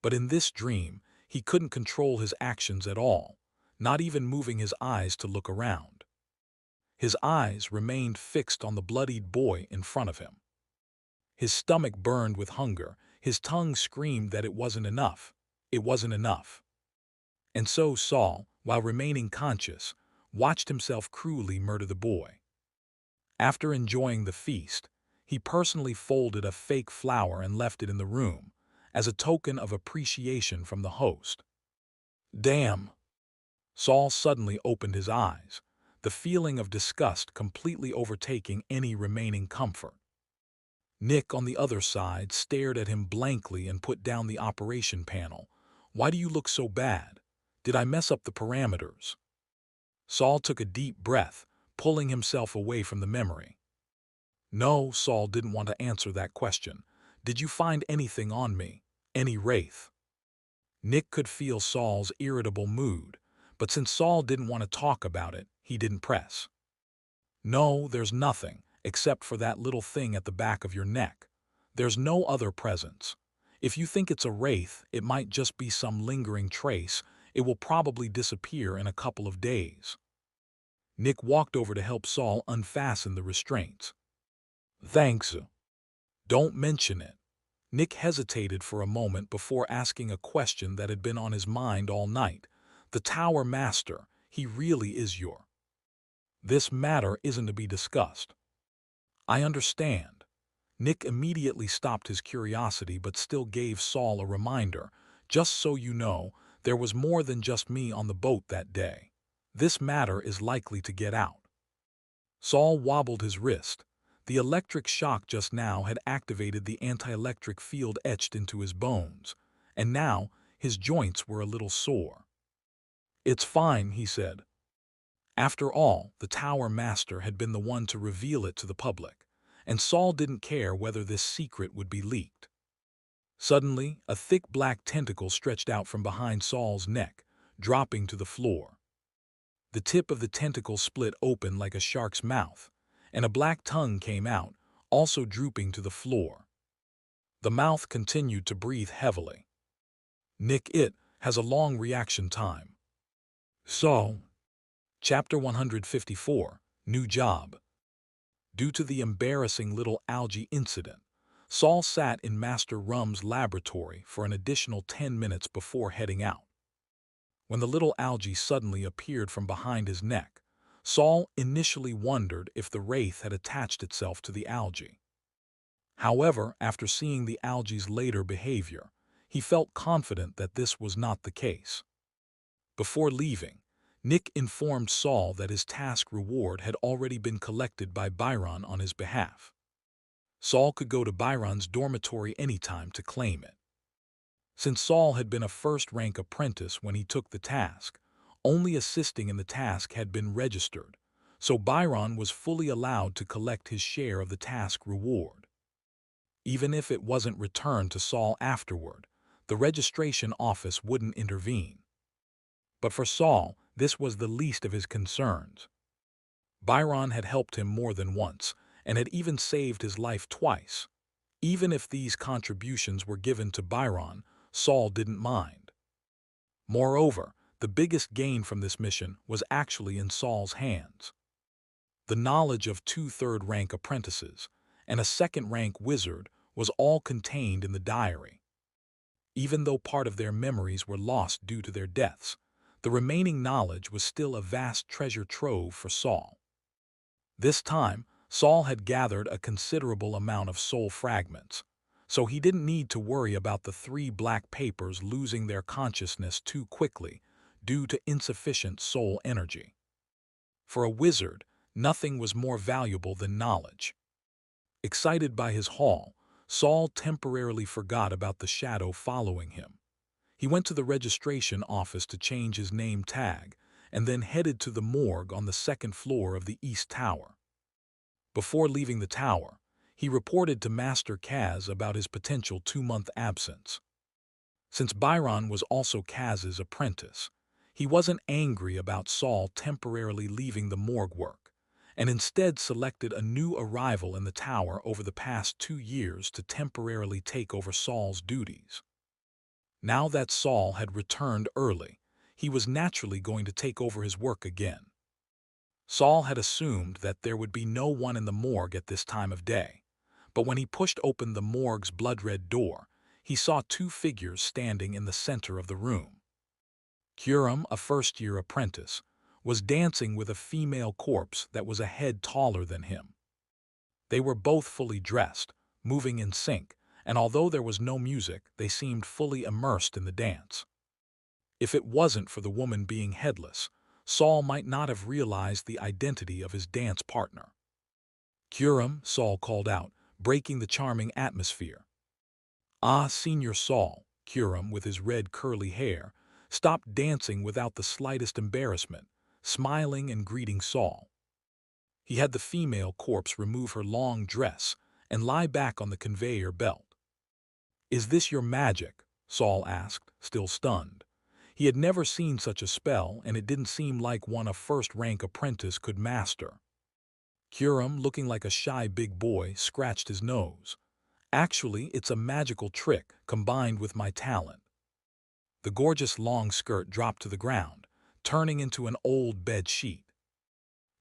But in this dream, he couldn't control his actions at all, not even moving his eyes to look around. His eyes remained fixed on the bloodied boy in front of him. His stomach burned with hunger, his tongue screamed that it wasn't enough. It wasn't enough. And so Saul, while remaining conscious, watched himself cruelly murder the boy. After enjoying the feast, he personally folded a fake flower and left it in the room, as a token of appreciation from the host. Damn! Saul suddenly opened his eyes, the feeling of disgust completely overtaking any remaining comfort. Nick, on the other side, stared at him blankly and put down the operation panel. "Why do you look so bad? Did I mess up the parameters?" Saul took a deep breath, pulling himself away from the memory. No, Saul didn't want to answer that question. "Did you find anything on me? Any wraith?" Nick could feel Saul's irritable mood, but since Saul didn't want to talk about it, he didn't press. "No, there's nothing, except for that little thing at the back of your neck. There's no other presence. If you think it's a wraith, it might just be some lingering trace. It will probably disappear in a couple of days. Nick walked over to help Saul unfasten the restraints. Thanks. Don't mention it. Nick hesitated for a moment before asking a question that had been on his mind all night. The Tower Master, he really is your... This matter isn't to be discussed. I understand. Nick immediately stopped his curiosity but still gave Saul a reminder. Just so you know, there was more than just me on the boat that day. This matter is likely to get out. Saul wobbled his wrist. The electric shock just now had activated the anti-electric field etched into his bones, and now his joints were a little sore. It's fine, he said. After all, the Tower Master had been the one to reveal it to the public, and Saul didn't care whether this secret would be leaked. Suddenly, a thick black tentacle stretched out from behind Saul's neck, dropping to the floor. The tip of the tentacle split open like a shark's mouth, and a black tongue came out, also drooping to the floor. The mouth continued to breathe heavily. Nick, it has a long reaction time. So, Chapter 154, New Job. Due to the embarrassing little algae incident, Saul sat in Master Rum's laboratory for an additional 10 minutes before heading out. When the little algae suddenly appeared from behind his neck, Saul initially wondered if the wraith had attached itself to the algae. However, after seeing the algae's later behavior, he felt confident that this was not the case. Before leaving, Nick informed Saul that his task reward had already been collected by Byron on his behalf. Saul could go to Byron's dormitory anytime to claim it. Since Saul had been a first-rank apprentice when he took the task, only assisting in the task had been registered, so Byron was fully allowed to collect his share of the task reward. Even if it wasn't returned to Saul afterward, the registration office wouldn't intervene. But for Saul, this was the least of his concerns. Byron had helped him more than once, and had even saved his life twice. Even if these contributions were given to Byron, Saul didn't mind. Moreover, the biggest gain from this mission was actually in Saul's hands. The knowledge of 2 third-rank apprentices and a second-rank wizard was all contained in the diary. Even though part of their memories were lost due to their deaths, the remaining knowledge was still a vast treasure trove for Saul. This time, Saul had gathered a considerable amount of soul fragments, so he didn't need to worry about the 3 black papers losing their consciousness too quickly due to insufficient soul energy. For a wizard, nothing was more valuable than knowledge. Excited by his haul, Saul temporarily forgot about the shadow following him. He went to the registration office to change his name tag, and then headed to the morgue on the 2nd floor of the East Tower. Before leaving the tower, he reported to Master Kaz about his potential 2-month absence. Since Byron was also Kaz's apprentice, he wasn't angry about Saul temporarily leaving the morgue work, and instead selected a new arrival in the tower over the past 2 years to temporarily take over Saul's duties. Now that Saul had returned early, he was naturally going to take over his work again. Saul had assumed that there would be no one in the morgue at this time of day, but when he pushed open the morgue's blood-red door, he saw 2 figures standing in the center of the room. Kurum, a first-year apprentice, was dancing with a female corpse that was a head taller than him. They were both fully dressed, moving in sync, and although there was no music, they seemed fully immersed in the dance. If it wasn't for the woman being headless, Saul might not have realized the identity of his dance partner. Kurum, Saul called out, breaking the charming atmosphere. Ah, Senior Saul, Kurum, with his red curly hair, stopped dancing without the slightest embarrassment, smiling and greeting Saul. He had the female corpse remove her long dress and lie back on the conveyor belt. "Is this your magic?" Saul asked, still stunned. He had never seen such a spell, and it didn't seem like one a first-rank apprentice could master. Kurum, looking like a shy big boy, scratched his nose. Actually, it's a magical trick combined with my talent. The gorgeous long skirt dropped to the ground, turning into an old bed sheet.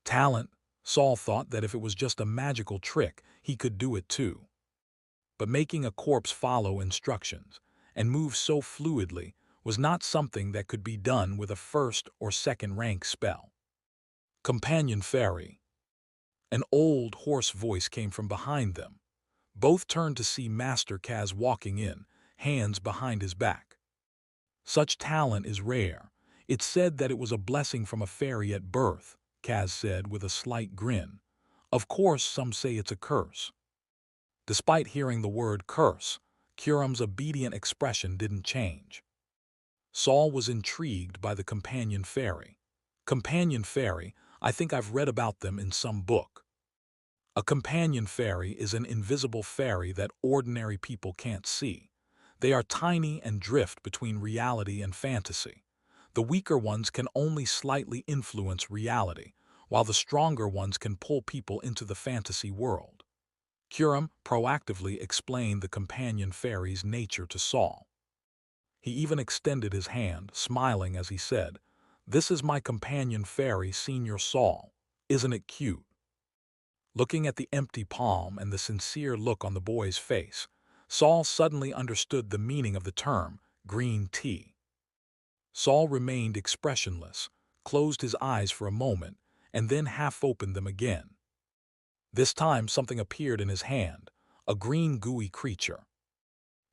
Talent, Saul thought that if it was just a magical trick, he could do it too. But making a corpse follow instructions and move so fluidly was not something that could be done with a first or second rank spell. Companion Fairy. An old, hoarse voice came from behind them. Both turned to see Master Kaz walking in, hands behind his back. Such talent is rare. It's said that it was a blessing from a fairy at birth, Kaz said with a slight grin. Of course, some say it's a curse. Despite hearing the word curse, Kuram's obedient expression didn't change. Saul was intrigued by the companion fairy. Companion fairy, I think I've read about them in some book. A companion fairy is an invisible fairy that ordinary people can't see. They are tiny and drift between reality and fantasy. The weaker ones can only slightly influence reality, while the stronger ones can pull people into the fantasy world. Kuram proactively explained the companion fairy's nature to Saul. He even extended his hand, smiling as he said, "This is my companion fairy, Senior Saul. Isn't it cute?" Looking at the empty palm and the sincere look on the boy's face, Saul suddenly understood the meaning of the term, green tea. Saul remained expressionless, closed his eyes for a moment, and then half opened them again. This time something appeared in his hand, a green gooey creature.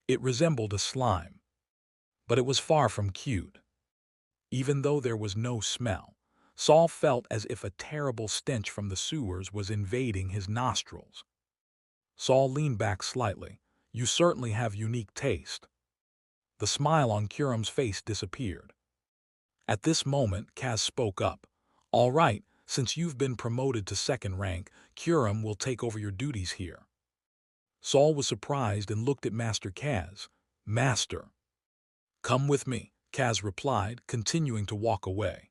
It resembled a slime, but it was far from cute. Even though there was no smell, Saul felt as if a terrible stench from the sewers was invading his nostrils. Saul leaned back slightly. "You certainly have unique taste." The smile on Kuram's face disappeared. At this moment, Kaz spoke up. "All right, since you've been promoted to second rank, Kuram will take over your duties here." Saul was surprised and looked at Master Kaz. "Master." "Come with me," Kaz replied, continuing to walk away.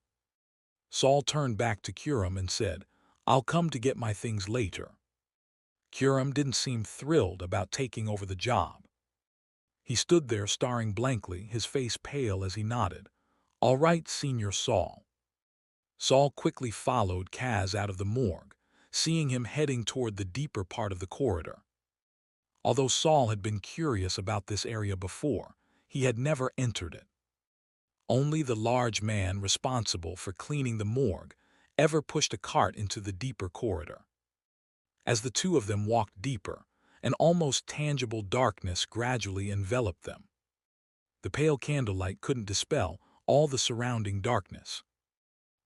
Saul turned back to Kuram and said, "I'll come to get my things later." Kuram didn't seem thrilled about taking over the job. He stood there staring blankly, his face pale as he nodded. "All right, Senior Saul." Saul quickly followed Kaz out of the morgue, seeing him heading toward the deeper part of the corridor. Although Saul had been curious about this area before, he had never entered it. Only the large man responsible for cleaning the morgue ever pushed a cart into the deeper corridor. As the two of them walked deeper, an almost tangible darkness gradually enveloped them. The pale candlelight couldn't dispel all the surrounding darkness.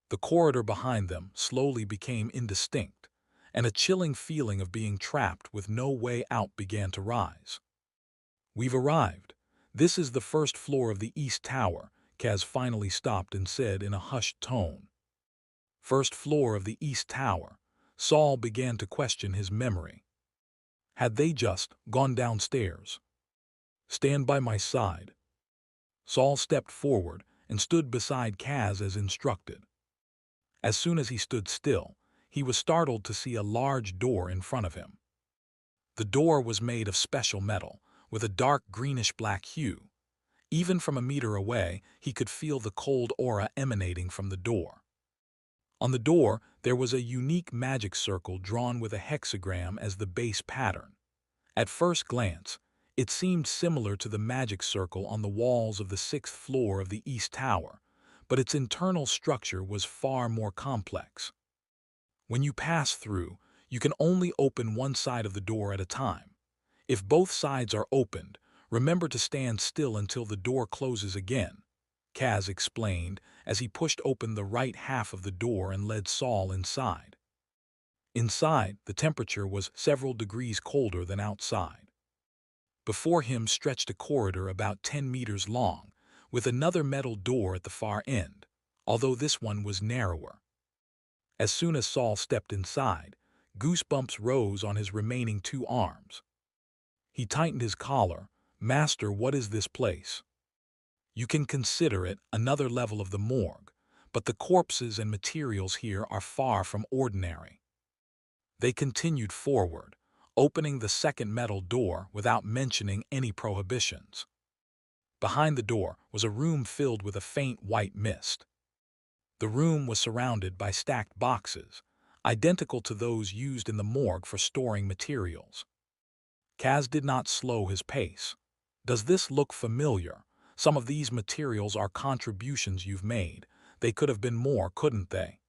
The corridor behind them slowly became indistinct, and a chilling feeling of being trapped with no way out began to rise. "We've arrived. This is the first floor of the East Tower," Kaz finally stopped and said in a hushed tone. First floor of the East Tower. Saul began to question his memory. Had they just gone downstairs? "Stand by my side." Saul stepped forward and stood beside Kaz as instructed. As soon as he stood still, he was startled to see a large door in front of him. The door was made of special metal, with a dark greenish-black hue. Even from a meter away, he could feel the cold aura emanating from the door. On the door, there was a unique magic circle drawn with a hexagram as the base pattern. At first glance, it seemed similar to the magic circle on the walls of the sixth floor of the East Tower, but its internal structure was far more complex. When you pass through, you can only open one side of the door at a time. If both sides are opened, remember to stand still until the door closes again, Kaz explained as he pushed open the right half of the door and led Saul inside. Inside, the temperature was several degrees colder than outside. Before him stretched a corridor about 10 meters long, with another metal door at the far end, although this one was narrower. As soon as Saul stepped inside, goosebumps rose on his remaining two arms. He tightened his collar. "Master, what is this place?" "You can consider it another level of the morgue, but the corpses and materials here are far from ordinary." They continued forward, opening the second metal door without mentioning any prohibitions. Behind the door was a room filled with a faint white mist. The room was surrounded by stacked boxes, identical to those used in the morgue for storing materials. Kaz did not slow his pace. Does this look familiar? Some of these materials are contributions you've made. They could have been more, couldn't they?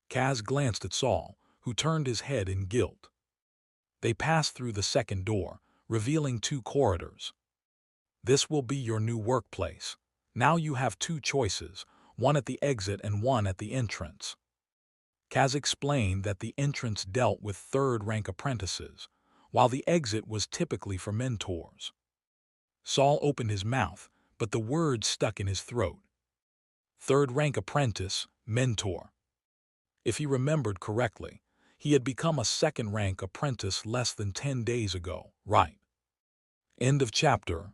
Kaz glanced at Saul, who turned his head in guilt. They passed through the second door, revealing 2 corridors. This will be your new workplace. Now you have 2 choices, one at the exit and one at the entrance. Kaz explained that the entrance dealt with third-rank apprentices, while the exit was typically for mentors. Saul opened his mouth, but the words stuck in his throat. Third-rank apprentice, mentor. If he remembered correctly, he had become a second-rank apprentice less than 10 days ago, right? End of chapter.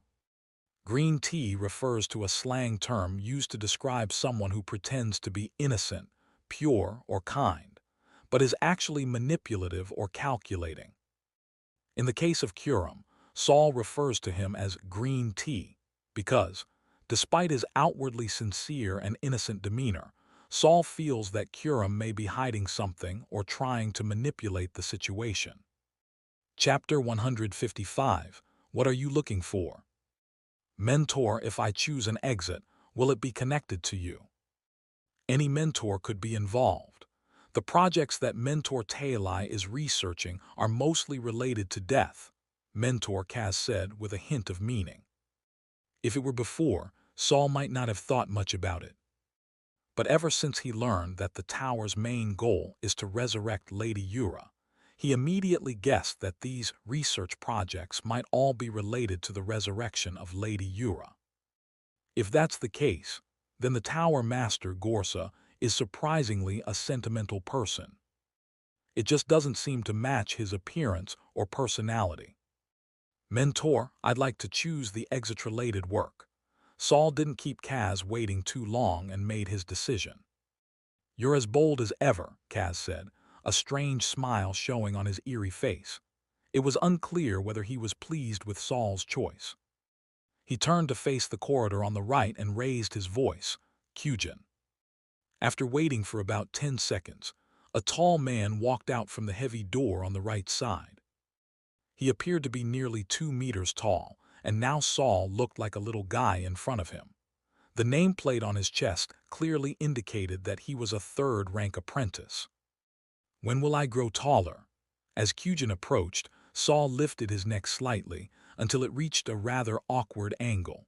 Green tea refers to a slang term used to describe someone who pretends to be innocent, pure, or kind, but is actually manipulative or calculating. In the case of Kuram, Saul refers to him as green tea because, despite his outwardly sincere and innocent demeanor, Saul feels that Kuram may be hiding something or trying to manipulate the situation. Chapter 155. What are you looking for? Mentor. If I choose an exit, will it be connected to you? Any mentor could be involved. The projects that Mentor Taelai is researching are mostly related to death, Mentor Kaz said with a hint of meaning. If it were before, Saul might not have thought much about it. But ever since he learned that the tower's main goal is to resurrect Lady Yura, he immediately guessed that these research projects might all be related to the resurrection of Lady Yura. If that's the case, then the Tower Master Gorsa is surprisingly a sentimental person. It just doesn't seem to match his appearance or personality. Mentor, I'd like to choose the exit-related work. Saul didn't keep Kaz waiting too long and made his decision. You're as bold as ever, Kaz said, a strange smile showing on his eerie face. It was unclear whether he was pleased with Saul's choice. He turned to face the corridor on the right and raised his voice, Kyujin. After waiting for about 10 seconds, a tall man walked out from the heavy door on the right side. He appeared to be nearly 2 meters tall, and now Saul looked like a little guy in front of him. The nameplate on his chest clearly indicated that he was a third-rank apprentice. When will I grow taller? As Kyujin approached, Saul lifted his neck slightly until it reached a rather awkward angle.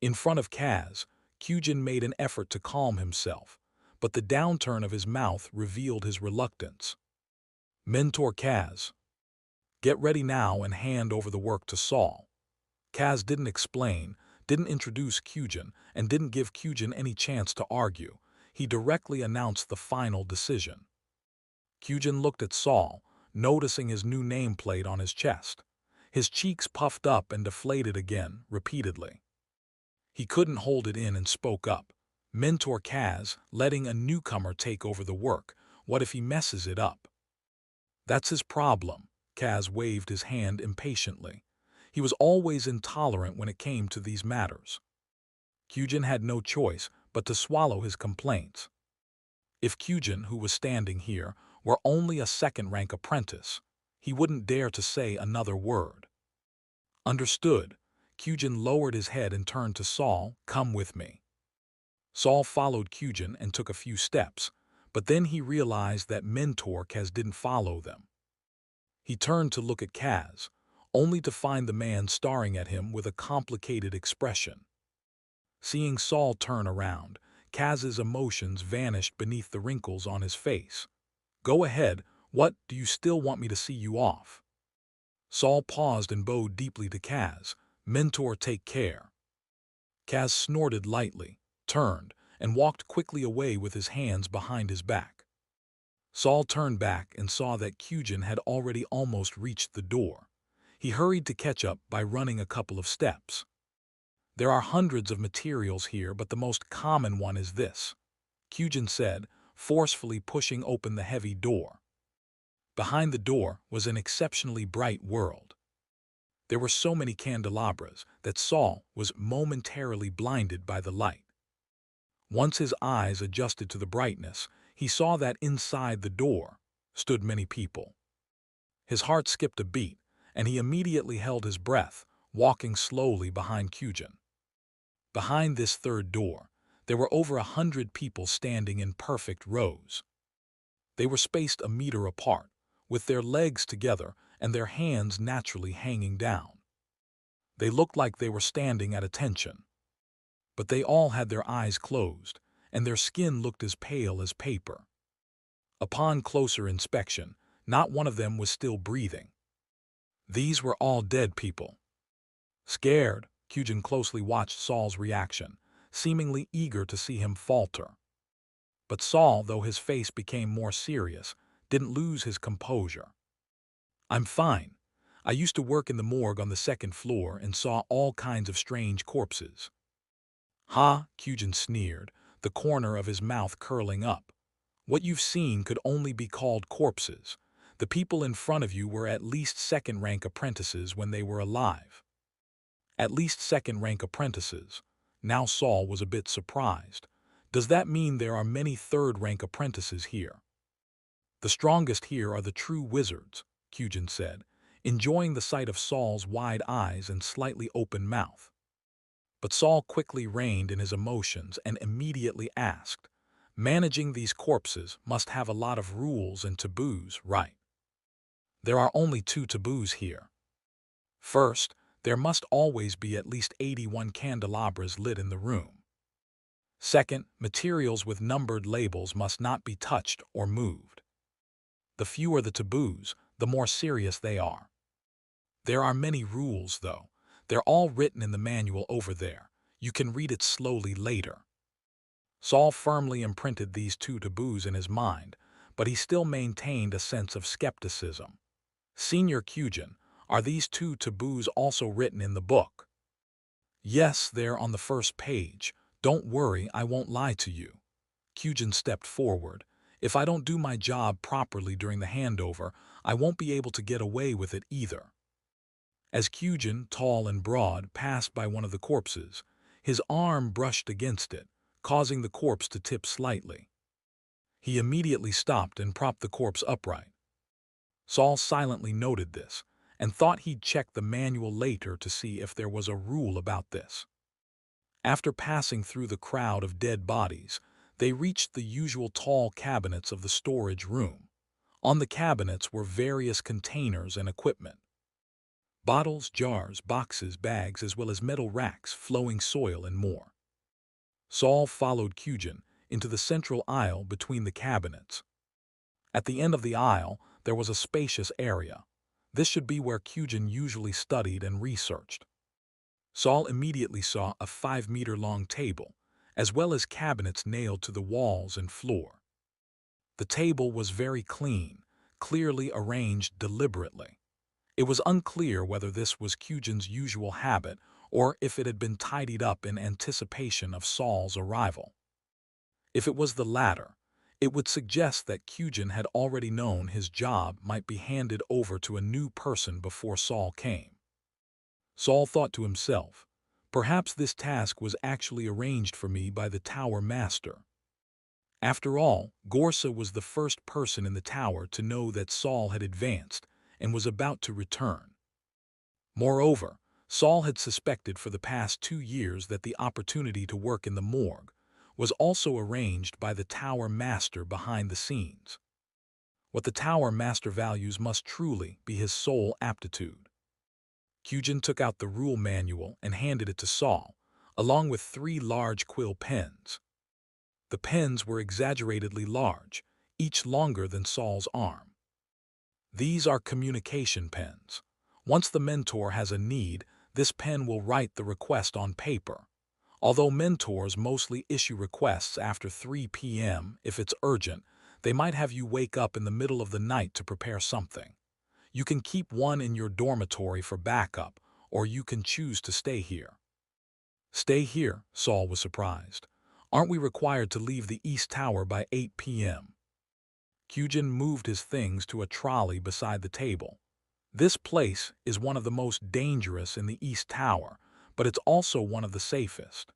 In front of Kaz, Kyujin made an effort to calm himself, but the downturn of his mouth revealed his reluctance. Mentor Kaz. Get ready now and hand over the work to Saul. Kaz didn't explain, didn't introduce Kyujin, and didn't give Kyujin any chance to argue. He directly announced the final decision. Kyujin looked at Saul, noticing his new nameplate on his chest. His cheeks puffed up and deflated again, repeatedly. He couldn't hold it in and spoke up. Mentor Kaz, letting a newcomer take over the work. What if he messes it up? That's his problem. Kaz waved his hand impatiently. He was always intolerant when it came to these matters. Kyujin had no choice but to swallow his complaints. If Kyujin, who was standing here, were only a second-rank apprentice, he wouldn't dare to say another word. Understood. Kyujin lowered his head and turned to Saul. Come with me. Saul followed Kyujin and took a few steps, but then he realized that Mentor Kaz didn't follow them. He turned to look at Kaz, only to find the man staring at him with a complicated expression. Seeing Saul turn around, Kaz's emotions vanished beneath the wrinkles on his face. Go ahead, what, do you still want me to see you off? Saul paused and bowed deeply to Kaz. Mentor, take care. Kaz snorted lightly, turned, and walked quickly away with his hands behind his back. Saul turned back and saw that Kyujin had already almost reached the door. He hurried to catch up by running a couple of steps. There are hundreds of materials here, but the most common one is this, Kyujin said, forcefully pushing open the heavy door. Behind the door was an exceptionally bright world. There were so many candelabras that Saul was momentarily blinded by the light. Once his eyes adjusted to the brightness, he saw that inside the door stood many people. His heart skipped a beat, and he immediately held his breath, walking slowly behind Cugin. Behind this third door, there were over 100 people standing in perfect rows. They were spaced a meter apart, with their legs together and their hands naturally hanging down. They looked like they were standing at attention. But they all had their eyes closed, and their skin looked as pale as paper. Upon closer inspection, not one of them was still breathing. These were all dead people. Scared, Cugin closely watched Saul's reaction, seemingly eager to see him falter. But Saul, though his face became more serious, didn't lose his composure. "I'm fine. I used to work in the morgue on the second floor and saw all kinds of strange corpses." "Ha," Cugin sneered, the corner of his mouth curling up. "What you've seen could only be called corpses. The people in front of you were at least second-rank apprentices when they were alive." At least second-rank apprentices. Now Saul was a bit surprised. Does that mean there are many third-rank apprentices here? "The strongest here are the true wizards," Cugin said, enjoying the sight of Saul's wide eyes and slightly open mouth. But Saul quickly reined in his emotions and immediately asked, "Managing these corpses must have a lot of rules and taboos, right?" "There are only two taboos here. First, there must always be at least 81 candelabras lit in the room. Second, materials with numbered labels must not be touched or moved. The fewer the taboos, the more serious they are. There are many rules, though. They're all written in the manual over there. You can read it slowly later." Saul firmly imprinted these two taboos in his mind, but he still maintained a sense of skepticism. "Senior Cugin, are these two taboos also written in the book?" "Yes, they're on the first page. Don't worry, I won't lie to you." Cugin stepped forward. "If I don't do my job properly during the handover, I won't be able to get away with it either." As Cugin, tall and broad, passed by one of the corpses, his arm brushed against it, causing the corpse to tip slightly. He immediately stopped and propped the corpse upright. Saul silently noted this, and thought he'd check the manual later to see if there was a rule about this. After passing through the crowd of dead bodies, they reached the usual tall cabinets of the storage room. On the cabinets were various containers and equipment. Bottles, jars, boxes, bags, as well as metal racks, flowing soil, and more. Saul followed Cugin into the central aisle between the cabinets. At the end of the aisle, there was a spacious area. This should be where Cugin usually studied and researched. Saul immediately saw a 5-meter-long table, as well as cabinets nailed to the walls and floor. The table was very clean, clearly arranged deliberately. It was unclear whether this was Cugin's usual habit or if it had been tidied up in anticipation of Saul's arrival. If it was the latter, it would suggest that Cugin had already known his job might be handed over to a new person before Saul came. Saul thought to himself, "Perhaps this task was actually arranged for me by the tower master." After all, Gorsa was the first person in the tower to know that Saul had advanced and was about to return. Moreover, Saul had suspected for the past 2 years that the opportunity to work in the morgue was also arranged by the tower master behind the scenes. What the tower master values must truly be his sole aptitude. Cugin took out the rule manual and handed it to Saul, along with 3 large quill pens. The pens were exaggeratedly large, each longer than Saul's arm. "These are communication pens. Once the mentor has a need, this pen will write the request on paper. Although mentors mostly issue requests after 3 p.m. if it's urgent, they might have you wake up in the middle of the night to prepare something. You can keep one in your dormitory for backup, or you can choose to stay here." "Stay here?" Saul was surprised. "Aren't we required to leave the East Tower by 8 p.m.? Kyujin moved his things to a trolley beside the table. This place is one of the most dangerous in the East Tower, but it's also one of the safest.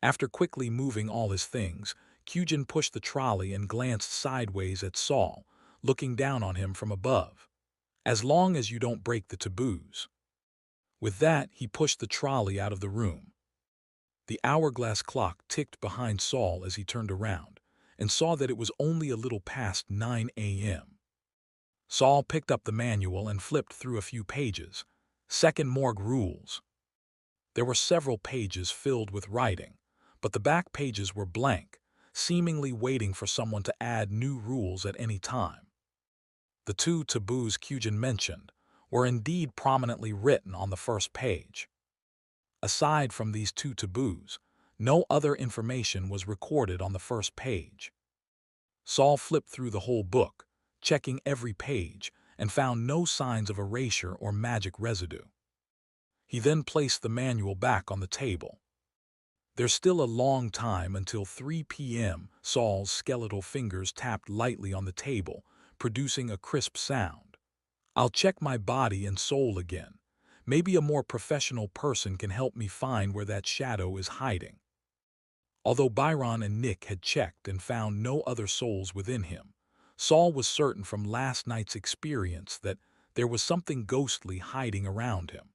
After quickly moving all his things, Kyujin pushed the trolley and glanced sideways at Saul, looking down on him from above. As long as you don't break the taboos. With that, he pushed the trolley out of the room. The hourglass clock ticked behind Saul as he turned around, and saw that it was only a little past 9 a.m. Saul picked up the manual and flipped through a few pages. Second Morgue Rules. There were several pages filled with writing, but the back pages were blank, seemingly waiting for someone to add new rules at any time. The two taboos Kyujin mentioned were indeed prominently written on the first page. Aside from these two taboos, no other information was recorded on the first page. Saul flipped through the whole book, checking every page, and found no signs of erasure or magic residue. He then placed the manual back on the table. There's still a long time until 3 p.m. Saul's skeletal fingers tapped lightly on the table, producing a crisp sound. I'll check my body and soul again. Maybe a more professional person can help me find where that shadow is hiding. Although Byron and Nick had checked and found no other souls within him, Saul was certain from last night's experience that there was something ghostly hiding around him.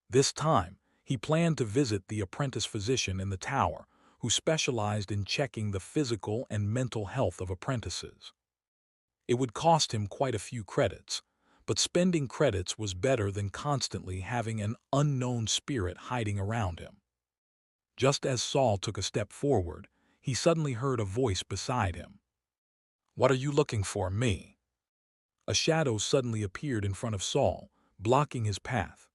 This time, he planned to visit the apprentice physician in the tower, who specialized in checking the physical and mental health of apprentices. It would cost him quite a few credits, but spending credits was better than constantly having an unknown spirit hiding around him. Just as Saul took a step forward, he suddenly heard a voice beside him. "What are you looking for, me?" A shadow suddenly appeared in front of Saul, blocking his path.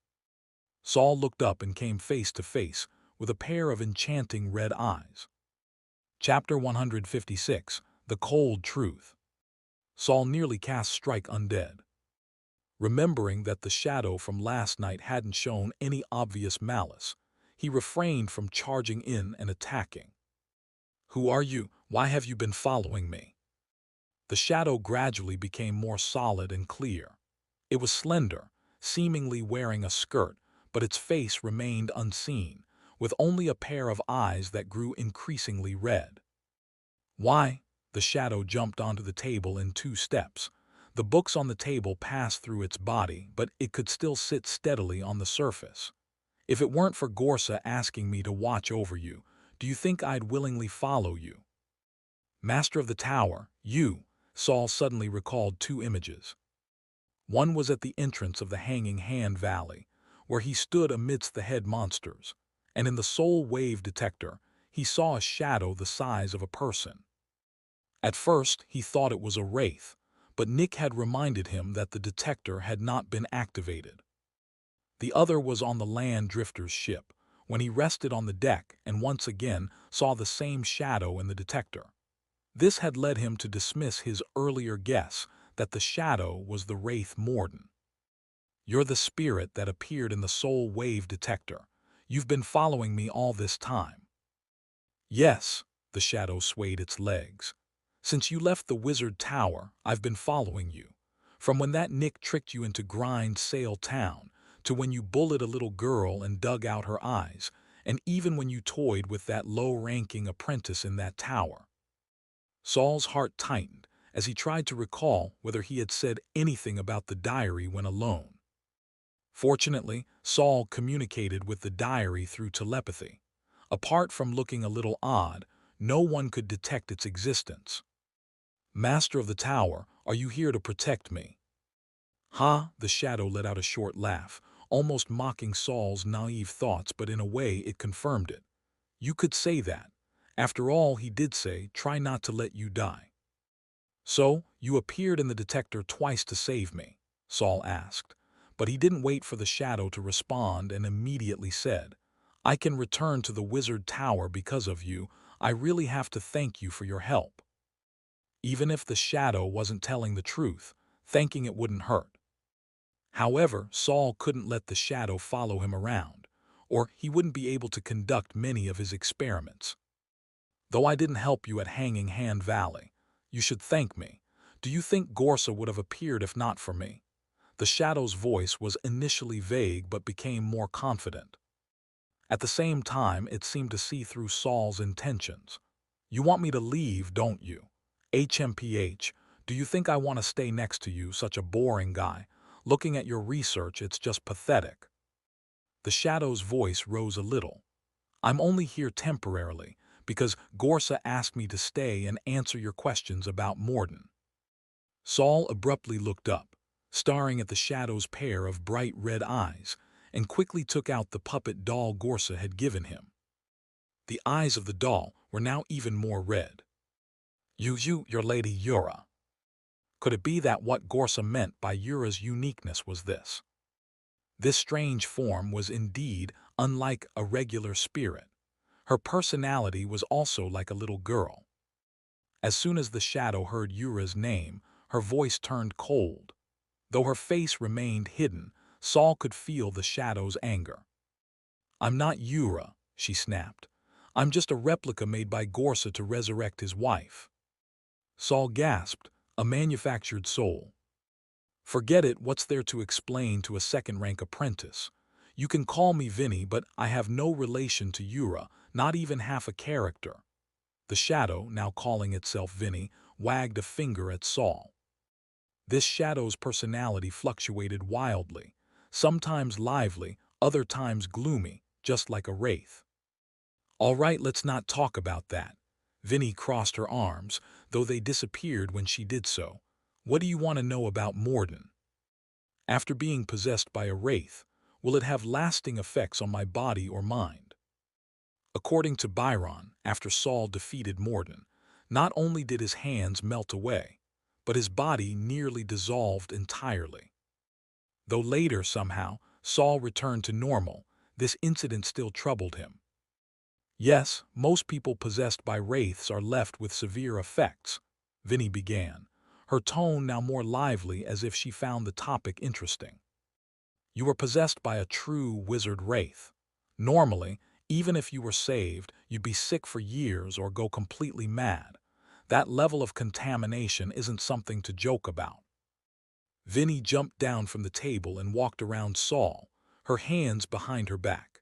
Saul looked up and came face to face with a pair of enchanting red eyes. Chapter 156, The Cold Truth. Saul nearly cast Strike Undead. Remembering that the shadow from last night hadn't shown any obvious malice, he refrained from charging in and attacking. "Who are you? Why have you been following me?" The shadow gradually became more solid and clear. It was slender, seemingly wearing a skirt, but its face remained unseen, with only a pair of eyes that grew increasingly red. "Why?" The shadow jumped onto the table in 2 steps. The books on the table passed through its body, but it could still sit steadily on the surface. "If it weren't for Gorsa asking me to watch over you, do you think I'd willingly follow you?" Master of the Tower, you, Saul suddenly recalled 2 images. One was at the entrance of the Hanging Hand Valley, where he stood amidst the head monsters, and in the soul wave detector, he saw a shadow the size of a person. At first, he thought it was a wraith, but Nick had reminded him that the detector had not been activated. The other was on the land drifter's ship, when he rested on the deck and once again saw the same shadow in the detector. This had led him to dismiss his earlier guess that the shadow was the wraith Morden. "You're the spirit that appeared in the soul wave detector. You've been following me all this time." "Yes," the shadow swayed its legs. "Since you left the Wizard Tower, I've been following you. From when that Nick tricked you into Grind Sail Town, to when you bullied a little girl and dug out her eyes, and even when you toyed with that low-ranking apprentice in that tower." Saul's heart tightened as he tried to recall whether he had said anything about the diary when alone. Fortunately, Saul communicated with the diary through telepathy. Apart from looking a little odd, no one could detect its existence. "Master of the Tower, are you here to protect me?" "Ha!" The shadow let out a short laugh, almost mocking Saul's naive thoughts, but in a way it confirmed it. "You could say that. After all, he did say, try not to let you die." "So, you appeared in the detector twice to save me?" Saul asked. But he didn't wait for the shadow to respond and immediately said, "I can return to the Wizard Tower because of you. I really have to thank you for your help." Even if the shadow wasn't telling the truth, thanking it wouldn't hurt. However, Saul couldn't let the shadow follow him around, or he wouldn't be able to conduct many of his experiments. "Though I didn't help you at Hanging Hand Valley, You should thank me. Do you think Gorsa would have appeared if not for me? The shadow's voice was initially vague but became more confident. At the same time, it seemed to see through Saul's intentions. You want me to leave, don't you? HMPH, do you think I want to stay next to you, such a boring guy? Looking at your research, it's just pathetic. The shadow's voice rose a little. I'm only here temporarily, because Gorsa asked me to stay and answer your questions about Morden. Saul abruptly looked up, staring at the shadow's pair of bright red eyes, and quickly took out the puppet doll Gorsa had given him. The eyes of the doll were now even more red. Your Lady Yura. Could it be that what Gorsa meant by Yura's uniqueness was this? This strange form was indeed unlike a regular spirit. Her personality was also like a little girl. As soon as the shadow heard Yura's name, her voice turned cold. Though her face remained hidden, Saul could feel the shadow's anger. I'm not Yura, she snapped. I'm just a replica made by Gorsa to resurrect his wife. Saul gasped, a manufactured soul. Forget it, what's there to explain to a second-rank apprentice? You can call me Vinny, but I have no relation to Yura, not even half a character. The shadow, now calling itself Vinny, wagged a finger at Saul. This shadow's personality fluctuated wildly, sometimes lively, other times gloomy, just like a wraith. All right, let's not talk about that. Vinny crossed her arms, though they disappeared when she did so. What do you want to know about Morden? After being possessed by a wraith, will it have lasting effects on my body or mind? According to Byron, after Saul defeated Morden, not only did his hands melt away, but his body nearly dissolved entirely. Though later, somehow, Saul returned to normal, this incident still troubled him. Yes, most people possessed by wraiths are left with severe effects, Vinny began, her tone now more lively as if she found the topic interesting. You were possessed by a true wizard wraith. Normally, even if you were saved, you'd be sick for years or go completely mad. That level of contamination isn't something to joke about. Vinny jumped down from the table and walked around Saul, her hands behind her back.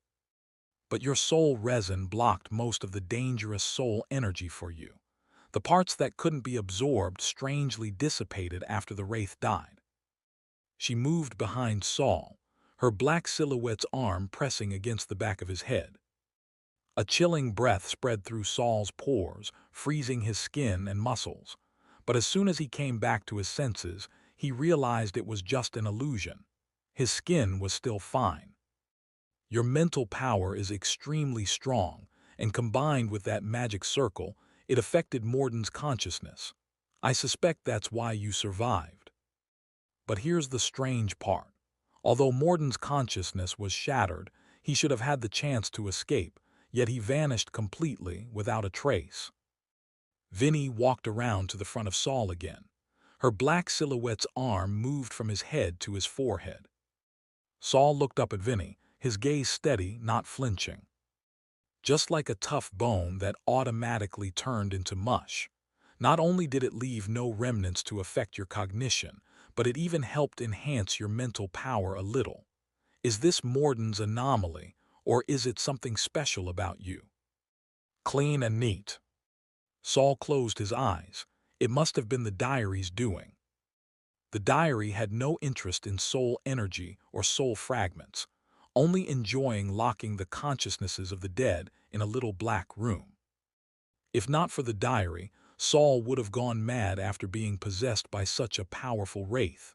But your soul resin blocked most of the dangerous soul energy for you. The parts that couldn't be absorbed strangely dissipated after the wraith died. She moved behind Saul, her black silhouette's arm pressing against the back of his head. A chilling breath spread through Saul's pores, freezing his skin and muscles. But as soon as he came back to his senses, he realized it was just an illusion. His skin was still fine. Your mental power is extremely strong, and combined with that magic circle, it affected Morden's consciousness. I suspect that's why you survived. But here's the strange part. Although Morden's consciousness was shattered, he should have had the chance to escape, yet he vanished completely without a trace. Vinny walked around to the front of Saul again. Her black silhouette's arm moved from his head to his forehead. Saul looked up at Vinny, his gaze steady, not flinching. Just like a tough bone that automatically turned into mush. Not only did it leave no remnants to affect your cognition, but it even helped enhance your mental power a little. Is this Morden's anomaly, or is it something special about you? Clean and neat. Saul closed his eyes. It must have been the diary's doing. The diary had no interest in soul energy or soul fragments, only enjoying locking the consciousnesses of the dead in a little black room. If not for the diary, Saul would have gone mad after being possessed by such a powerful wraith.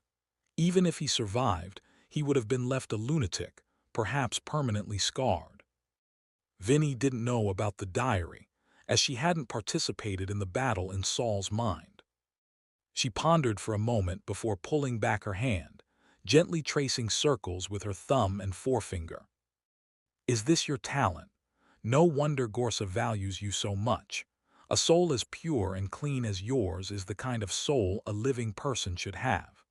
Even if he survived, he would have been left a lunatic, perhaps permanently scarred. Vinny didn't know about the diary, as she hadn't participated in the battle in Saul's mind. She pondered for a moment before pulling back her hand, gently tracing circles with her thumb and forefinger. Is this your talent? No wonder Gorsa values you so much. A soul as pure and clean as yours is the kind of soul a living person should have.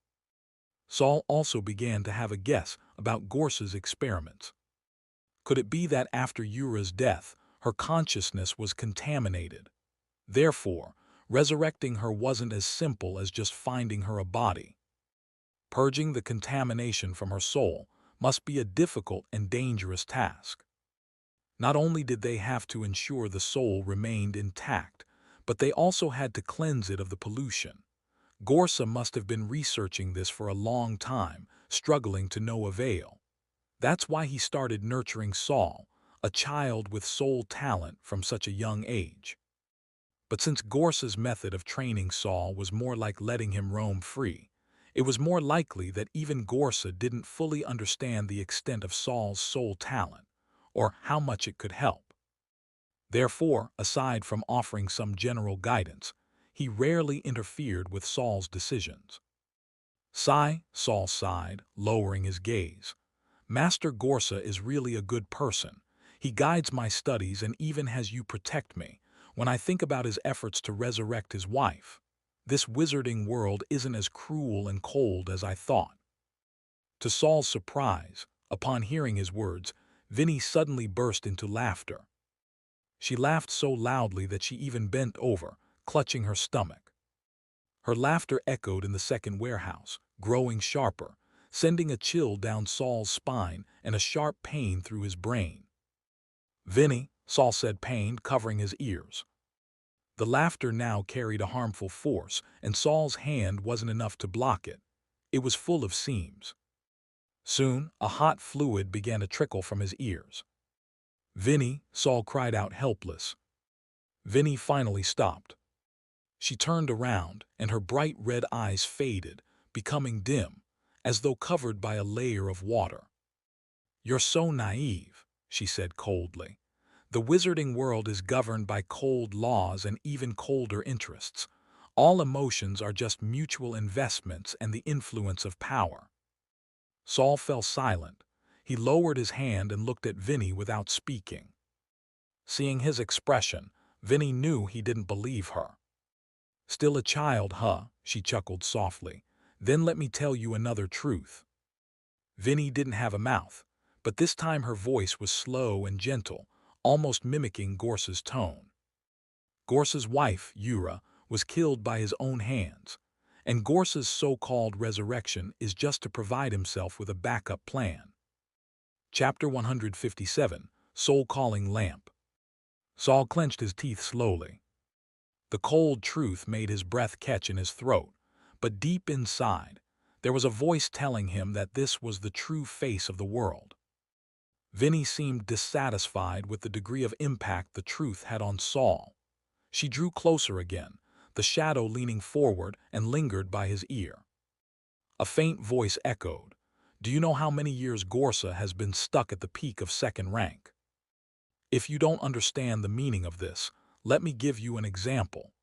Saul also began to have a guess about Gorsa's experiments. Could it be that after Yura's death, her consciousness was contaminated? Therefore, Resurrecting her wasn't as simple as just finding her a body. Purging the contamination from her soul must be a difficult and dangerous task. Not only did they have to ensure the soul remained intact, but they also had to cleanse it of the pollution. Gorsa must have been researching this for a long time, struggling to no avail. That's why he started nurturing Saul, a child with soul talent from such a young age. But since Gorsa's method of training Saul was more like letting him roam free, it was more likely that even Gorsa didn't fully understand the extent of Saul's soul talent, or how much it could help. Therefore, aside from offering some general guidance, he rarely interfered with Saul's decisions. "Sigh," Saul sighed, lowering his gaze. "Master Gorsa is really a good person. He guides my studies and even has you protect me. When I think about his efforts to resurrect his wife, this wizarding world isn't as cruel and cold as I thought." To Saul's surprise, upon hearing his words, Vinnie suddenly burst into laughter. She laughed so loudly that she even bent over, clutching her stomach. Her laughter echoed in the second warehouse, growing sharper, sending a chill down Saul's spine and a sharp pain through his brain. "Vinnie," Saul said, pained, covering his ears. The laughter now carried a harmful force, and Saul's hand wasn't enough to block it. It was full of seams. Soon, a hot fluid began to trickle from his ears. "Vinnie," Saul cried out, helpless. Vinnie finally stopped. She turned around, and her bright red eyes faded, becoming dim, as though covered by a layer of water. "You're so naive," she said coldly. "The wizarding world is governed by cold laws and even colder interests. All emotions are just mutual investments and the influence of power." Saul fell silent. He lowered his hand and looked at Vinnie without speaking. Seeing his expression, Vinnie knew he didn't believe her. "Still a child, huh?" she chuckled softly. "Then let me tell you another truth." Vinnie didn't have a mouth, but this time her voice was slow and gentle, almost mimicking Gorsa's tone. Gorsa's wife, Yura, was killed by his own hands, and Gorsa's so-called resurrection is just to provide himself with a backup plan. Chapter 157, Soul-Calling Lamp. Saul clenched his teeth slowly. The cold truth made his breath catch in his throat, but deep inside, there was a voice telling him that this was the true face of the world. Vinnie seemed dissatisfied with the degree of impact the truth had on Saul. She drew closer again, the shadow leaning forward, and lingered by his ear. A faint voice echoed, "Do you know how many years Gorsa has been stuck at the peak of second rank? If you don't understand the meaning of this, let me give you an example.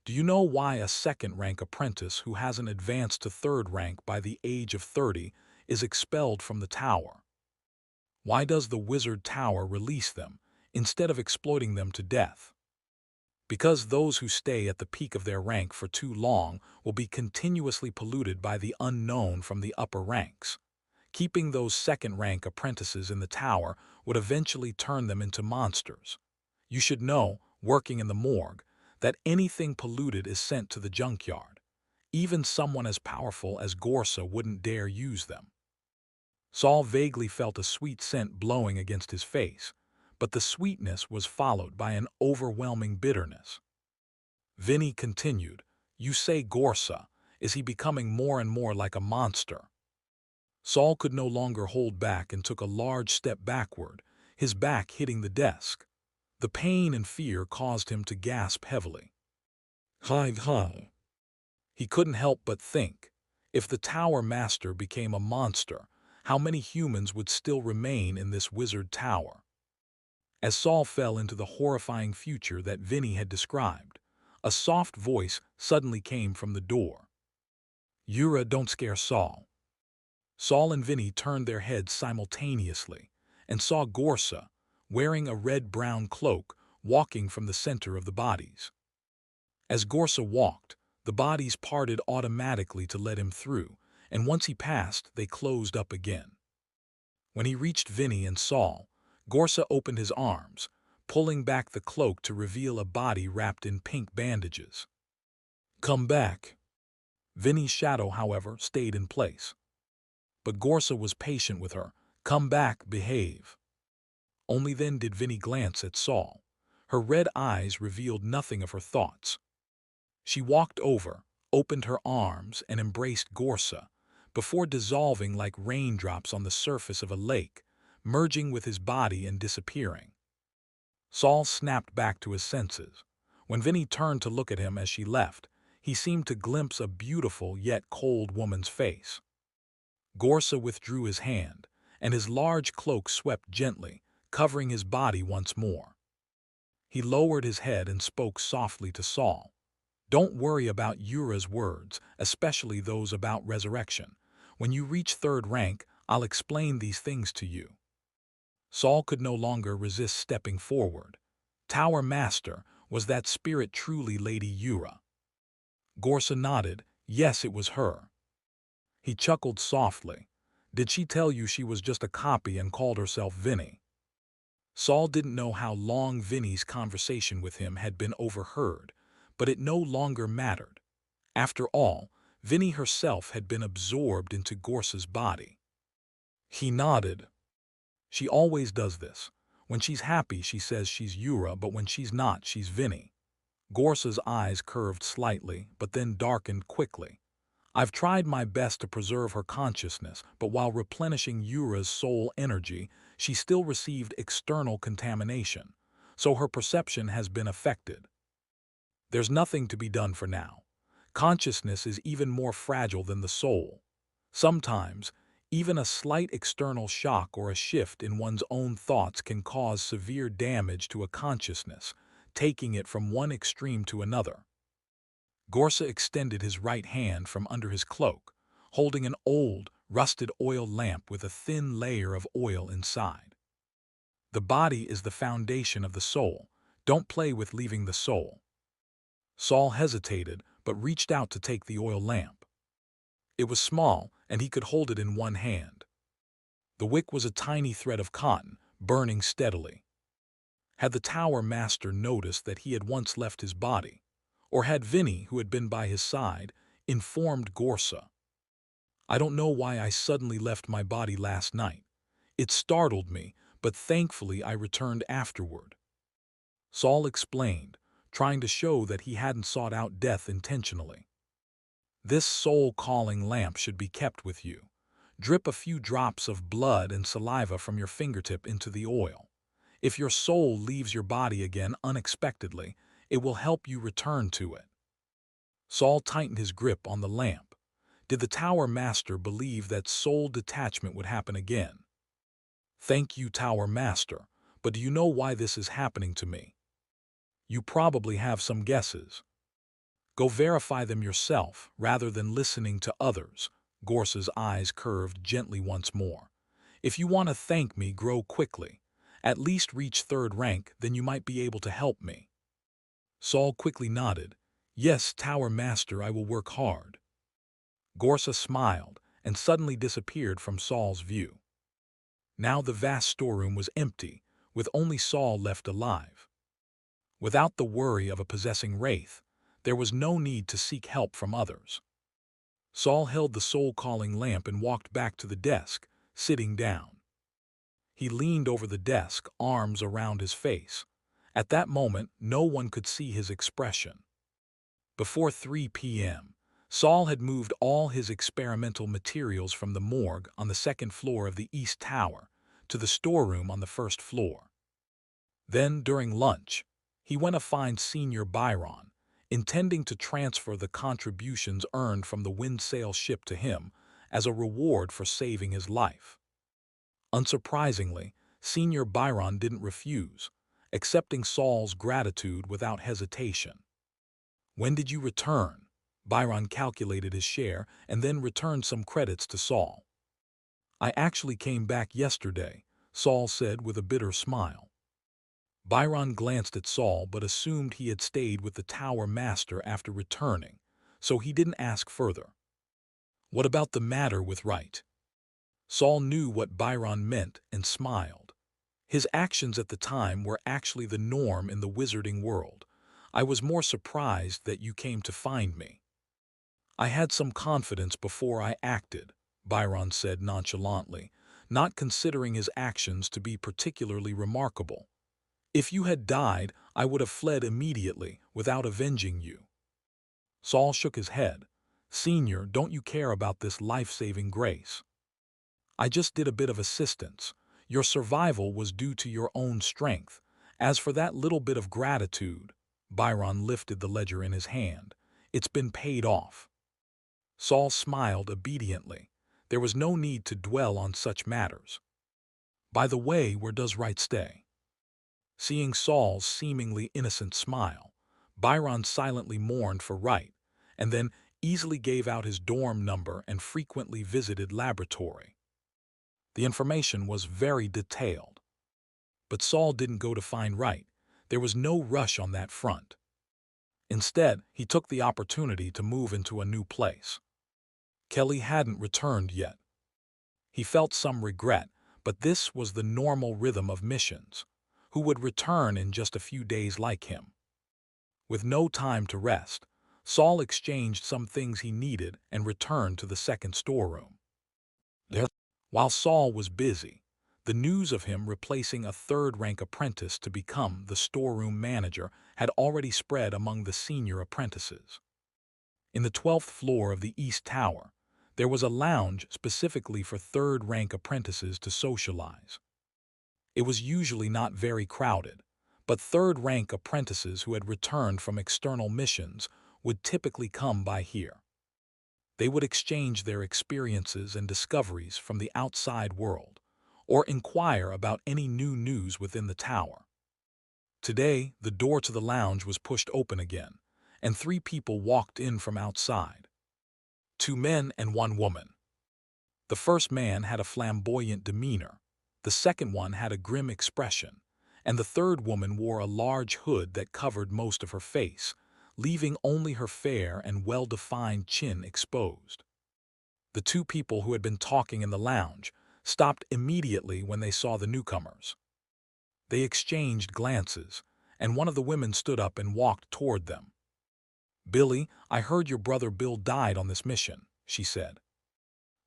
Do you know why a second-rank apprentice who hasn't advanced to third rank by the age of 30 is expelled from the tower? Why does the wizard tower release them, instead of exploiting them to death? Because those who stay at the peak of their rank for too long will be continuously polluted by the unknown from the upper ranks. Keeping those second-rank apprentices in the tower would eventually turn them into monsters. You should know, working in the morgue, that anything polluted is sent to the junkyard. Even someone as powerful as Gorsa wouldn't dare use them." Saul vaguely felt a sweet scent blowing against his face, but the sweetness was followed by an overwhelming bitterness. Vinnie continued, "You say Gorsa. Is he becoming more and more like a monster?" Saul could no longer hold back and took a large step backward, his back hitting the desk. The pain and fear caused him to gasp heavily. Hi. He couldn't help but think, if the Tower Master became a monster, how many humans would still remain in this wizard tower? As Saul fell into the horrifying future that Vinnie had described, a soft voice suddenly came from the door. "Yura, don't scare Saul." Saul and Vinnie turned their heads simultaneously and saw Gorsa, wearing a red-brown cloak, walking from the center of the bodies. As Gorsa walked, the bodies parted automatically to let him through, and once he passed, they closed up again. When he reached Vinnie and Saul, Gorsa opened his arms, pulling back the cloak to reveal a body wrapped in pink bandages. Come back. Vinny's shadow, however, stayed in place. But Gorsa was patient with her. Come back, behave. Only then did Vinny glance at Saul. Her red eyes revealed nothing of her thoughts. She walked over, opened her arms, and embraced Gorsa, before dissolving like raindrops on the surface of a lake, merging with his body and disappearing. Saul snapped back to his senses. When Vinny turned to look at him as she left, he seemed to glimpse a beautiful yet cold woman's face. Gorsa withdrew his hand, and his large cloak swept gently, covering his body once more. He lowered his head and spoke softly to Saul. Don't worry about Yura's words, especially those about resurrection. When you reach third rank, I'll explain these things to you. Saul could no longer resist stepping forward. Tower Master, was that spirit truly Lady Yura? Gorsa nodded. Yes, it was her. He chuckled softly. Did she tell you she was just a copy and called herself Vinny? Saul didn't know how long Vinny's conversation with him had been overheard, but it no longer mattered. After all, Vinny herself had been absorbed into Gorsa's body. He nodded. She always does this. When she's happy, she says she's Yura, but when she's not, she's Vinny. Gorsa's eyes curved slightly, but then darkened quickly. I've tried my best to preserve her consciousness, but while replenishing Yura's soul energy, she still received external contamination, so her perception has been affected. There's nothing to be done for now. Consciousness is even more fragile than the soul. Sometimes, even a slight external shock or a shift in one's own thoughts can cause severe damage to a consciousness, taking it from one extreme to another. Gorsa extended his right hand from under his cloak, holding an old, rusted oil lamp with a thin layer of oil inside. The body is the foundation of the soul. Don't play with leaving the soul. Saul hesitated, but reached out to take the oil lamp. It was small, and he could hold it in one hand. The wick was a tiny thread of cotton, burning steadily. Had the Tower Master noticed that he had once left his body? Or had Vinny, who had been by his side, informed Gorsa? I don't know why I suddenly left my body last night. It startled me, but thankfully I returned afterward. Saul explained, trying to show that he hadn't sought out death intentionally. This soul-calling lamp should be kept with you. Drip a few drops of blood and saliva from your fingertip into the oil. If your soul leaves your body again unexpectedly, it will help you return to it. Saul tightened his grip on the lamp. Did the Tower Master believe that soul detachment would happen again? Thank you, Tower Master, but do you know why this is happening to me? You probably have some guesses. Go verify them yourself, rather than listening to others. Gorsa's eyes curved gently once more. If you want to thank me, grow quickly. At least reach third rank, then you might be able to help me. Saul quickly nodded. Yes, Tower Master, I will work hard. Gorsa smiled and suddenly disappeared from Saul's view. Now the vast storeroom was empty, with only Saul left alive. Without the worry of a possessing wraith, there was no need to seek help from others. Saul held the soul-calling lamp and walked back to the desk, sitting down. He leaned over the desk, arms around his face. At that moment, no one could see his expression. Before 3 p.m., Saul had moved all his experimental materials from the morgue on the second floor of the East Tower to the storeroom on the first floor. Then, during lunch, he went to find Senior Byron, intending to transfer the contributions earned from the Windsail ship to him as a reward for saving his life. Unsurprisingly, Senior Byron didn't refuse, accepting Saul's gratitude without hesitation. When did you return? Byron calculated his share and then returned some credits to Saul. I actually came back yesterday, Saul said with a bitter smile. Byron glanced at Saul but assumed he had stayed with the Tower Master after returning, so he didn't ask further. What about the matter with Wright? Saul knew what Byron meant and smiled. His actions at the time were actually the norm in the wizarding world. I was more surprised that you came to find me. I had some confidence before I acted, Byron said nonchalantly, not considering his actions to be particularly remarkable. If you had died, I would have fled immediately, without avenging you. Saul shook his head. Senior, don't you care about this life-saving grace? I just did a bit of assistance. Your survival was due to your own strength. As for that little bit of gratitude, Byron lifted the ledger in his hand. It's been paid off. Saul smiled obediently. There was no need to dwell on such matters. By the way, where does Wright stay? Seeing Saul's seemingly innocent smile, Byron silently mourned for Wright, and then easily gave out his dorm number and frequently visited laboratory. The information was very detailed. But Saul didn't go to find Wright. There was no rush on that front. Instead, he took the opportunity to move into a new place. Kelly hadn't returned yet. He felt some regret, but this was the normal rhythm of missions. Who would return in just a few days like him? With no time to rest, Saul exchanged some things he needed and returned to the second storeroom. There, while Saul was busy, the news of him replacing a third-rank apprentice to become the storeroom manager had already spread among the senior apprentices. In the 12th floor of the East Tower, there was a lounge specifically for third-rank apprentices to socialize. It was usually not very crowded, but third-rank apprentices who had returned from external missions would typically come by here. They would exchange their experiences and discoveries from the outside world, or inquire about any new news within the tower. Today, the door to the lounge was pushed open again, and 3 people walked in from outside. 2 men and 1 woman. The first man had a flamboyant demeanor, the second one had a grim expression, and the third woman wore a large hood that covered most of her face, leaving only her fair and well-defined chin exposed. The 2 people who had been talking in the lounge stopped immediately when they saw the newcomers. They exchanged glances, and one of the women stood up and walked toward them. "Billy, I heard your brother Bill died on this mission," she said.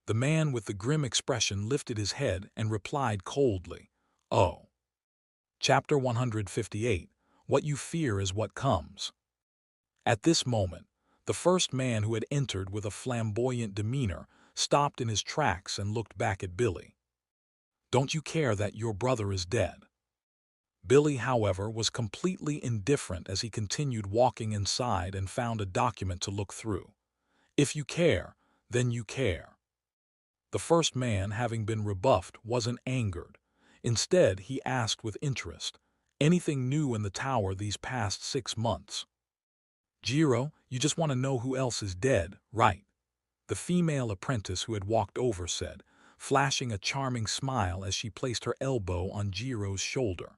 The man with the grim expression lifted his head and replied coldly, "Oh." Chapter 158, What You Fear is What Comes. At this moment, the first man who had entered with a flamboyant demeanor stopped in his tracks and looked back at Billy. "Don't you care that your brother is dead?" Billy, however, was completely indifferent as he continued walking inside and found a document to look through. "If you care, then you care." The first man, having been rebuffed, wasn't angered. Instead, he asked with interest, "Anything new in the tower these past 6 months?" "Jiro, you just want to know who else is dead, right?" the female apprentice who had walked over said, flashing a charming smile as she placed her elbow on Jiro's shoulder.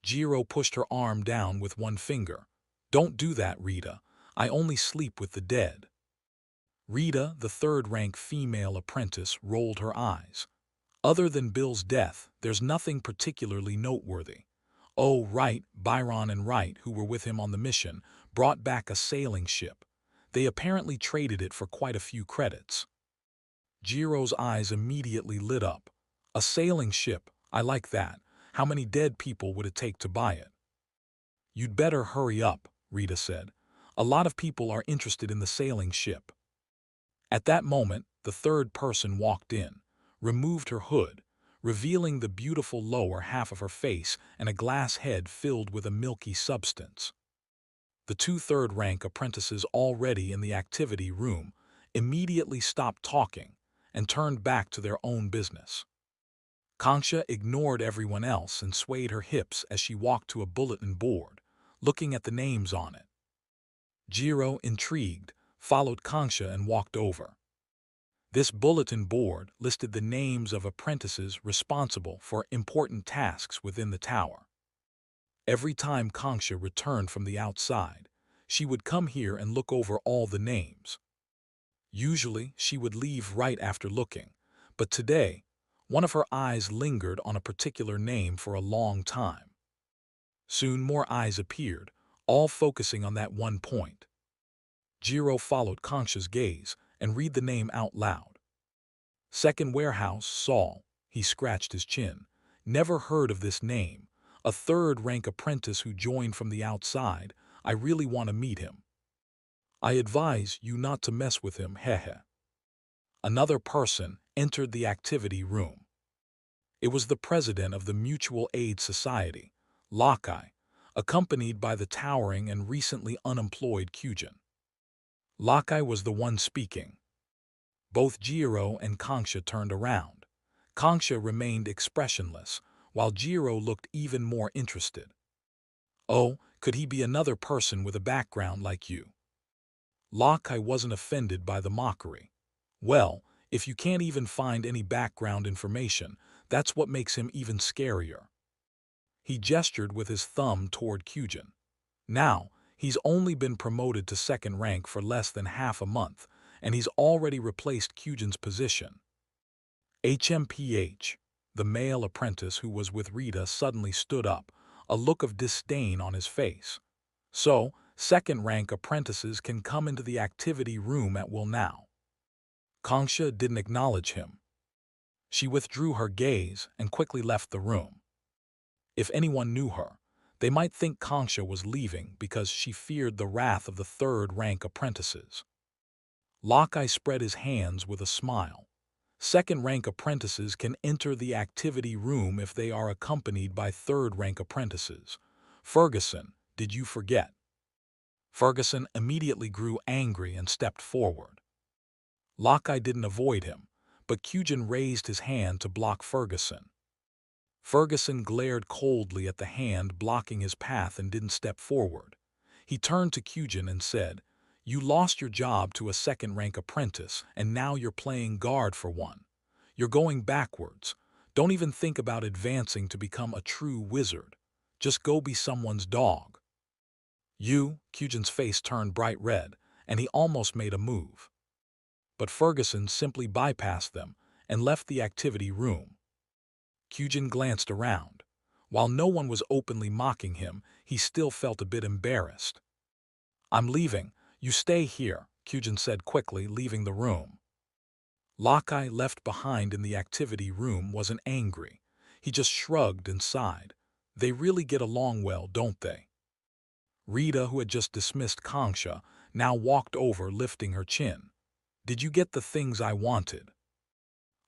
Jiro pushed her arm down with one finger. "Don't do that, Rita. I only sleep with the dead." Rita, the third-rank female apprentice, rolled her eyes. "Other than Bill's death, there's nothing particularly noteworthy. Oh, Wright, Byron and Wright, who were with him on the mission, brought back a sailing ship. They apparently traded it for quite a few credits." Jiro's eyes immediately lit up. "A sailing ship, I like that. How many dead people would it take to buy it?" "You'd better hurry up," Rita said. "A lot of people are interested in the sailing ship." At that moment, the third person walked in, removed her hood, revealing the beautiful lower half of her face and a glass head filled with a milky substance. The 2 third-rank apprentices already in the activity room immediately stopped talking and turned back to their own business. Kanksha ignored everyone else and swayed her hips as she walked to a bulletin board, looking at the names on it. Jiro, intrigued, followed Kanksha and walked over. This bulletin board listed the names of apprentices responsible for important tasks within the tower. Every time Kanksha returned from the outside, she would come here and look over all the names. Usually, she would leave right after looking, but today, one of her eyes lingered on a particular name for a long time. Soon more eyes appeared, all focusing on that one point. Jiro followed Kangsha's gaze and read the name out loud. Second warehouse, Saul. He scratched his chin. Never heard of this name. A third-rank apprentice who joined from the outside. I really want to meet him. I advise you not to mess with him, hehe. Another person entered the activity room. It was the president of the Mutual Aid Society, Lakai, accompanied by the towering and recently unemployed Kyujin. Lakai was the one speaking. Both Jiro and Kangsha turned around. Kangsha remained expressionless, while Jiro looked even more interested. Oh, could he be another person with a background like you? Lakai wasn't offended by the mockery. Well, if you can't even find any background information, that's what makes him even scarier. He gestured with his thumb toward Kyujin. Now, he's only been promoted to second rank for less than half a month, and he's already replaced Kyujin's position. HMPH, the male apprentice who was with Rita, suddenly stood up, a look of disdain on his face. So, second-rank apprentices can come into the activity room at will now. Kangsha didn't acknowledge him. She withdrew her gaze and quickly left the room. If anyone knew her, they might think Kangsha was leaving because she feared the wrath of the third-rank apprentices. Lakai spread his hands with a smile. Second-rank apprentices can enter the activity room if they are accompanied by third-rank apprentices. Ferguson, did you forget? Ferguson immediately grew angry and stepped forward. Lakai didn't avoid him, but Kyujin raised his hand to block Ferguson. Ferguson glared coldly at the hand blocking his path and didn't step forward. He turned to Kyujin and said, "You lost your job to a second-rank apprentice, and now you're playing guard for one. You're going backwards. Don't even think about advancing to become a true wizard. Just go be someone's dog." Kyujin's face turned bright red, and he almost made a move. But Ferguson simply bypassed them and left the activity room. Kyujin glanced around. While no one was openly mocking him, he still felt a bit embarrassed. "I'm leaving. You stay here," Kyujin said quickly, leaving the room. Lakai, left behind in the activity room, wasn't angry. He just shrugged and sighed. They really get along well, don't they? Rita, who had just dismissed Kangsha, now walked over, lifting her chin. "Did you get the things I wanted?"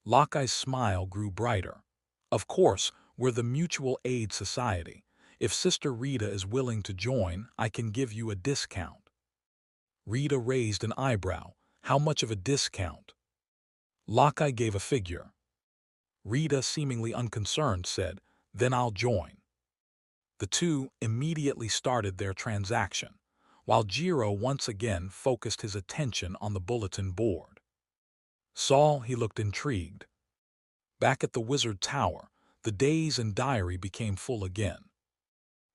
Lakai's smile grew brighter. "Of course, we're the Mutual Aid Society. If Sister Rita is willing to join, I can give you a discount." Rita raised an eyebrow. "How much of a discount?" Lakai gave a figure. Rita, seemingly unconcerned, said, "Then I'll join." The two immediately started their transaction, while Jiro once again focused his attention on the bulletin board. Saul, he looked intrigued. Back at the Wizard Tower, the days and diary became full again.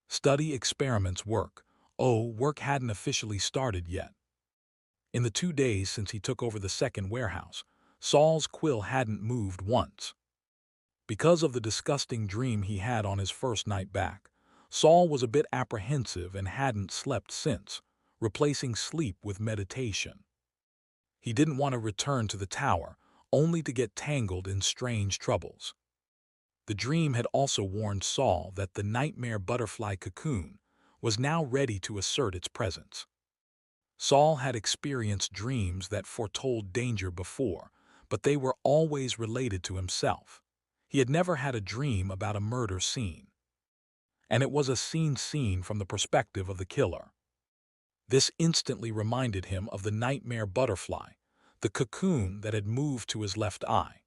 Study, experiments, work. Work hadn't officially started yet. In the 2 days since he took over the second warehouse, Saul's quill hadn't moved once. Because of the disgusting dream he had on his first night back, Saul was a bit apprehensive and hadn't slept since, replacing sleep with meditation. He didn't want to return to the tower, only to get tangled in strange troubles. The dream had also warned Saul that the nightmare butterfly cocoon was now ready to assert its presence. Saul had experienced dreams that foretold danger before, but they were always related to himself. He had never had a dream about a murder scene. And it was a scene from the perspective of the killer. This instantly reminded him of the nightmare butterfly, the cocoon that had moved to his left eye.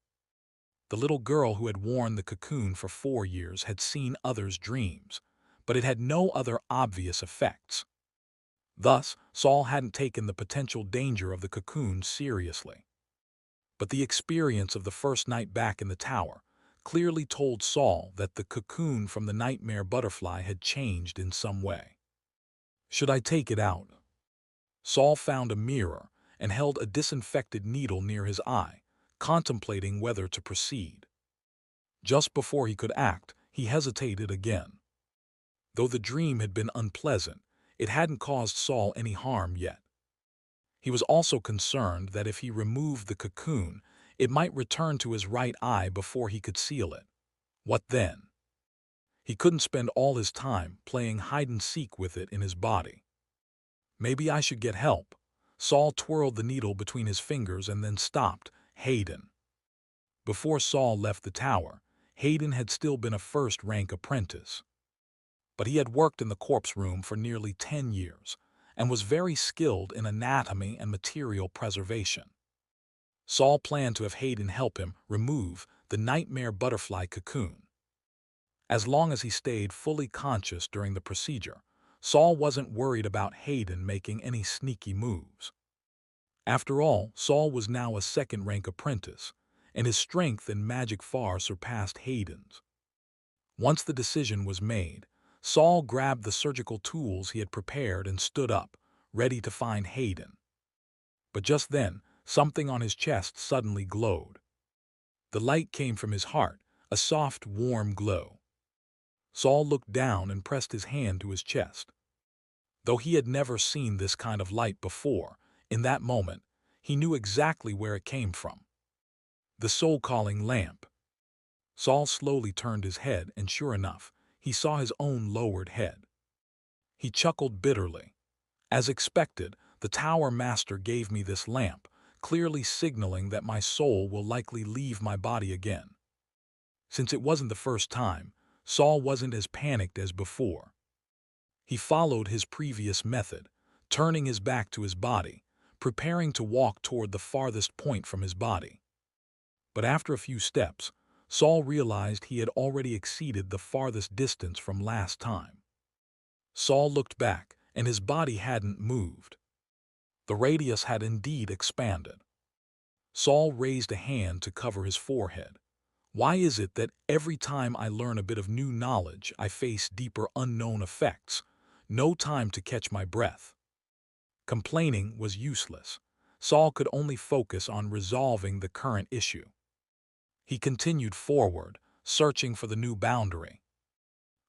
The little girl who had worn the cocoon for 4 years had seen others' dreams, but it had no other obvious effects. Thus, Saul hadn't taken the potential danger of the cocoon seriously. But the experience of the first night back in the tower clearly told Saul that the cocoon from the nightmare butterfly had changed in some way. "Should I take it out?" Saul found a mirror and held a disinfected needle near his eye, contemplating whether to proceed. Just before he could act, he hesitated again. Though the dream had been unpleasant, It hadn't caused Saul any harm yet. He was also concerned that if he removed the cocoon, it might return to his right eye before he could seal it. What then? He couldn't spend all his time playing hide-and-seek with it in his body. Maybe I should get help. Saul twirled the needle between his fingers and then stopped. Hayden. Before Saul left the tower, Hayden had still been a first-rank apprentice. But he had worked in the corpse room for nearly 10 years and was very skilled in anatomy and material preservation. Saul planned to have Hayden help him remove the nightmare butterfly cocoon. As long as he stayed fully conscious during the procedure, Saul wasn't worried about Hayden making any sneaky moves. After all, Saul was now a second-rank apprentice, and his strength and magic far surpassed Hayden's. Once the decision was made, Saul grabbed the surgical tools he had prepared and stood up, ready to find Hayden. But just then, something on his chest suddenly glowed. The light came from his heart, a soft, warm glow. Saul looked down and pressed his hand to his chest. Though he had never seen this kind of light before, in that moment, he knew exactly where it came from. The soul-calling lamp. Saul slowly turned his head, and sure enough, he saw his own lowered head. He chuckled bitterly. As expected, the Tower Master gave me this lamp, clearly signaling that my soul will likely leave my body again. Since it wasn't the first time, Saul wasn't as panicked as before. He followed his previous method, turning his back to his body, preparing to walk toward the farthest point from his body. But after a few steps, Saul realized he had already exceeded the farthest distance from last time. Saul looked back, and his body hadn't moved. The radius had indeed expanded. Saul raised a hand to cover his forehead. Why is it that every time I learn a bit of new knowledge, I face deeper unknown effects? No time to catch my breath. Complaining was useless. Saul could only focus on resolving the current issue. He continued forward, searching for the new boundary.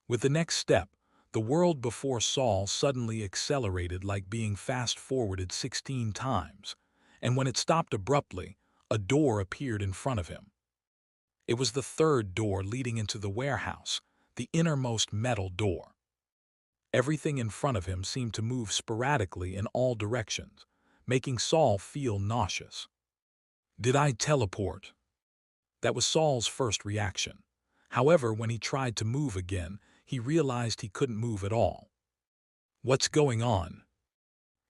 With the next step, the world before Saul suddenly accelerated like being fast-forwarded 16 times, and when it stopped abruptly, a door appeared in front of him. It was the third door leading into the warehouse, the innermost metal door. Everything in front of him seemed to move sporadically in all directions, making Saul feel nauseous. Did I teleport? That was Saul's first reaction. However, when he tried to move again, he realized he couldn't move at all. What's going on?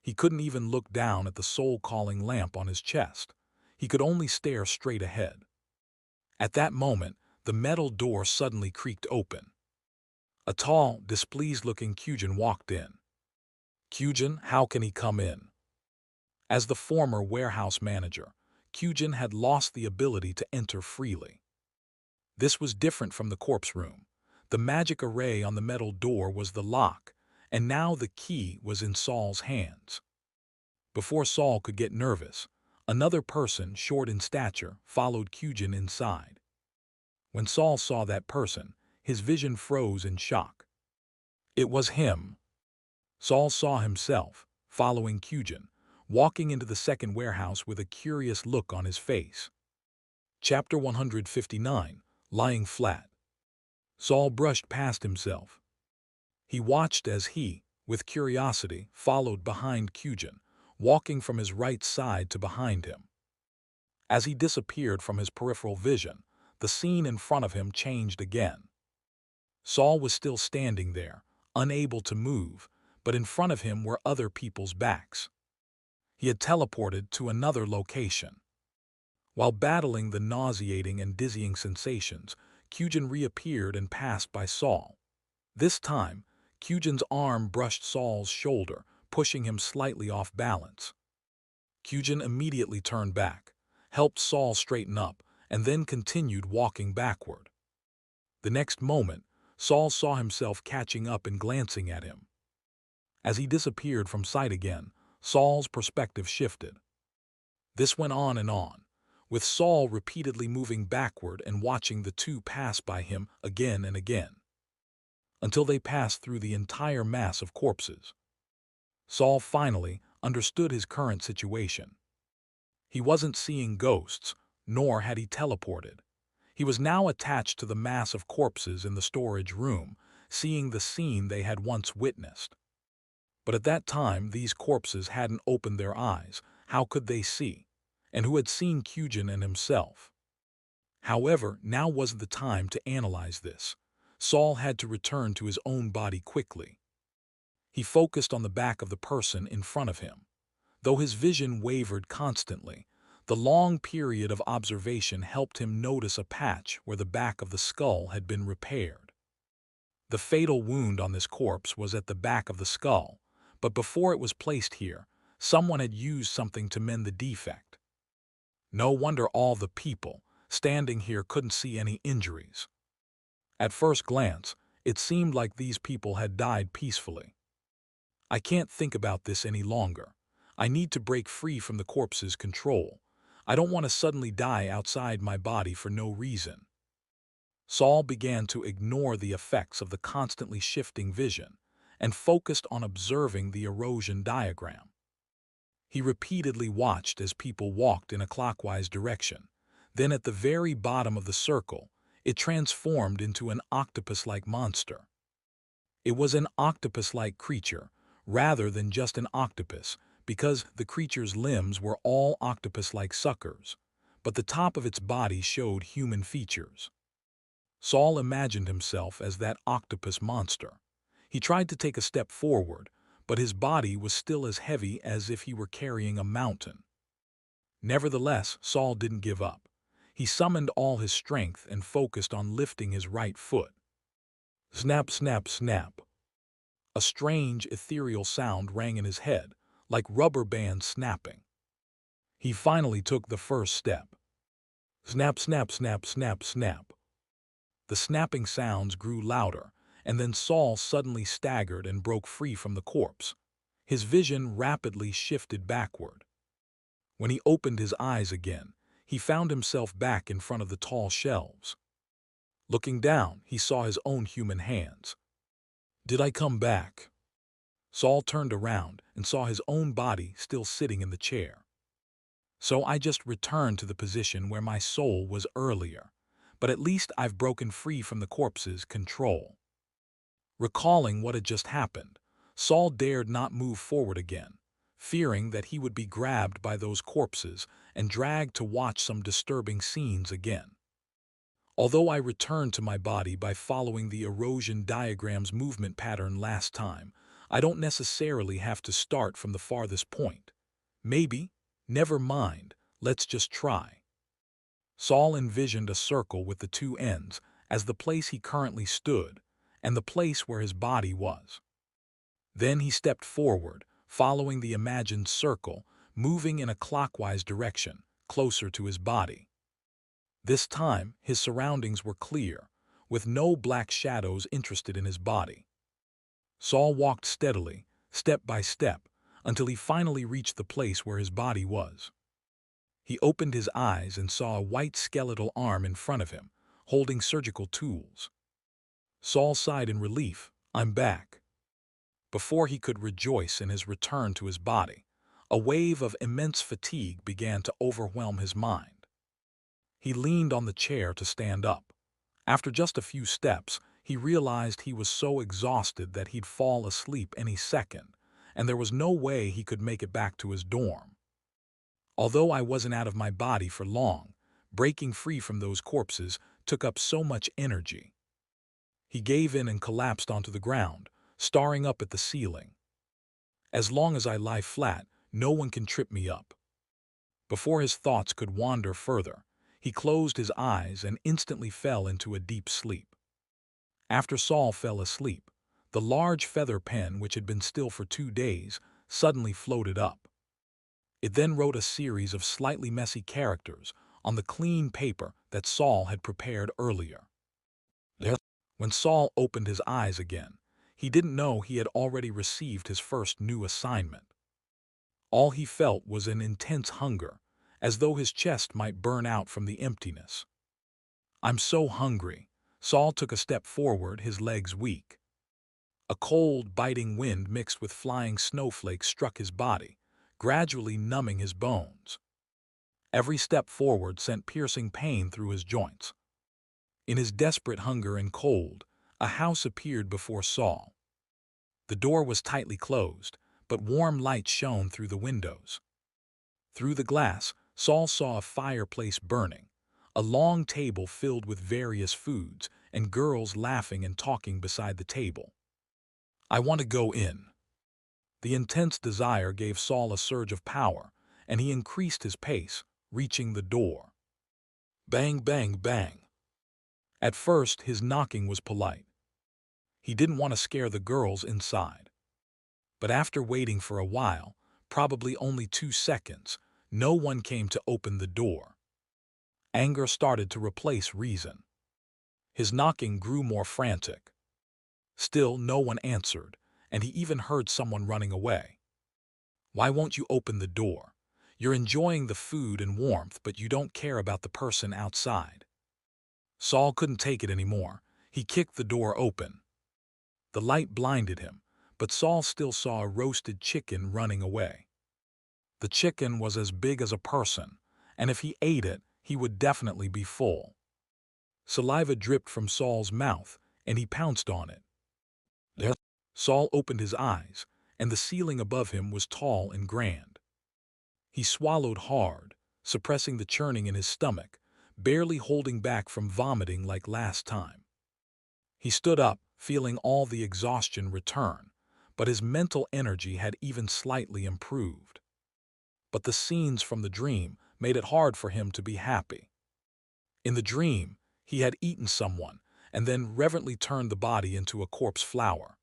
He couldn't even look down at the soul-calling lamp on his chest. He could only stare straight ahead. At that moment, the metal door suddenly creaked open. A tall, displeased-looking Kyujin walked in. Kyujin, how can he come in? As the former warehouse manager, Kyujin had lost the ability to enter freely. This was different from the corpse room. The magic array on the metal door was the lock, and now the key was in Saul's hands. Before Saul could get nervous, another person, short in stature, followed Kyujin inside. When Saul saw that person, his vision froze in shock. It was him. Saul saw himself, following Kyujin, walking into the second warehouse with a curious look on his face. Chapter 159, Lying Flat. Saul brushed past himself. He watched as he, with curiosity, followed behind Kyujin, walking from his right side to behind him. As he disappeared from his peripheral vision, the scene in front of him changed again. Saul was still standing there, unable to move, but in front of him were other people's backs. He had teleported to another location. While battling the nauseating and dizzying sensations, Kyujin reappeared and passed by Saul. This time, Kyujin's arm brushed Saul's shoulder, pushing him slightly off balance. Kyujin immediately turned back, helped Saul straighten up, and then continued walking backward. The next moment, Saul saw himself catching up and glancing at him. As he disappeared from sight again, Saul's perspective shifted. This went on and on, with Saul repeatedly moving backward and watching the two pass by him again and again, until they passed through the entire mass of corpses. Saul finally understood his current situation. He wasn't seeing ghosts, nor had he teleported. He was now attached to the mass of corpses in the storage room, seeing the scene they had once witnessed. But at that time, these corpses hadn't opened their eyes. How could they see? And who had seen Kujin and himself? However, now wasn't the time to analyze this. Saul had to return to his own body quickly. He focused on the back of the person in front of him. Though his vision wavered constantly, the long period of observation helped him notice a patch where the back of the skull had been repaired. The fatal wound on this corpse was at the back of the skull, but before it was placed here, someone had used something to mend the defect. No wonder all the people standing here couldn't see any injuries. At first glance, it seemed like these people had died peacefully. I can't think about this any longer. I need to break free from the corpse's control. I don't want to suddenly die outside my body for no reason. Saul began to ignore the effects of the constantly shifting vision and focused on observing the erosion diagram. He repeatedly watched as people walked in a clockwise direction. Then at the very bottom of the circle, it transformed into an octopus-like monster. It was an octopus-like creature, rather than just an octopus, because the creature's limbs were all octopus-like suckers, but the top of its body showed human features. Saul imagined himself as that octopus monster. He tried to take a step forward, but his body was still as heavy as if he were carrying a mountain. Nevertheless, Saul didn't give up. He summoned all his strength and focused on lifting his right foot. Snap, snap, snap. A strange, ethereal sound rang in his head, like rubber bands snapping. He finally took the first step. Snap, snap, snap, snap, snap. The snapping sounds grew louder, and then Saul suddenly staggered and broke free from the corpse. His vision rapidly shifted backward. When he opened his eyes again, he found himself back in front of the tall shelves. Looking down, he saw his own human hands. Did I come back? Saul turned around and saw his own body still sitting in the chair. So I just returned to the position where my soul was earlier, but at least I've broken free from the corpse's control. Recalling what had just happened, Saul dared not move forward again, fearing that he would be grabbed by those corpses and dragged to watch some disturbing scenes again. Although I returned to my body by following the erosion diagram's movement pattern last time, I don't necessarily have to start from the farthest point. Maybe, never mind, let's just try. Saul envisioned a circle with the two ends as the place he currently stood and the place where his body was. Then he stepped forward, following the imagined circle, moving in a clockwise direction, closer to his body. This time, his surroundings were clear, with no black shadows interested in his body. Saul walked steadily, step by step, until he finally reached the place where his body was. He opened his eyes and saw a white skeletal arm in front of him, holding surgical tools. Saul sighed in relief, "I'm back." Before he could rejoice in his return to his body, a wave of immense fatigue began to overwhelm his mind. He leaned on the chair to stand up. After just a few steps, he realized he was so exhausted that he'd fall asleep any second, and there was no way he could make it back to his dorm. Although I wasn't out of my body for long, breaking free from those corpses took up so much energy. He gave in and collapsed onto the ground, staring up at the ceiling. As long as I lie flat, no one can trip me up. Before his thoughts could wander further, he closed his eyes and instantly fell into a deep sleep. After Saul fell asleep, the large feather pen which had been still for 2 days suddenly floated up. It then wrote a series of slightly messy characters on the clean paper that Saul had prepared earlier. When Saul opened his eyes again, he didn't know he had already received his first new assignment. All he felt was an intense hunger, as though his chest might burn out from the emptiness. "I'm so hungry." Saul took a step forward, his legs weak. A cold, biting wind mixed with flying snowflakes struck his body, gradually numbing his bones. Every step forward sent piercing pain through his joints. In his desperate hunger and cold, a house appeared before Saul. The door was tightly closed, but warm light shone through the windows. Through the glass, Saul saw a fireplace burning, a long table filled with various foods, and girls laughing and talking beside the table. "I want to go in." The intense desire gave Saul a surge of power, and he increased his pace, reaching the door. Bang, bang, bang. At first, his knocking was polite. He didn't want to scare the girls inside. But after waiting for a while, probably only 2 seconds, no one came to open the door. Anger started to replace reason. His knocking grew more frantic. Still, no one answered, and he even heard someone running away. "Why won't you open the door? You're enjoying the food and warmth, but you don't care about the person outside." Saul couldn't take it anymore. He kicked the door open. The light blinded him, but Saul still saw a roasted chicken running away. The chicken was as big as a person, and if he ate it, he would definitely be full. Saliva dripped from Saul's mouth, and he pounced on it. There. Saul opened his eyes, and the ceiling above him was tall and grand. He swallowed hard, suppressing the churning in his stomach, barely holding back from vomiting like last time. He stood up, feeling all the exhaustion return, but his mental energy had even slightly improved. But the scenes from the dream made it hard for him to be happy. In the dream, he had eaten someone and then reverently turned the body into a corpse flower.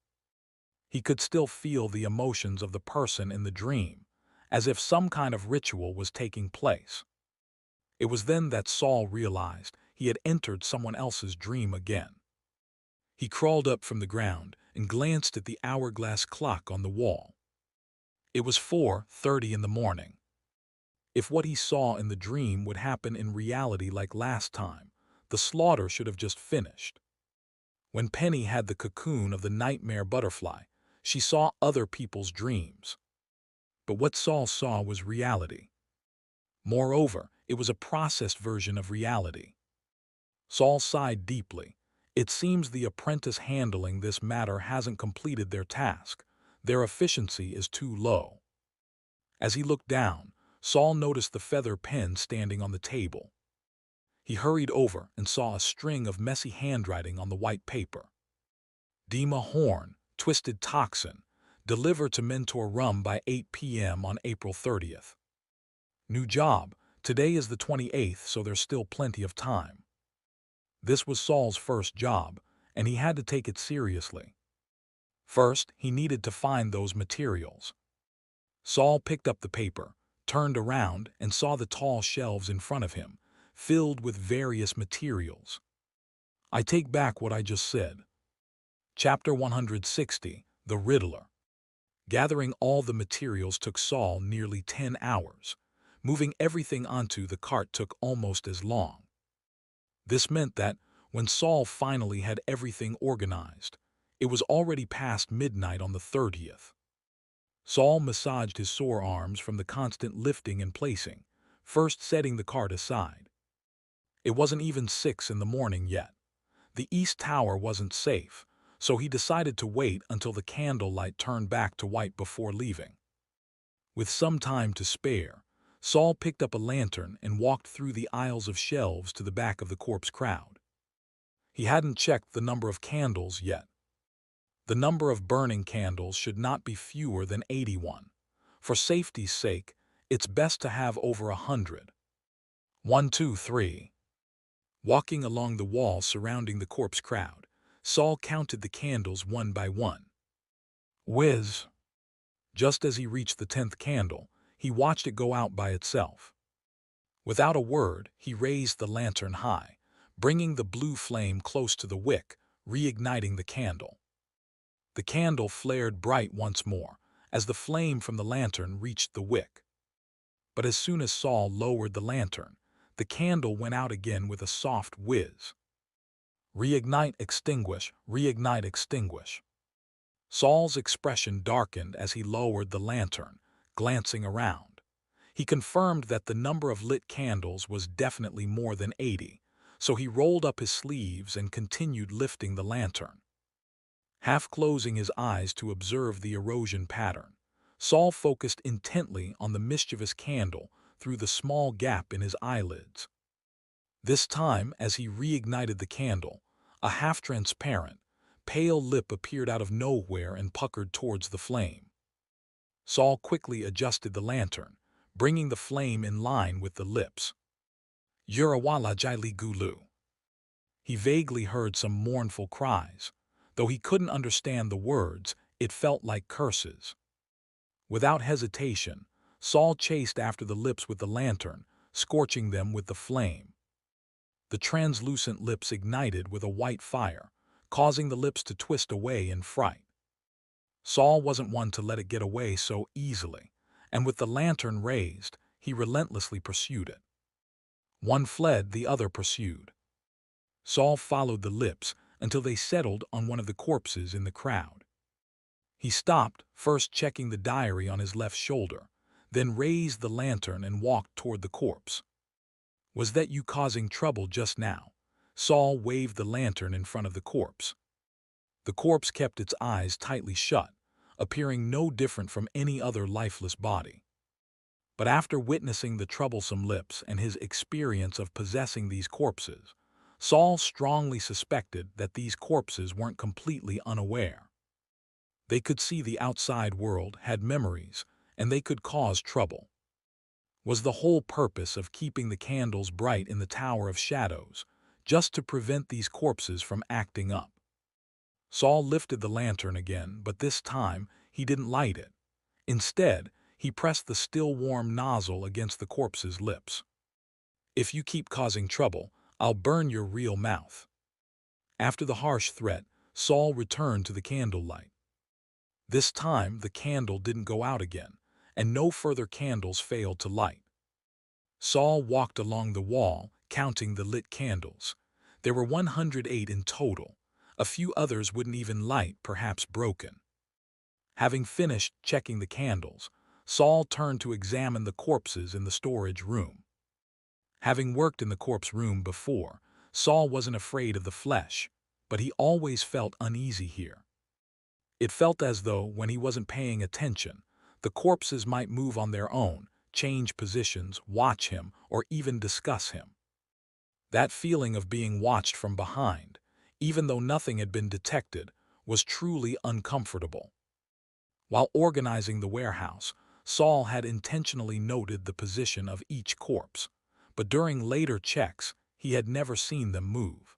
He could still feel the emotions of the person in the dream, as if some kind of ritual was taking place. It was then that Saul realized he had entered someone else's dream again. He crawled up from the ground and glanced at the hourglass clock on the wall. It was 4:30 in the morning. If what he saw in the dream would happen in reality like last time, the slaughter should have just finished. When Penny had the cocoon of the nightmare butterfly, she saw other people's dreams. But what Saul saw was reality. Moreover, it was a processed version of reality. Saul sighed deeply. It seems the apprentice handling this matter hasn't completed their task. Their efficiency is too low. As he looked down, Saul noticed the feather pen standing on the table. He hurried over and saw a string of messy handwriting on the white paper. Dima Horn, Twisted Toxin, deliver to Mentor Rum by 8 p.m. on April 30th. New job. Today is the 28th, so there's still plenty of time. This was Saul's first job, and he had to take it seriously. First, he needed to find those materials. Saul picked up the paper, turned around, and saw the tall shelves in front of him, filled with various materials. I take back what I just said. Chapter 160, The Riddler. Gathering all the materials took Saul nearly 10 hours. Moving everything onto the cart took almost as long. This meant that, when Saul finally had everything organized, it was already past midnight on the 30th. Saul massaged his sore arms from the constant lifting and placing, first setting the cart aside. It wasn't even 6 in the morning yet. The East Tower wasn't safe, so he decided to wait until the candlelight turned back to white before leaving. With some time to spare, Saul picked up a lantern and walked through the aisles of shelves to the back of the corpse crowd. He hadn't checked the number of candles yet. The number of burning candles should not be fewer than 81. For safety's sake, it's best to have over 100. 1, 2, 3. Walking along the wall surrounding the corpse crowd, Saul counted the candles one by one. Whiz! Just as he reached the 10th candle, he watched it go out by itself. Without a word, he raised the lantern high, bringing the blue flame close to the wick, reigniting the candle. The candle flared bright once more, as the flame from the lantern reached the wick. But as soon as Saul lowered the lantern, the candle went out again with a soft whiz. Reignite, extinguish, reignite, extinguish. Saul's expression darkened as he lowered the lantern, glancing around. He confirmed that the number of lit candles was definitely more than 80, so he rolled up his sleeves and continued lifting the lantern. Half closing his eyes to observe the erosion pattern, Saul focused intently on the mischievous candle through the small gap in his eyelids. This time, as he reignited the candle, a half-transparent, pale lip appeared out of nowhere and puckered towards the flame. Saul quickly adjusted the lantern, bringing the flame in line with the lips. Yurawala Jili Gulu. He vaguely heard some mournful cries. Though he couldn't understand the words, it felt like curses. Without hesitation, Saul chased after the lips with the lantern, scorching them with the flame. The translucent lips ignited with a white fire, causing the lips to twist away in fright. Saul wasn't one to let it get away so easily, and with the lantern raised, he relentlessly pursued it. One fled, the other pursued. Saul followed the lips until they settled on one of the corpses in the crowd. He stopped, first checking the diary on his left shoulder, then raised the lantern and walked toward the corpse. "Was that you causing trouble just now?" Saul waved the lantern in front of the corpse. The corpse kept its eyes tightly shut, appearing no different from any other lifeless body. But after witnessing the troublesome lips and his experience of possessing these corpses, Saul strongly suspected that these corpses weren't completely unaware. They could see the outside world, had memories, and they could cause trouble. Was the whole purpose of keeping the candles bright in the Tower of Shadows, just to prevent these corpses from acting up? Saul lifted the lantern again, but this time he didn't light it. Instead, he pressed the still warm nozzle against the corpse's lips. "If you keep causing trouble, I'll burn your real mouth." After the harsh threat, Saul returned to the candlelight. This time, the candle didn't go out again, and no further candles failed to light. Saul walked along the wall, counting the lit candles. There were 108 in total. A few others wouldn't even light, perhaps broken. Having finished checking the candles, Saul turned to examine the corpses in the storage room. Having worked in the corpse room before, Saul wasn't afraid of the flesh, but he always felt uneasy here. It felt as though, when he wasn't paying attention, the corpses might move on their own, change positions, watch him, or even discuss him. That feeling of being watched from behind, even though nothing had been detected, was truly uncomfortable. While organizing the warehouse, Saul had intentionally noted the position of each corpse, but during later checks, he had never seen them move.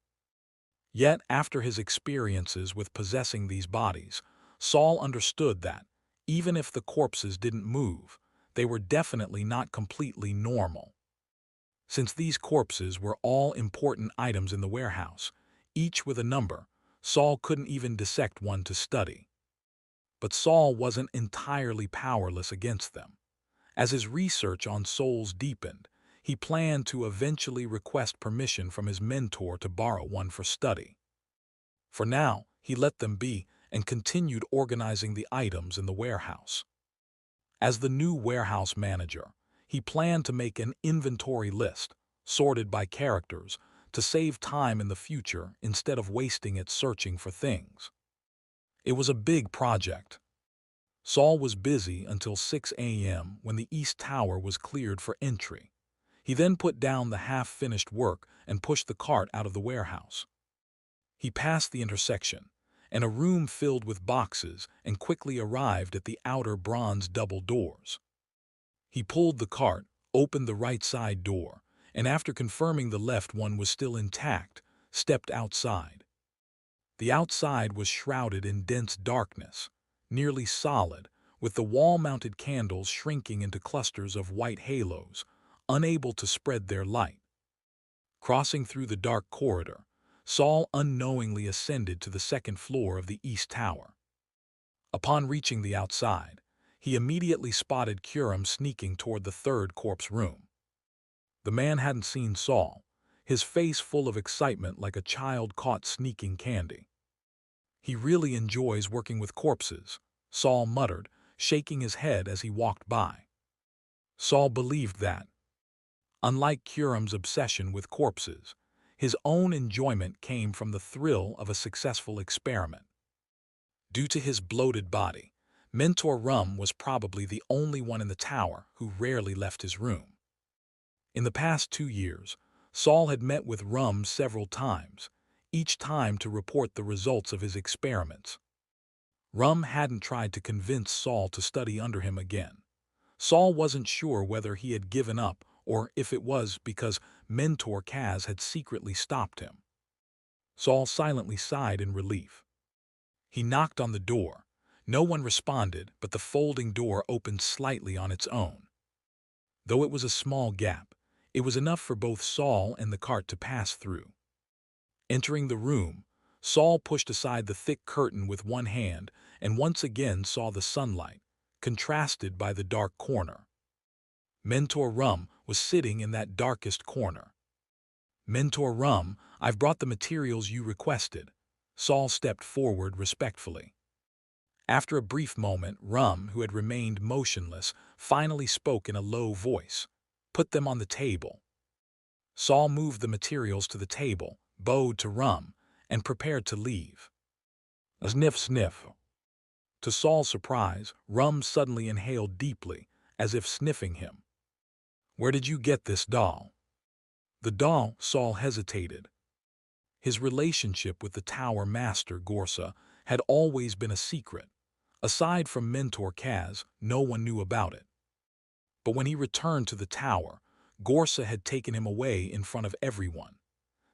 Yet, after his experiences with possessing these bodies, Saul understood that, even if the corpses didn't move, they were definitely not completely normal. Since these corpses were all important items in the warehouse, each with a number, Saul couldn't even dissect one to study. But Saul wasn't entirely powerless against them. As his research on souls deepened, he planned to eventually request permission from his mentor to borrow one for study. For now, he let them be and continued organizing the items in the warehouse. As the new warehouse manager, he planned to make an inventory list, sorted by characters, to save time in the future instead of wasting it searching for things. It was a big project. Saul was busy until 6 a.m. when the East Tower was cleared for entry. He then put down the half-finished work and pushed the cart out of the warehouse. He passed the intersection, and a room filled with boxes, and quickly arrived at the outer bronze double doors. He pulled the cart, opened the right side door, and after confirming the left one was still intact, stepped outside. The outside was shrouded in dense darkness, nearly solid, with the wall-mounted candles shrinking into clusters of white halos, unable to spread their light. Crossing through the dark corridor, Saul unknowingly ascended to the second floor of the East Tower. Upon reaching the outside, he immediately spotted Kuram sneaking toward the third corpse room. The man hadn't seen Saul, his face full of excitement like a child caught sneaking candy. He really enjoys working with corpses, Saul muttered, shaking his head as he walked by. Saul believed that, unlike Kuram's obsession with corpses, his own enjoyment came from the thrill of a successful experiment. Due to his bloated body, Mentor Rum was probably the only one in the tower who rarely left his room. In the past 2 years, Saul had met with Rum several times, each time to report the results of his experiments. Rum hadn't tried to convince Saul to study under him again. Saul wasn't sure whether he had given up or if it was because Mentor Kaz had secretly stopped him. Saul silently sighed in relief. He knocked on the door. No one responded, but the folding door opened slightly on its own. Though it was a small gap, it was enough for both Saul and the cart to pass through. Entering the room, Saul pushed aside the thick curtain with one hand and once again saw the sunlight, contrasted by the dark corner. Mentor Rum was sitting in that darkest corner. Mentor Rum, I've brought the materials you requested. Saul stepped forward respectfully. After a brief moment, Rum, who had remained motionless, finally spoke in a low voice. Put them on the table. Saul moved the materials to the table, bowed to Rum, and prepared to leave. Sniff, sniff. To Saul's surprise, Rum suddenly inhaled deeply, as if sniffing him. Where did you get this doll? The doll, Saul hesitated. His relationship with the Tower Master, Gorsa, had always been a secret. Aside from Mentor Kaz, no one knew about it. But when he returned to the tower, Gorsa had taken him away in front of everyone.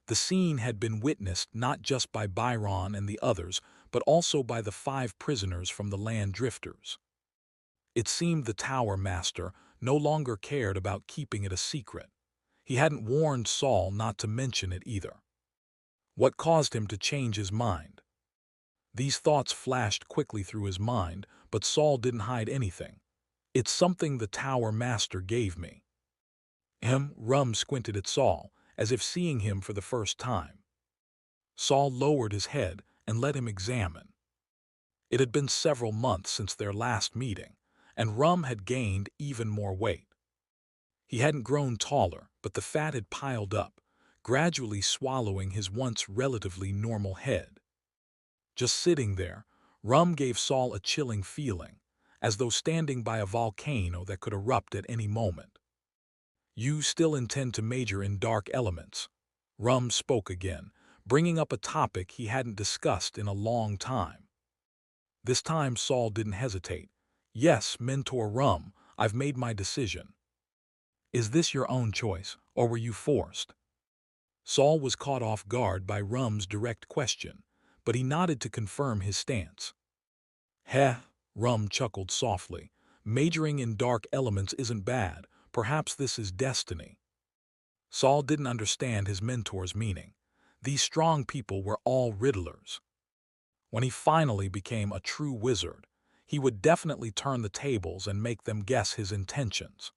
The scene had been witnessed not just by Byron and the others, but also by the 5 prisoners from the Land Drifters. It seemed the Tower Master no longer cared about keeping it a secret. He hadn't warned Saul not to mention it either. What caused him to change his mind? These thoughts flashed quickly through his mind, but Saul didn't hide anything. It's something the Tower Master gave me. Rum squinted at Saul, as if seeing him for the first time. Saul lowered his head and let him examine. It had been several months since their last meeting, and Rum had gained even more weight. He hadn't grown taller, but the fat had piled up, gradually swallowing his once relatively normal head. Just sitting there, Rum gave Saul a chilling feeling, as though standing by a volcano that could erupt at any moment. You still intend to major in dark elements? Rum spoke again, bringing up a topic he hadn't discussed in a long time. This time Saul didn't hesitate. Yes, Mentor Rum, I've made my decision. Is this your own choice, or were you forced? Saul was caught off guard by Rum's direct question, but he nodded to confirm his stance. Heh, Rum chuckled softly. Majoring in dark elements isn't bad. Perhaps this is destiny. Saul didn't understand his mentor's meaning. These strong people were all riddlers. When he finally became a true wizard, he would definitely turn the tables and make them guess his intentions.